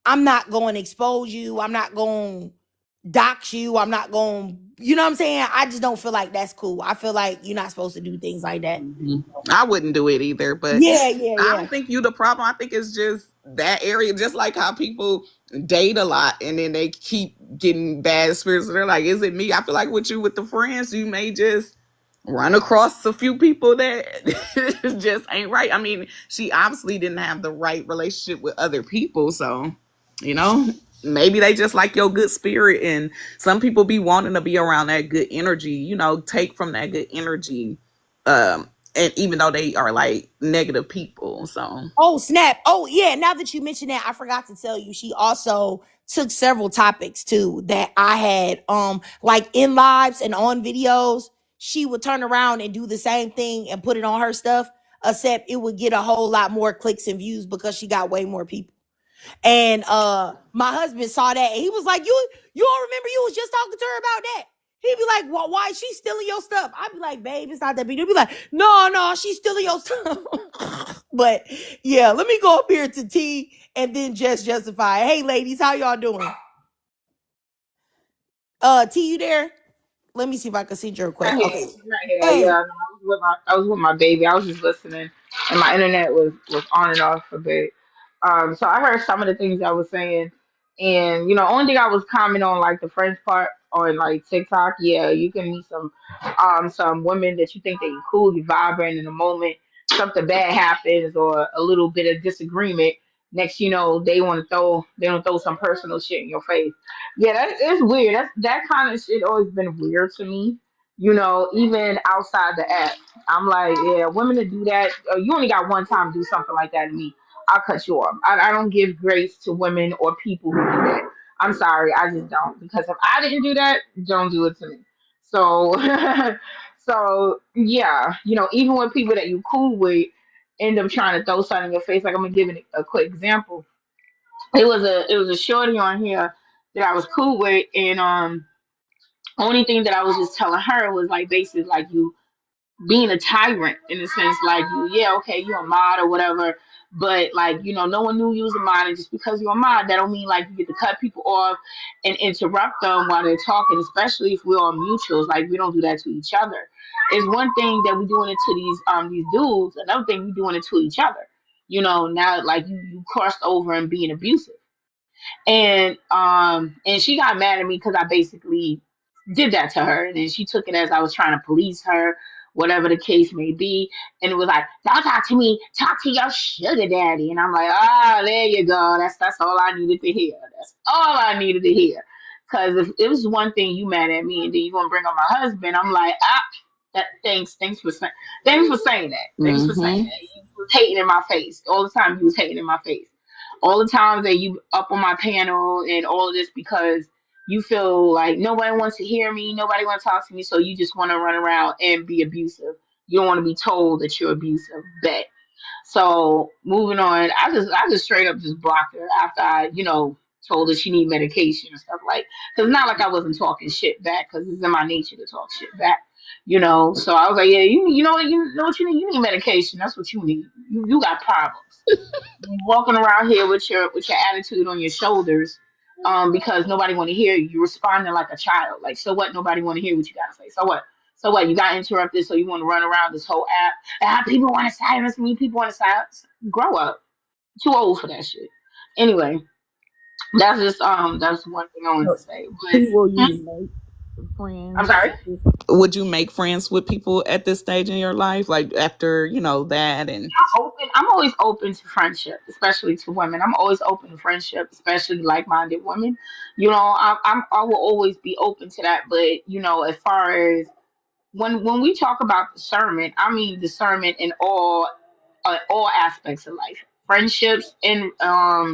S1: I'm not going to expose you. I'm not going to dox you. I'm not going, you know what I'm saying? I just don't feel like that's cool. I feel like you're not supposed to do things like that.
S3: I wouldn't do it either, but
S1: Yeah, yeah,
S3: I
S1: yeah.
S3: don't think you the problem. I think it's just that area, just like how people date a lot and then they keep getting bad spirits. They're like, is it me? I feel like with you, with the friends, you may just run across a few people that just ain't right. I mean, she obviously didn't have the right relationship with other people, so you know, maybe they just like your good spirit, and some people be wanting to be around that good energy, take from that good energy, and even though they are like negative people. So
S1: Oh, snap. Oh, yeah. Now that you mentioned that, I forgot to tell you, she also took several topics too that I had, like in lives and on videos. She would turn around and do the same thing and put it on her stuff, except it would get a whole lot more clicks and views because she got way more people. And my husband saw that and he was like, you don't remember you was just talking to her about that? He'd be like, well, why is she stealing your stuff? I'd be like, babe, it's not that big. He'd be like, no, she's stealing your stuff. But yeah, let me go up here to T and then just justify. Hey, ladies, how y'all doing? T, you there? Let me see if I can send you a request.
S5: Right here,
S1: Okay.
S5: right here.
S1: Hey.
S5: Yeah, no, I was with my baby. I was just listening, and my internet was on and off a bit. So I heard some of the things I was saying, and only thing I was commenting on, like the French part on like TikTok. Yeah, you can meet some women that you think that you cool, you vibrant in a moment. Something bad happens or a little bit of disagreement. Next, they want to throw some personal shit in your face. Yeah, it's weird. That kind of shit always been weird to me. Even outside the app, I'm like, yeah, women to do that. You only got one time to do something like that to me. I'll cut you off. I don't give grace to women or people who do that. I'm sorry, I just don't. Because if I didn't do that, don't do it to me. So, so yeah, even with people that you cool with, end up trying to throw something in your face. Like I'm gonna give it a quick example. It was a shorty on here that I was cool with, and only thing that I was just telling her was like basically like you being a tyrant in a sense, like yeah, okay, you're a mod or whatever, but like no one knew you was a mod, and just because you're a mod, that don't mean like you get to cut people off and interrupt them while they're talking, especially if we're on mutuals. Like we don't do that to each other. It's one thing that we're doing it to these dudes, another thing we're doing it to each other. Now like you crossed over and being abusive. And she got mad at me because I basically did that to her, and then she took it as I was trying to police her, whatever the case may be. And it was like, don't talk to me, talk to your sugar daddy. And I'm like, ah, there you go. That's all I needed to hear. That's all I needed to hear. Because if it was one thing you mad at me and then you gonna bring up my husband, I'm like, thanks for saying that. Thanks for saying
S3: mhm.
S5: that. You was hating in my face all the time. You was hating in my face all the times that you up on my panel and all of this because you feel like nobody wants to hear me, nobody wants to talk to me, so you just want to run around and be abusive. You don't want to be told that you're abusive. Bet. So moving on, I just straight up just blocked her after I told her she need medication and stuff like. Because it's not like I wasn't talking shit back, because it's in my nature to talk shit back. So I was like, yeah, you know what you need. You need medication. That's what you need. You got problems walking around here with your attitude on your shoulders, because nobody want to hear you. You're responding like a child. Like, so what? Nobody want to hear what you got to say. So what? So what? You got interrupted, so you want to run around this whole app? People want to silence me. People want to silence. Grow up. Too old for that shit. Anyway, that's one thing I wanted to say. But
S3: Will you make
S5: I'm
S3: friends?
S5: sorry.
S3: Would you make friends with people at this stage in your life, like after that? And
S5: I'm always open to friendship, especially to women. I'm always open to friendship, especially like-minded women. I will always be open to that. But as far as when we talk about discernment, I mean discernment in all aspects of life, friendships and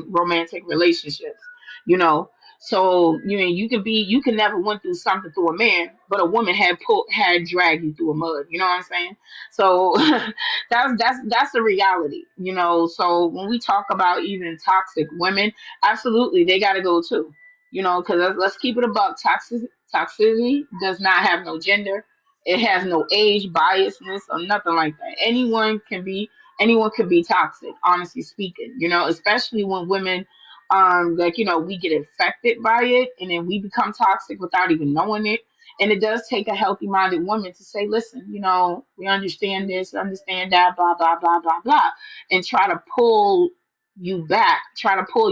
S5: romantic relationships. You know, so you can never went through something through a man, but a woman had dragged you through a mud. You know what I'm saying? So that's the reality. So when we talk about even toxic women, absolutely they got to go too. Because let's keep it a buck. Toxicity does not have no gender. It has no age, biasness, or nothing like that. Anyone could be toxic, honestly speaking, especially when women we get affected by it and then we become toxic without even knowing it. And it does take a healthy minded woman to say, listen, we understand this, understand that, blah, blah, blah, blah, blah, and try to pull you back, pull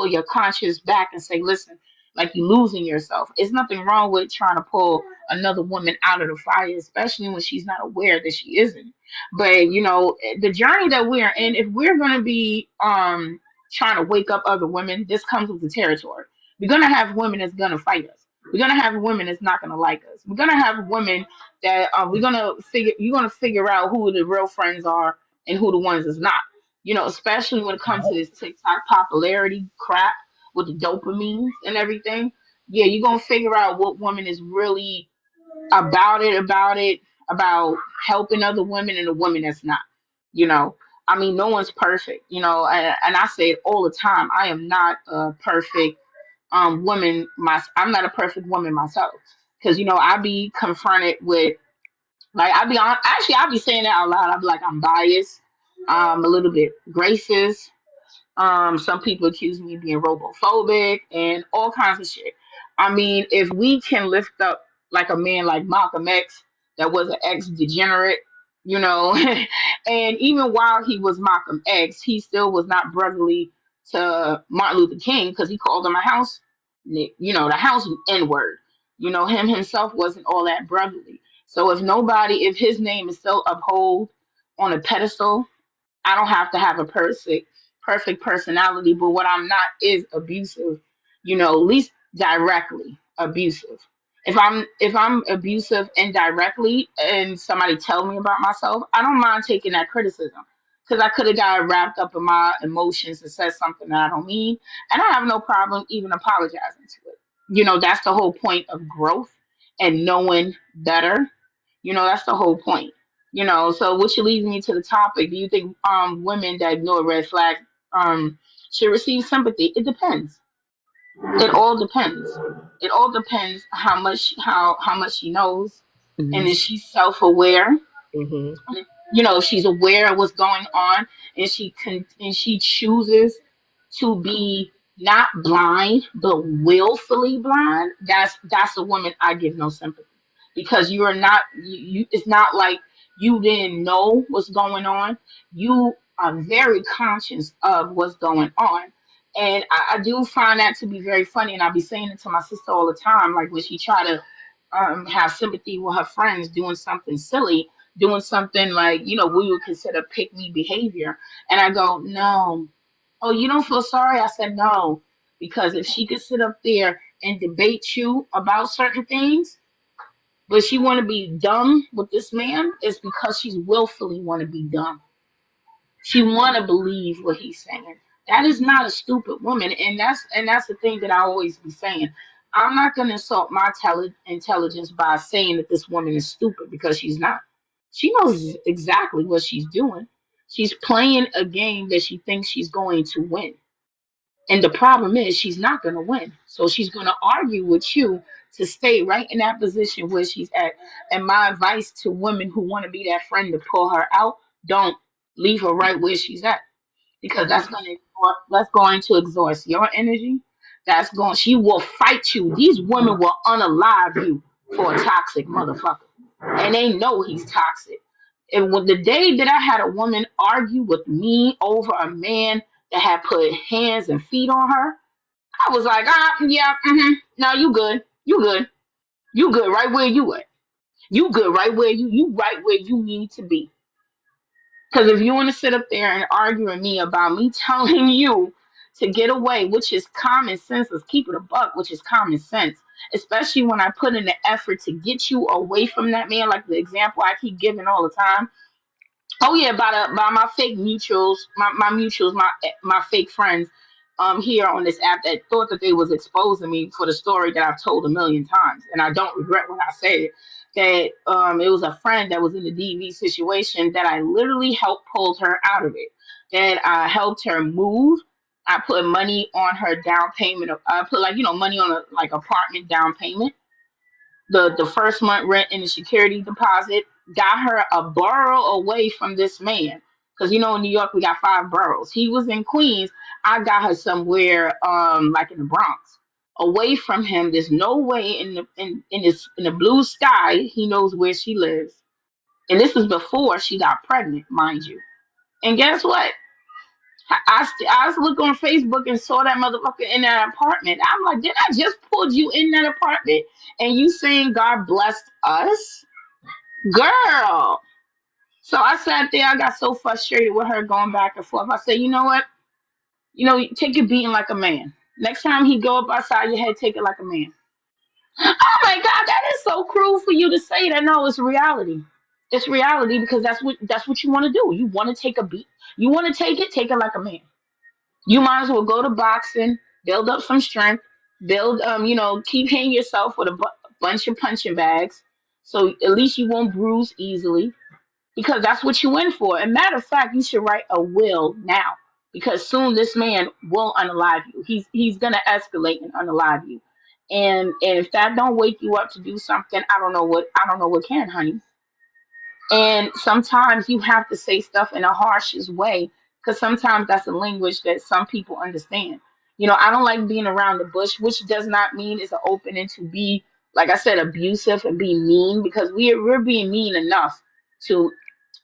S5: your conscience back and say, listen, like you're losing yourself. It's nothing wrong with trying to pull another woman out of the fire, especially when she's not aware that she isn't. But the journey that we're in, if we're gonna be trying to wake up other women, this comes with the territory. We're gonna have women that's gonna fight us. We're gonna have women that's not gonna like us. We're gonna have women that you're gonna figure out who the real friends are and who the ones that's not. Especially when it comes to this TikTok popularity crap with the dopamines and everything. Yeah, you're gonna figure out what woman is really about helping other women and a woman that's not. You know, I mean, no one's perfect. And I say it all the time. I am not a perfect woman. I'm not a perfect woman myself, because I be confronted with like I be on. Actually, I be saying that out loud. I be like, I'm biased. A little bit racist. Some people accuse me of being robophobic and all kinds of shit. I mean, if we can lift up like a man like Malcolm X, that was an ex degenerate, you know, and even while he was Malcolm X, he still was not brotherly to Martin Luther King because he called him a the house N word. Him himself wasn't all that brotherly. So if his name is still upheld on a pedestal, I don't have to have a perfect personality, but what I'm not is abusive, at least directly abusive. If I'm abusive indirectly and somebody tell me about myself, I don't mind taking that criticism because I could have got wrapped up in my emotions and said something that I don't mean, and I have no problem even apologizing to it. That's the whole point of growth and knowing better. That's the whole point. So which leads me to the topic. Do you think women that ignore red flags should receive sympathy? It depends. It all depends. It all depends how much she knows, and is she self aware?
S4: Mm-hmm.
S5: If she's aware of what's going on, and she chooses to be not blind but willfully blind. That's a woman I give no sympathy, because you are not you it's not like you didn't know what's going on. You are very conscious of what's going on. And I do find that to be very funny, and I be saying it to my sister all the time, like when she try to have sympathy with her friends doing something silly, doing something like, we would consider pick me behavior. And I go, no. Oh, you don't feel sorry? I said, no. Because if she could sit up there and debate you about certain things, but she want to be dumb with this man, it's because she's willfully want to be dumb. She want to believe what he's saying. That is not a stupid woman, and that's the thing that I always be saying. I'm not going to insult my intelligence by saying that this woman is stupid, because she's not. She knows exactly what she's doing. She's playing a game that she thinks she's going to win. And the problem is she's not going to win. So she's going to argue with you to stay right in that position where she's at. And my advice to women who want to be that friend to pull her out, don't leave her right where she's at, because that's going to exhaust your energy. She will fight you. These women will unalive you for a toxic motherfucker. And they know he's toxic. And when the day that I had a woman argue with me over a man that had put hands and feet on her, I was like, yeah, no, you good. You good. You good right where you at. You good right where you right where you need to be. Because if you want to sit up there and argue with me about me telling you to get away, which is common sense, let's keep it a buck, which is common sense, especially when I put in the effort to get you away from that man, like the example I keep giving all the time. Oh yeah, by my fake mutuals, my mutuals, my fake friends, here on this app that thought that they was exposing me for the story that I've told a million times, and I don't regret when I said it. That it was a friend that was in the DV situation that I literally helped pull her out of it. That I helped her move. I put money on her down payment. I put like money on a like apartment down payment, the first month rent and the security deposit, got her a borough away from this man. Because in New York we got 5 boroughs. He was in Queens. I got her somewhere like in the Bronx. Away from him. There's no way in the blue sky he knows where she lives. And this was before she got pregnant, mind you. And guess what? I was looking on Facebook and saw that motherfucker in that apartment. I'm like, did I just pulled you in that apartment and you saying God blessed us? Girl. So I sat there, I got so frustrated with her going back and forth. I said, you know what? Take your beating like a man. Next time he go up outside your head, take it like a man. Oh my God, that is so cruel for you to say that. No, it's reality. It's reality because that's what you want to do. You want to take a beat. You want to take it like a man. You might as well go to boxing, build up some strength, keep hitting yourself with a bunch of punching bags, so at least you won't bruise easily, because that's what you in for. And matter of fact, you should write a will now, because soon this man will unalive you. He's gonna escalate and unalive you, and if that don't wake you up to do something, I don't know what can, honey. And sometimes you have to say stuff in a harshest way because sometimes that's a language that some people understand. I don't like being around the bush, which does not mean it's an opening to be, like I said, abusive and be mean, because we're being mean enough to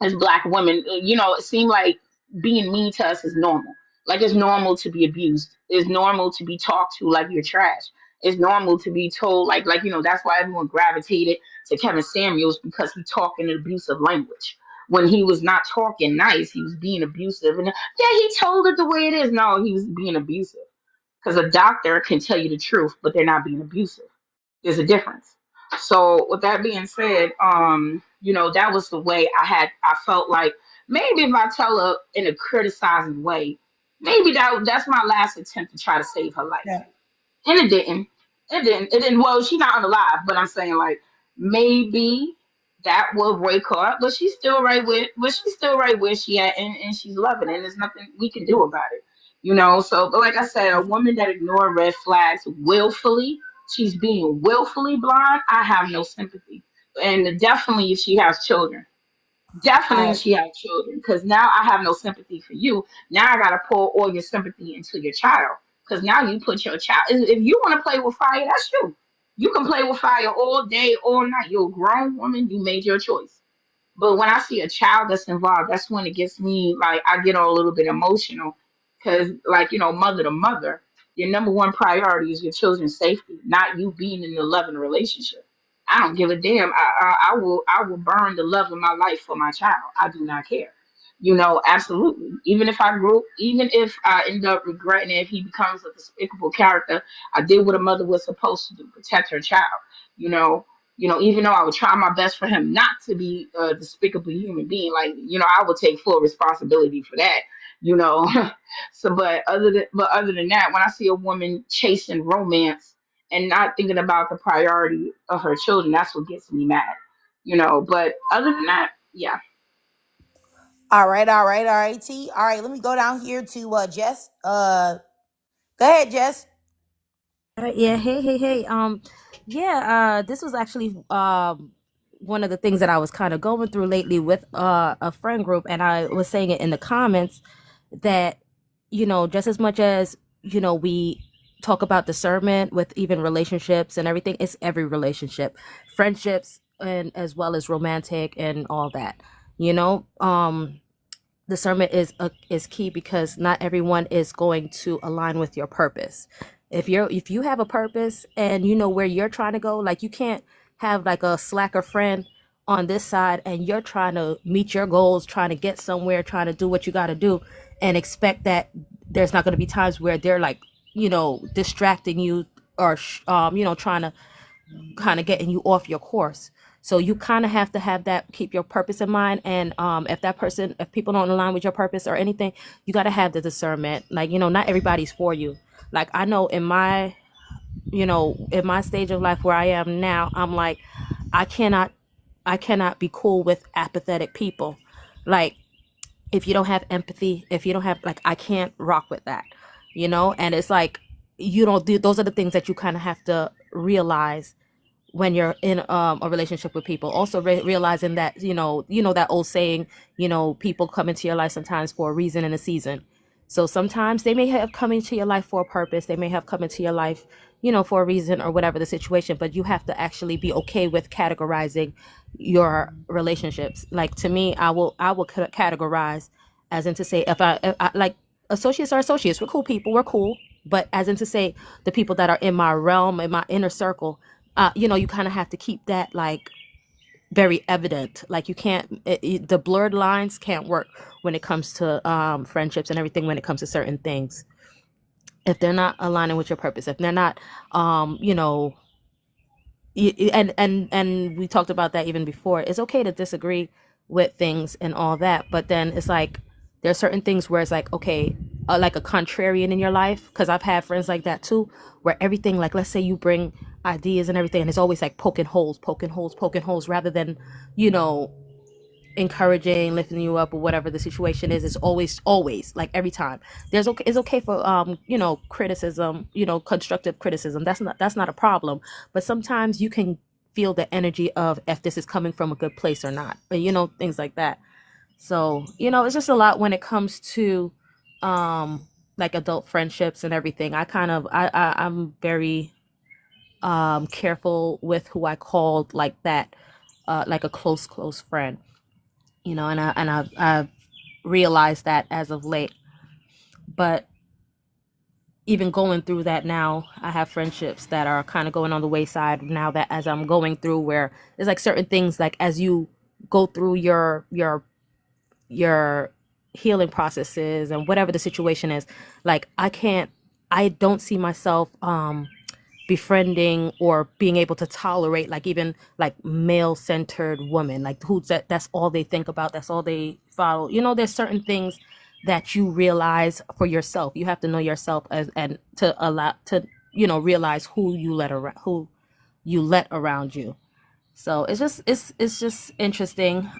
S5: as black women. It seems like being mean to us is normal. Like it's normal to be abused. It's normal to be talked to like you're trash. It's normal to be told that's why everyone gravitated to Kevin Samuels, because he talked in an abusive language. When he was not talking nice, he was being abusive. And yeah, he told it the way it is. No, he was being abusive. Because a doctor can tell you the truth, but they're not being abusive. There's a difference. So with that being said, that was the way I felt like maybe if I tell her in a criticizing way, maybe that's my last attempt to try to save her life.
S1: Yeah.
S5: And it didn't. It didn't. Well, she's not alive, but I'm saying like maybe that will break her up. She's still right where she at, and she's loving it. And there's nothing we can do about it. So, but like I said, a woman that ignore red flags willfully, she's being willfully blind. I have no sympathy, and definitely if she has children. Definitely,
S1: I
S5: she had children, because now I have no sympathy for you. Now I gotta pour all your sympathy into your child, because now you put your child. If you want to play with fire, that's you. You can play with fire all day, all night. You're a grown woman. You made your choice. But when I see a child that's involved, that's when it gets me like I get a little bit emotional, because mother to mother, your number one priority is your children's safety, not you being in a loving relationship. I don't give a damn. I will burn the love of my life for my child. I do not care. Absolutely. Even if I end up regretting it, if he becomes a despicable character, I did what a mother was supposed to do, protect her child. You know, even though I would try my best for him not to be a despicable human being, I would take full responsibility for that. You know, so but other than that, when I see a woman chasing romance and not thinking about the priority of her children, that's what gets me mad. But other than that, yeah.
S1: all right, all right, all right, T. All right, let me go down here to Jess. Go ahead, Jess.
S6: Yeah, hey. Yeah, this was actually one of the things that I was kind of going through lately with a friend group, and I was saying it in the comments that just as much as we talk about discernment with even relationships and everything, it's every relationship, friendships, and as well as romantic and all that. You know, discernment is key, because not everyone is going to align with your purpose. If you have a purpose and you know where you're trying to go, like you can't have like a slacker friend on this side and you're trying to meet your goals, trying to get somewhere, trying to do what you got to do, and expect that there's not going to be times where they're like, you know, distracting you, or you know, trying to kind of getting you off your course. So you kind of have to have that, keep your purpose in mind. And if people don't align with your purpose or anything, you got to have the discernment. Like, you know, not everybody's for you. Like, I know in my, you know, in my stage of life where I am now, I'm like, I cannot I cannot be cool with apathetic people. Like, if you don't have empathy, if you don't have, like, I can't rock with that, you know? And it's like, you don't do, those are the things that you kind of have to realize when you're in a relationship with people. Also realizing that, that old saying, people come into your life sometimes for a reason and a season. So sometimes they may have come into your life for a purpose. They may have come into your life, for a reason or whatever the situation, but you have to actually be okay with categorizing your relationships. Like, to me, I will categorize as in to say, if I like, associates are associates. We're cool people. We're cool. But as in to say, the people that are in my realm, in my inner circle, you kind of have to keep that, like, very evident. Like, you can't, the blurred lines can't work when it comes to friendships and everything, when it comes to certain things. If they're not aligning with your purpose, if they're not, and we talked about that even before, it's okay to disagree with things and all that, but then it's like, there are certain things where it's like, okay, like a contrarian in your life, because I've had friends like that too, where everything, like, let's say you bring ideas and everything, and it's always like poking holes, rather than, encouraging, lifting you up, or whatever the situation is. It's always like, every time. It's okay for criticism, constructive criticism. That's not a problem. But sometimes you can feel the energy of if this is coming from a good place or not, but things like that. So, it's just a lot when it comes to like adult friendships and everything. I'm very careful with who I called like that, like a close friend, and I've realized that as of late. But even going through that now, I have friendships that are kind of going on the wayside now, that as I'm going through, where there's like certain things, like as you go through your healing processes and whatever the situation is, like, I don't see myself befriending or being able to tolerate, like, even like male centered women, like, that's all they think about, that's all they follow. There's certain things that you realize for yourself. You have to know yourself, and to allow to realize who you let around you. So it's just interesting.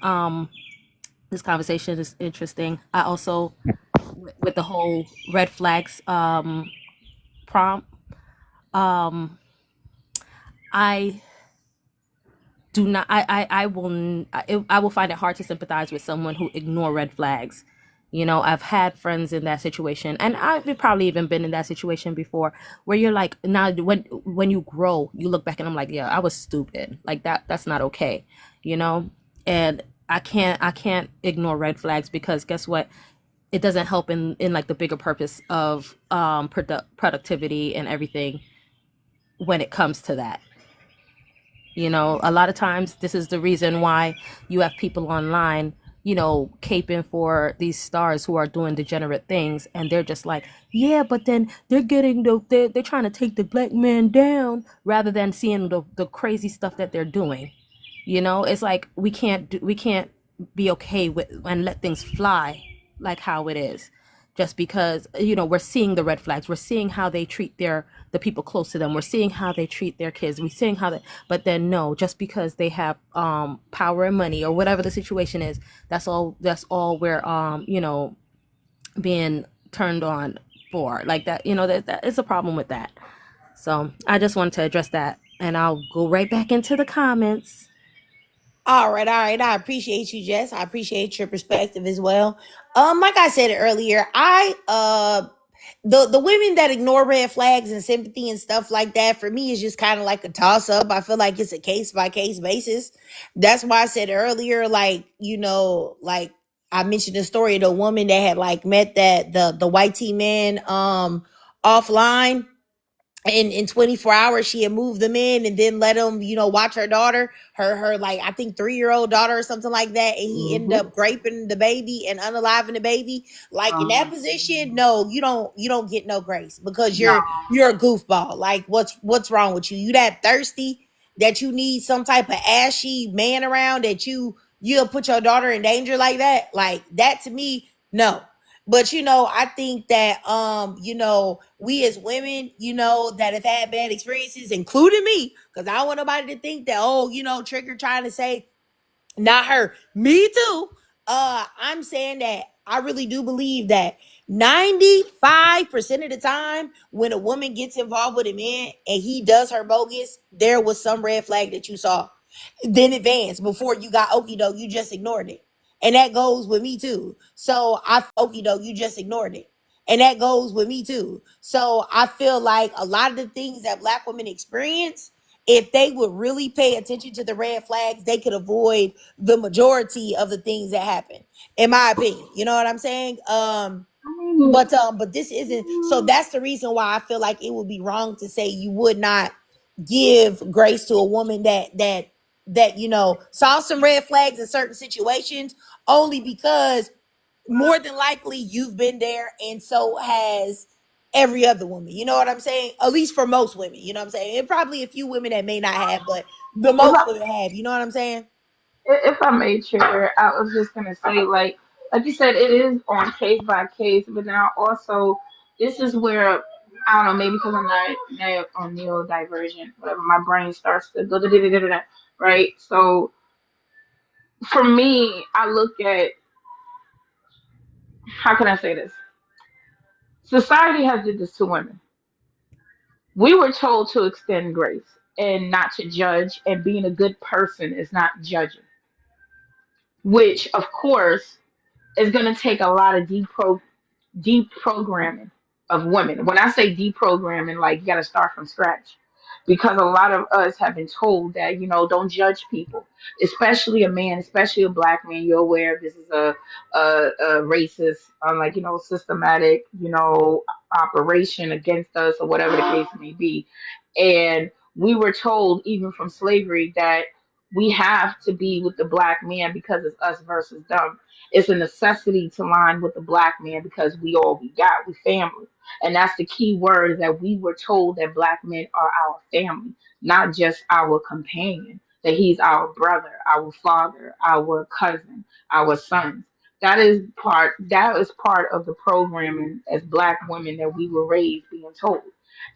S6: This conversation is interesting. I also, with the whole red flags prompt, I do not, I will find it hard to sympathize with someone who ignore red flags. I've had friends in that situation, and I've probably even been in that situation before, where you're like, now when you grow, you look back and I'm like, yeah, I was stupid. Like, that's not okay, and I can't ignore red flags, because guess what? It doesn't help in like the bigger purpose of productivity and everything when it comes to that. A lot of times this is the reason why you have people online, caping for these stars who are doing degenerate things, and they're just like, yeah, but then they're trying to take the black man down, rather than seeing the crazy stuff that they're doing. It's like, we can't be okay with and let things fly like how it is, just because we're seeing the red flags, we're seeing how they treat the people close to them, we're seeing how they treat their kids, we're seeing how they, but then no, just because they have power and money or whatever the situation is, that's all we're being turned on for, like that. That is a problem with that. So I just wanted to address that, and I'll go right back into the comments.
S1: All right, all right. I appreciate you, Jess. I appreciate your perspective as well. Like I said earlier, I the women that ignore red flags and sympathy and stuff like that, for me, is just kind of like a toss up. I feel like it's a case by case basis. That's why I said earlier, like, like I mentioned the story of the woman that had like met that the white tea man offline, in 24 hours she had moved them in and then let him watch her daughter, her like I think 3-year-old daughter or something like that, and he ended
S5: Mm-hmm.
S1: up raping the baby and unaliving the baby. Like, in
S5: Oh
S1: that
S5: my
S1: position,
S5: goodness.
S1: no, you don't get no grace, because
S5: No.
S1: you're a goofball. Like, what's wrong with you? You that thirsty that you need some type of ashy man around, that you'll put your daughter in danger like that? Like, that to me, no. But I think that we as women, that have had bad experiences, including me, because I don't want nobody to think that, oh, Trigger trying to say not her, me too. I'm saying that I really do believe that 95% of the time when a woman gets involved with a man and he does her bogus, there was some red flag that you saw then advance before you got okie doke, you just ignored it. And that goes with me too. So I okie doke, you just ignored it. And that goes with me too. So I feel like a lot of the things that Black women experience, if they would really pay attention to the red flags, they could avoid the majority of the things that happen, in my opinion. You know what I'm saying?
S5: I mean,
S1: But this isn't, so that's the reason why I feel like it would be wrong to say you would not give grace to a woman that saw some red flags in certain situations, only because more than likely you've been there, and so has every other woman. You know what I'm saying? At least for most women, you know what I'm saying? And probably a few women that may not have, but the
S5: if I
S1: most women have. You know what I'm saying?
S5: if I may trigger, I was just gonna say, like you said, it is on case by case, but now also this is where I don't know, maybe because I'm not on neurodivergent, whatever, my brain starts to go da da da da da, right? So for me, I look at, how can I say this? Society has did this to women. We were told to extend grace and not to judge, and being a good person is not judging, which of course is going to take a lot of deprogramming of women. When I say deprogramming, like, you got to start from scratch, because a lot of us have been told that, don't judge people, especially a man, especially a Black man. You're aware this is a racist, like, systematic, operation against us, or whatever the case may be. And we were told even from slavery that we have to be with the Black man because it's us versus them. It's a necessity to line with the Black man because we all we got, we family. And that's the key word, is that we were told that Black men are our family, not just our companion, that he's our brother, our father, our cousin, our son. That is part of the programming as Black women that we were raised being told.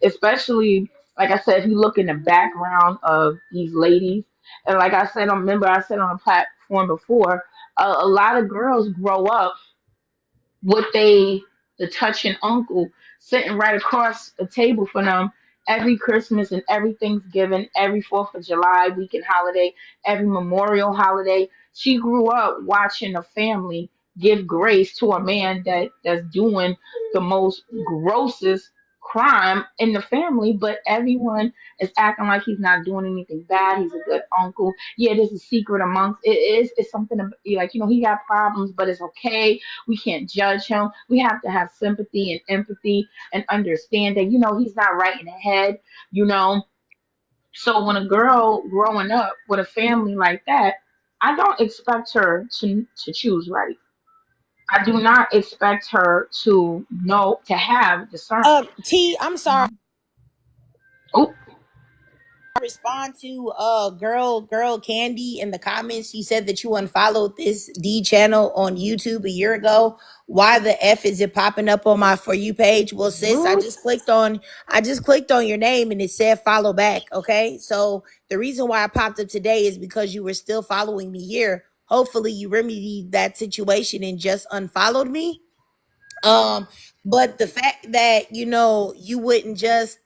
S5: Especially, like I said, if you look in the background of these ladies, and like I said, remember I said on a platform before, a lot of girls grow up with the touching uncle sitting right across the table from them every Christmas and every Thanksgiving, every Fourth of July weekend holiday, every Memorial holiday. She grew up watching a family give grace to a man that's doing the most grossest crime in the family, but everyone is acting like he's not doing anything bad. He's a good uncle. Yeah, there's a secret amongst it. It's something like, he got problems, but it's okay. We can't judge him. We have to have sympathy and empathy and understand that, he's not right in the head, you know. So when a girl growing up with a family like that, I don't expect her to choose right. I do not expect her to know, to have discernment.
S1: T, I'm sorry.
S5: Oh,
S1: Respond to girl Candy in the comments. She said that you unfollowed this D channel on YouTube a year ago. Why the F is it popping up on my For You page? Well, sis, I
S5: what?
S1: just clicked on your name and it said follow back. Okay, so the reason why I popped up today is because you were still following me here. Hopefully you remedied that situation and just unfollowed me. um, but the fact that you wouldn't just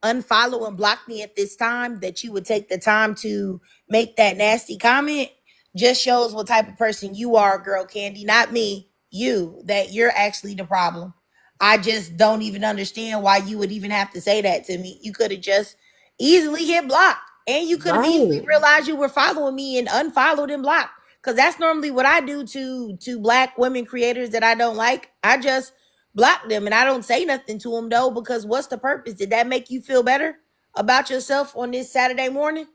S1: unfollow and block me at this time, that you would take the time to make that nasty comment, just shows what type of person you are, girl Candy. Not me, you. That you're actually the problem. I just don't even understand why you would even have to say that to me. You could have just easily hit block, and you could have easily
S4: Right.
S1: realized you were following me and unfollowed and blocked. Because that's normally what I do to black women creators that I don't like. I just block them and I don't say nothing to them though. Because what's the purpose? Did that make you feel better about yourself on this Saturday morning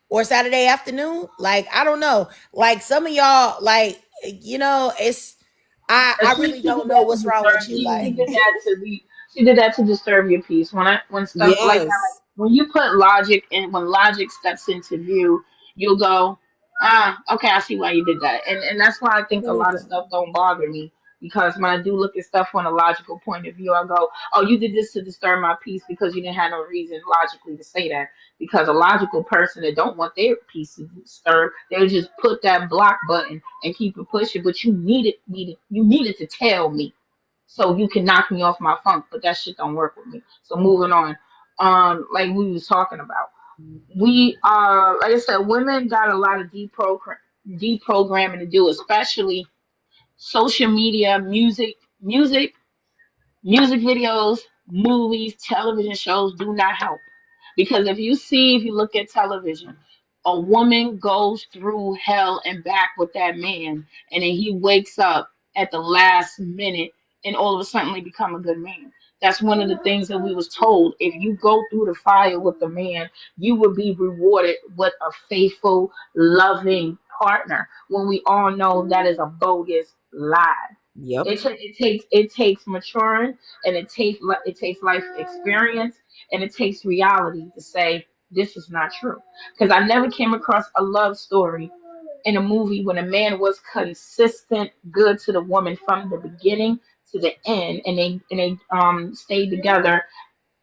S1: or Saturday afternoon? Like I don't know. Like some of y'all, like it's
S5: And
S1: I really
S5: she
S1: don't
S5: did
S1: know
S5: that to
S1: what's wrong with
S5: disturb.
S1: you.
S5: She
S1: Like
S5: did that to be. She did that to disturb your peace. When stuff like that, like
S4: Yes.
S5: when you put logic and when logic steps into view, you'll go, okay, I see why you did that. And that's why I think a lot of stuff don't bother me, because when I do look at stuff from a logical point of view, I go, oh, you did this to disturb my peace because you didn't have no reason logically to say that. Because a logical person that don't want their peace to be disturbed, they'll just put that block button and keep it pushing. But you needed to tell me so you can knock me off my funk. But that shit don't work with me. So moving on. Like we was talking about, we are, like I said, women got a lot of deprogramming to do, especially social media, music videos, movies, television shows do not help. Because if you look at television, a woman goes through hell and back with that man, and then he wakes up at the last minute, and all of a sudden they become a good man. That's one of the things that we was told. If you go through the fire with the man, you will be rewarded with a faithful, loving partner. When we all know that is a bogus lie.
S4: Yep.
S5: It takes maturing, and it takes life experience, and it takes reality to say this is not true. Because I never came across a love story in a movie when a man was consistent good to the woman from the beginning to the end, and they stayed together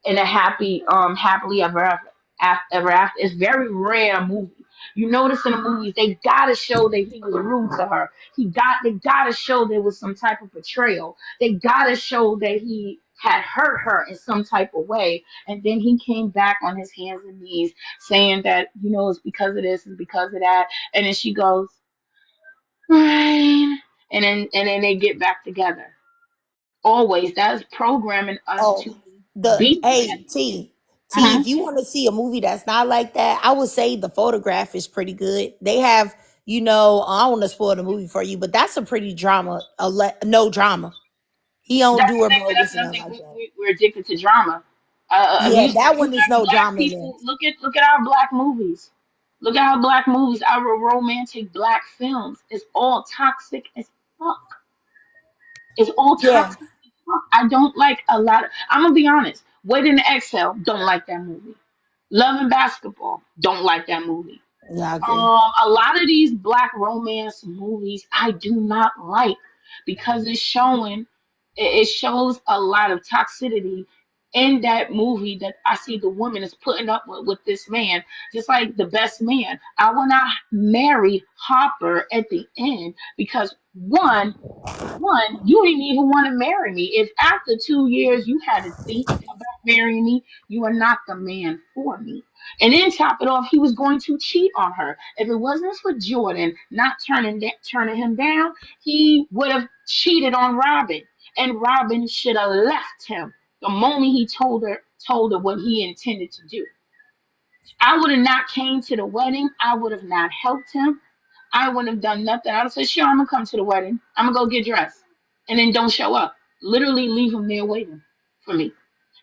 S5: in a happily ever after. It's very rare movie. You notice in the movies they gotta show that he was rude to her. They gotta show there was some type of betrayal. They gotta show that he had hurt her in some type of way, and then he came back on his hands and knees saying that it's because of this and because of that, and then she goes, right, and then they get back together. Always, that's programming us
S1: oh
S5: to
S1: the
S5: beat the
S1: hey
S5: man.
S1: T,
S5: Uh-huh.
S1: if you want to see a movie that's not like that, I would say The Photograph is pretty good. They have I don't want to spoil the movie for you, but that's a pretty drama, no drama. He don't
S5: That's
S1: do
S5: the
S1: her
S5: thing.
S1: bogus
S5: That's
S1: and
S5: the
S1: nothing
S5: thing.
S1: like that.
S5: We're addicted to drama.
S1: Yeah, that
S5: You
S1: one is
S5: got
S1: no
S5: black
S1: drama in there.
S5: people. Look at our black movies. Look at our black movies. Our romantic black films. It's all toxic as fuck. It's all
S1: Yeah,
S5: toxic as fuck. I don't like a lot. I'm gonna be honest. Waiting to Exhale. Don't like that movie. Love and Basketball. Don't like that movie.
S1: yeah, I agree.
S5: A lot of these black romance movies I do not like, because it shows a lot of toxicity in that movie that I see the woman is putting up with this man, just like The Best Man. I will not marry Hopper at the end because one, you didn't even want to marry me. If after 2 years you had to think about marrying me, you are not the man for me. And then top it off, he was going to cheat on her. If it wasn't for Jordan not turning him down, he would have cheated on Robin, and Robin should have left him the moment he told her what he intended to do. I would have not came to the wedding. I would have not helped him. I wouldn't have done nothing. I'd have said, sure, I'm gonna come to the wedding. I'm gonna go get dressed. And then don't show up. Literally leave him there waiting for me.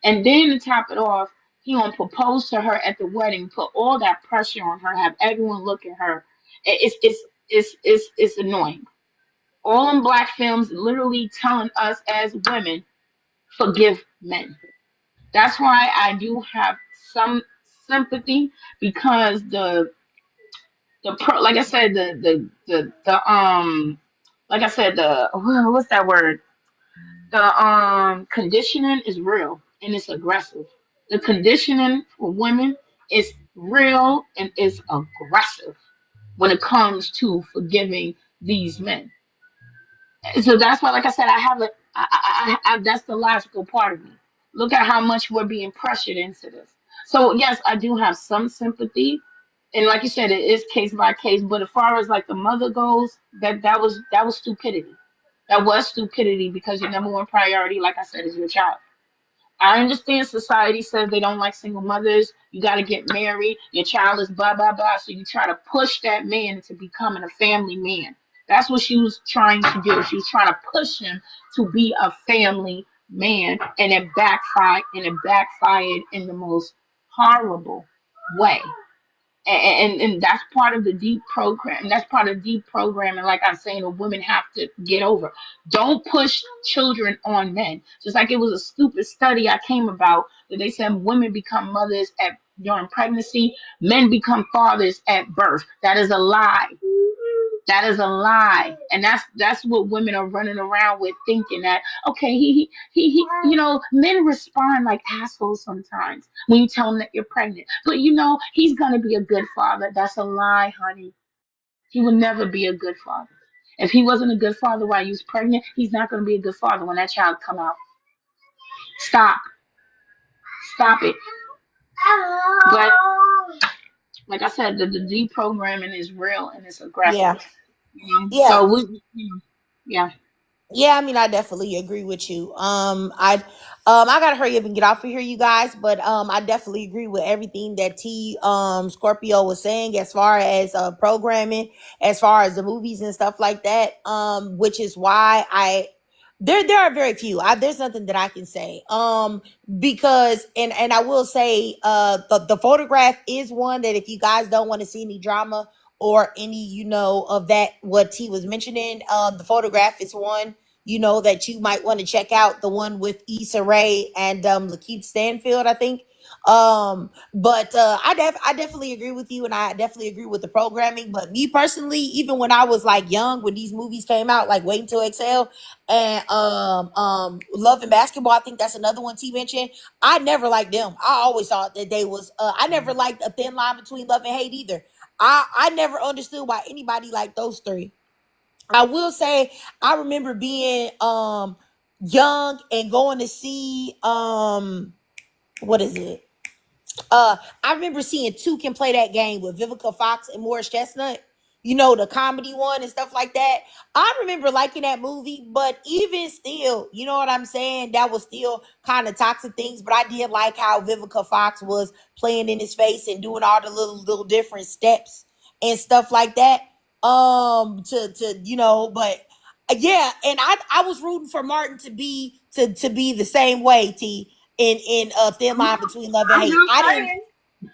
S5: And then to top it off, he gonna propose to her at the wedding, put all that pressure on her, have everyone look at her. It's annoying. All in black films literally telling us as women, forgive men. That's why I do have some sympathy, because like I said, like I said, what's that word? The conditioning is real and it's aggressive. The conditioning for women is real and it's aggressive when it comes to forgiving these men. So that's why, like I said, I have a that's the logical part of me. Look at how much we're being pressured into this. So yes, I do have some sympathy, and like you said, it is case by case. But as far as like the mother goes, that was stupidity. That was stupidity because your number one priority, like I said, is your child. I understand society says they don't like single mothers. You got to get married. Your child is blah, blah, blah. So you try to push that man into becoming a family man. That's what she was trying to do. She was trying to push him to be a family man. And it backfired. And it backfired in the most horrible way. And that's part of the deep program. That's part of deep programming. Like I'm saying, the women have to get over. Don't push children on men. Just like it was a stupid study I came about that they said women become mothers at during pregnancy, men become fathers at birth. That is a lie. That is a lie, and that's what women are running around with, thinking that okay, he you know, men respond like assholes sometimes when you tell them that you're pregnant, but you know he's gonna be a good father. That's a lie, honey. He will never be a good father. If he wasn't a good father while you was pregnant, he's not gonna be a good father when that child come out. Stop, stop it. But like I said, the deprogramming is real and it's
S1: Yeah.
S5: aggressive. You know?
S1: Yeah.
S5: So yeah.
S1: Yeah, I mean, I definitely agree with you. I gotta hurry up and get off of here, you guys. But I definitely agree with everything that T Scorpio was saying as far as programming, as far as the movies and stuff like that. Which is why there are very few. There's nothing that I can say. Because and I will say the photograph is one that if you guys don't want to see any drama or any of that what T was mentioning, the photograph is one that you might want to check out, the one with Issa Rae and Lakeith Stanfield, I think. But I definitely agree with you, and I definitely agree with the programming. But me personally, even when I was like young, when these movies came out, like Waiting to Exhale and Love and Basketball, I think that's another one T mentioned. I never liked them. I always thought that they was I never liked A Thin Line Between Love and Hate either. I never understood why anybody liked those three. I will say I remember being young and going to see what is it? I remember seeing Two Can Play That Game with Vivica Fox and Morris Chestnut. The comedy one and stuff like that. I remember liking that movie, but even still, you know what I'm saying? That was still kind of toxic things, but I did like how Vivica Fox was playing in his face and doing all the little different steps and stuff like that. But yeah, and I was rooting for Martin to be the same way, T in a thin line between love and
S5: I'm
S1: hate.
S5: just
S1: I didn't.
S5: saying.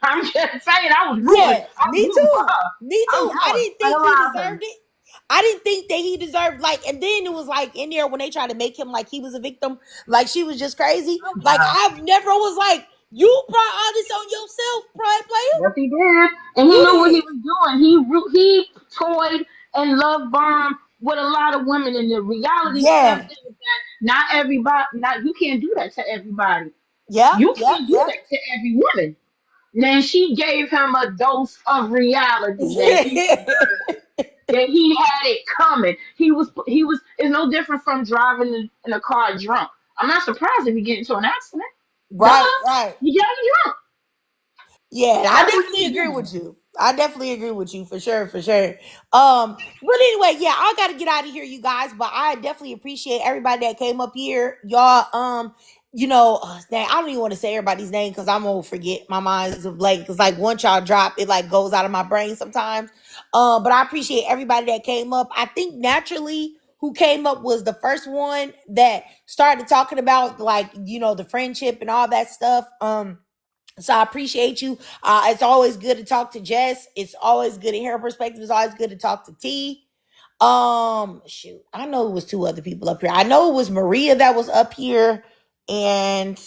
S5: I'm just saying.
S1: Yeah,
S5: I was
S1: me
S5: rooting for
S1: too.
S5: her.
S1: Me
S5: I
S1: too. I
S5: was.
S1: didn't
S5: I
S1: think he
S5: love him.
S1: deserved it. I didn't think that he deserved and then it was like in there when they tried to make him like he was a victim, like she was just crazy.
S5: Oh,
S1: Like
S5: yeah.
S1: I've never was like, you brought all this on yourself, pride player.
S5: Yes, he did, and he
S1: You
S5: knew what he
S1: did.
S5: was doing. He toyed and love bombed with a lot of women, and the reality stuff
S1: Yeah.
S5: is that not everybody. Not you can't do that to everybody.
S1: Yep.
S5: You
S1: Yep.
S5: can't do
S1: Yep.
S5: that to every woman. Then she gave him a dose of reality that he deserved. That he had it coming. He was. It's no different from driving in a car drunk. I'm not surprised if you get into an accident. Duh,
S1: Right. Right.
S5: you get drunk.
S1: Yeah, I
S5: That's what
S1: definitely
S5: he was
S1: agree
S5: doing.
S1: with you. I definitely agree with you for sure, for sure. But anyway, yeah, I gotta get out of here, you guys. But I definitely appreciate everybody that came up here, y'all. Dang, I don't even want to say everybody's name because I'm gonna forget. My mind is a blank. Because like once y'all drop, it like goes out of my brain sometimes. But I appreciate everybody that came up. I think naturally who came up was the first one that started talking about like the friendship and all that stuff. So I appreciate you. It's always good to talk to Jess. It's always good to hear her perspective. It's always good to talk to T. Shoot, I know it was two other people up here. I know it was Maria that was up here, and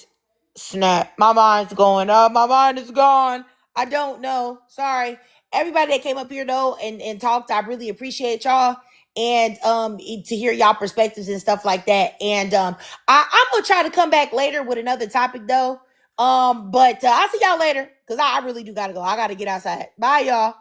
S1: snap, my mind's going up. My mind is gone. I don't know. Sorry, everybody that came up here though and talked. I really appreciate y'all and to hear y'all perspectives and stuff like that. And I'm gonna try to come back later with another topic though. But I'll see y'all later because I really do gotta go. I gotta get outside. Bye, y'all.